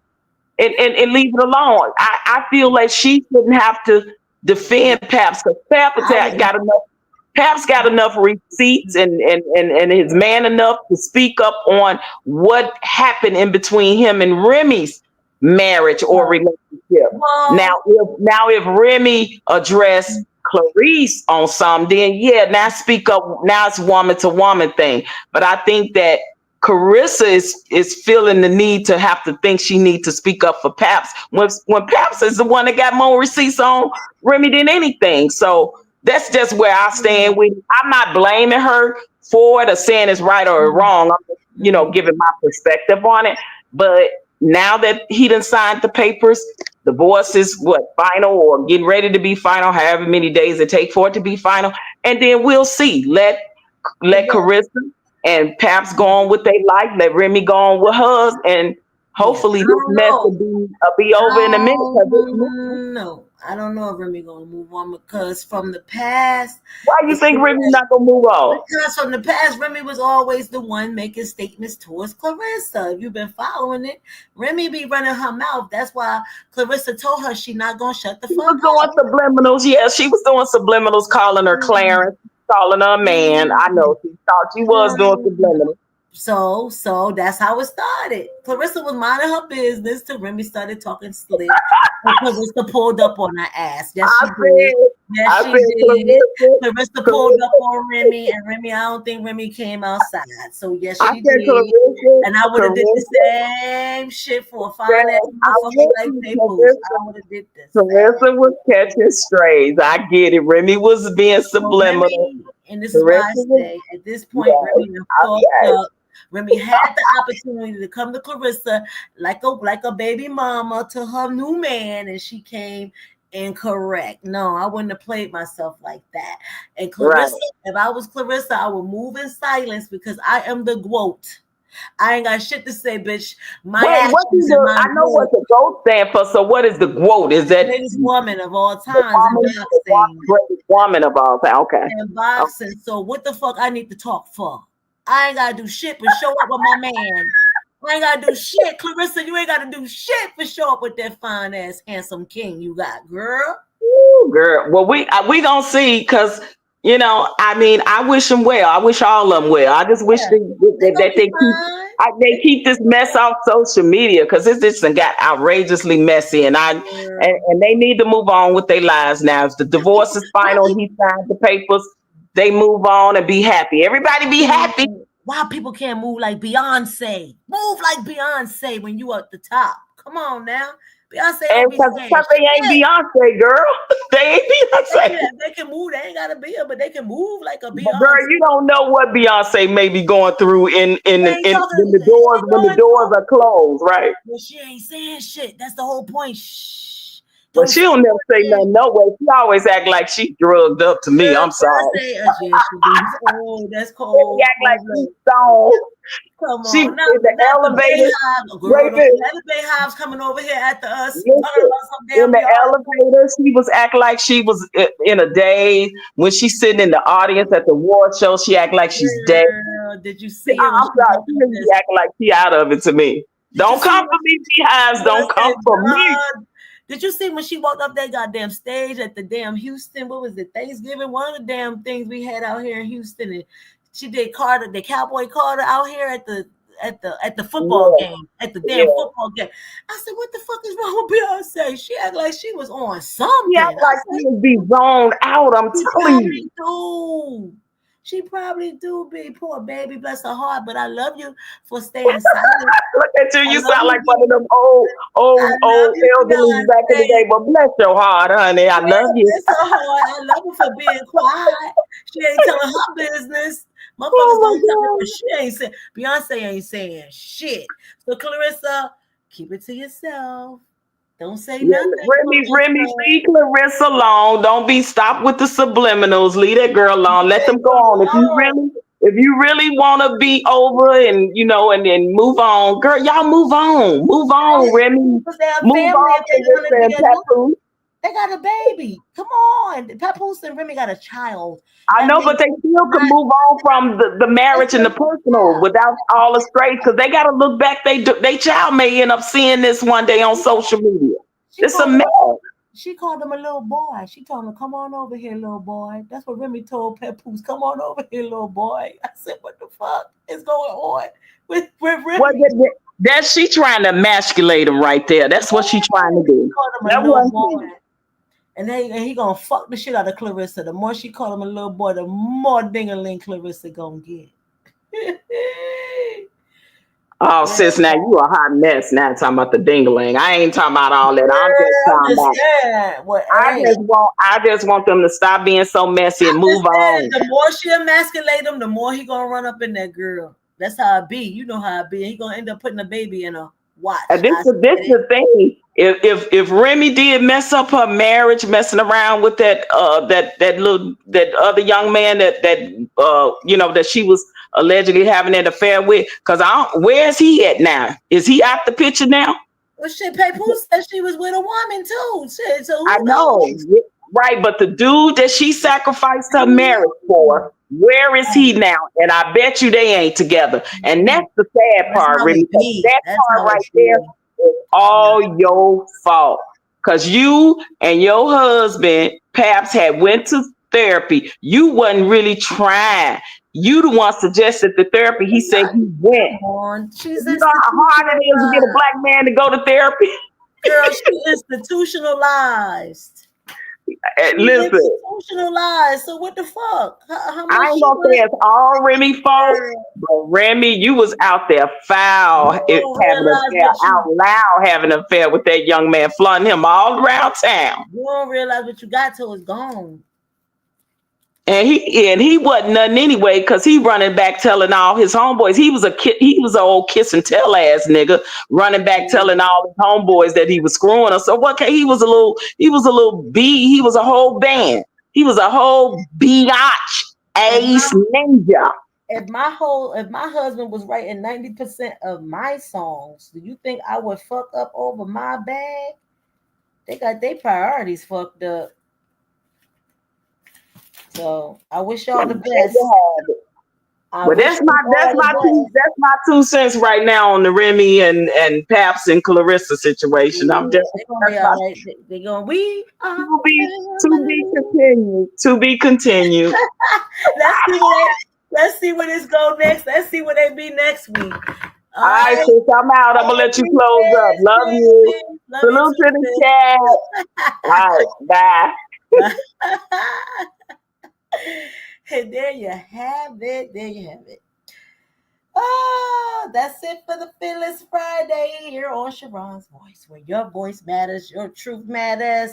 and leave it alone. I feel like she shouldn't have to defend Paps because Paps got enough receipts and his man enough to speak up on what happened in between him and Remy's marriage or relationship. Now if Remy addressed Clarice on something, then now speak up. Now it's woman to woman thing. But I think that Claressa is feeling the need to have to think she needs to speak up for Paps when Paps is the one that got more receipts on Remy than anything. So that's just where I stand with. I'm not blaming her for it or saying it's right or wrong. I'm just, you know, giving my perspective on it. But now that he done signed the papers, divorce is final or getting ready to be final, however many days it take for it to be final. And then we'll see. Let Claressa and Paps go on with their life. Let Remy go on with hers. And hopefully this mess will be over in a minute. No, I don't know if Remy gonna move on because from the past. Why you think Remy not gonna move on? Because from the past, Remy was always the one making statements towards Claressa. If you've been following it, Remy be running her mouth. That's why Claressa told her she not gonna shut the fuck up. She was doing subliminals. Yeah, she was doing subliminals, calling her Clarence, calling her a man. I know she thought she was doing subliminals. So that's how it started. Claressa was minding her business till Remy started talking slick. Claressa pulled up on her ass. Yes, she did. Yes, she did. Claressa pulled up on Remy, and Remy, I don't think Remy came outside. So yes, she did. And I would have did the same shit for a fine ass motherfucker like Papoose. I would have did this. Claressa was catching strays. I get it. Remy was being subliminal. And this is why I say at this point, Remy fucked up. Remy had the opportunity to come to Claressa like a baby mama to her new man, and she came incorrect. No, I wouldn't have played myself like that. And Claressa, if I was Claressa, I would move in silence because I am the GOAT. I ain't got shit to say, bitch. My Wait, what actions is and the? my I know what vote. the GOAT stand for. So what is the GWOAT? Is that Greatest woman of all the times in boxing. greatest woman of all time? Okay. In boxing. So what the fuck I need to talk for? I ain't gotta do shit but show up with my man. I ain't gotta do shit. Claressa, you ain't gotta do shit but show up with that fine ass handsome king you got, girl. Ooh, girl. Well, we gonna see because I mean, I wish them well. I wish all of them well. I just wish that they keep this mess off social media because it's just done got outrageously messy, and they need to move on with their lives now. If the divorce is final, he signed the papers. They move on and be happy. Everybody be happy. Why people can't move like Beyonce? Move like Beyonce when you at the top. Come on now. Beyonce don't be saying because they ain't Beyonce, girl. They ain't Beyonce. They can move. They ain't gotta be her, but they can move like a Beyonce. But girl, you don't know what Beyonce may be going through when the doors are closed, right? Well, she ain't saying shit. That's the whole point. Shh. But she don't never say nothing. No way. She always act like she drugged up to me. I'm sorry. Oh, that's cold. She act like she's stoned. Come on. She in the elevator. Girl, the hives coming over here after us. In the elevator, she was acting like she was in a daze. When she's sitting in the audience at the award show, she act like she's dead. Did you see I'm sorry. She acting like she out of it to me. Don't come for me, beehives. Don't come for me. Did you see when she walked up that goddamn stage at the damn Houston? What was it? Thanksgiving? One of the damn things we had out here in Houston. And she did Carter, the Cowboy Carter out here at the football game, at the damn football game. I said, what the fuck is wrong with Beyonce? She act like she was on something. She act like she would be zoned out. I'm telling you. She probably do be poor baby, bless her heart. But I love you for staying silent. Look at you. You sound like one of them old elderly back in the day. But bless your heart, honey. I love you. Bless her heart. I love her for being quiet. She ain't telling her business. Motherfuckers don't tell her what she ain't saying. Beyonce ain't saying shit. So Claressa, keep it to yourself. Don't say nothing. Remy, leave Claressa alone. Don't be stopped with the subliminals. Leave that girl alone. Let them go on. If you really want to be over and and then move on, girl, y'all move on. Move on, Remy. Move on. They got a baby. Come on. Papoose and Remy got a child. I know, but they still can move on from the marriage and the personal without all the straits because they got to look back. They child may end up seeing this one day on social media. It's a mess. She called him a little boy. She told him, come on over here, little boy. That's what Remy told Papoose. Come on over here, little boy. I said, what the fuck is going on with Remy? That's she trying to emasculate him right there. That's what she trying to do. That little boy. And he gonna fuck the shit out of Claressa. The more she call him a little boy, the more ding-a-ling Claressa gonna get. Oh, sis, now you a hot mess. Now talking about the ding-a-ling. I ain't talking about all that. I'm just talking about. I just want them to stop being so messy and move on. The more she emasculate him, the more he gonna run up in that girl. That's how it be. You know how it be. He gonna end up putting a baby in her. Watch. This is the thing. If Remy did mess up her marriage, messing around with that other young man that she was allegedly having an affair with, because where is he at now? Is he out the picture now? Well, shit, Papoose said she was with a woman too. Shit, so I know, right? But the dude that she sacrificed her marriage for, where is he now? And I bet you they ain't together. And that's the sad part, Remy. That part right there is all your fault. Because you and your husband perhaps had went to therapy. You wasn't really trying. You the one suggested the therapy. He said he went. You know how hard it is to get a black man to go to therapy? Girl, she institutionalized. Listen, institutionalized. So what the fuck? I ain't gonna say it's all Remy fault, but Remy, you was out there foul, having an affair, out loud having an affair with that young man, flaunting him all around town. You don't realize what you got till it's gone. And he wasn't nothing anyway, because he running back telling all his homeboys. He was an old kiss and tell ass nigga running back telling all his homeboys that he was screwing us. So what? He was a little B. He was a whole band. He was a whole biatch ace ninja. if my husband was writing 90% of my songs, do you think I would fuck up over my bag? They got their priorities fucked up. So I wish y'all the best. Well, that's my 2 cents right now on the Remy and Paps and Claressa situation. I'm just They're gonna be all right. They're gonna to be continued. Let's see where this go next. Let's see where they be next week. All right, sis, I'm out. I'm gonna let you close up. Love you. Salute to the chat. All right, bye. And there you have it. There you have it. Oh, that's it for the Fearless Friday here on Sheron's Voice, where your voice matters, your truth matters,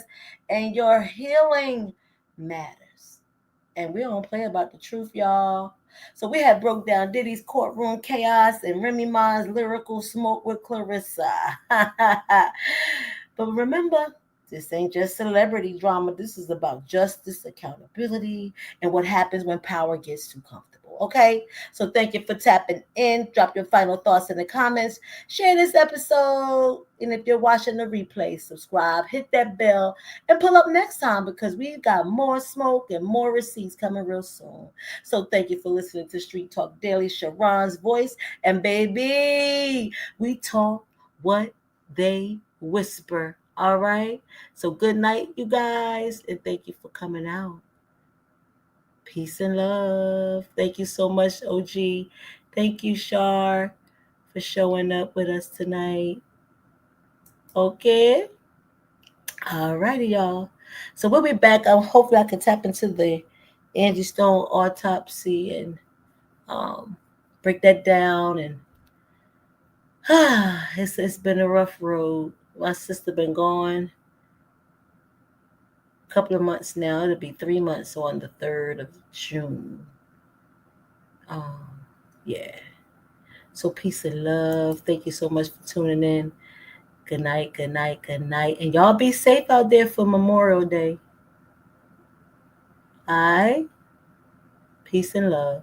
and your healing matters. And we don't play about the truth, y'all. So we have broke down Diddy's courtroom chaos and Remy Ma's lyrical smoke with Claressa. But remember, this ain't just celebrity drama. This is about justice, accountability, and what happens when power gets too comfortable. Okay? So thank you for tapping in. Drop your final thoughts in the comments. Share this episode. And if you're watching the replay, subscribe, hit that bell, and pull up next time because we've got more smoke and more receipts coming real soon. So thank you for listening to Street Talk Daily, Sheron's Voice. And baby, we talk what they whisper. All right. So good night, you guys. And thank you for coming out. Peace and love. Thank you so much, OG. Thank you, Shar, for showing up with us tonight. Okay. All righty, y'all. So we'll be back. Hopefully I can tap into the Angie Stone autopsy and break that down. And it's been a rough road. My sister been gone a couple of months now. It'll be 3 months on the 3rd of June. Yeah. So peace and love. Thank you so much for tuning in. Good night, good night, good night. And y'all be safe out there for Memorial Day. All right? Peace and love.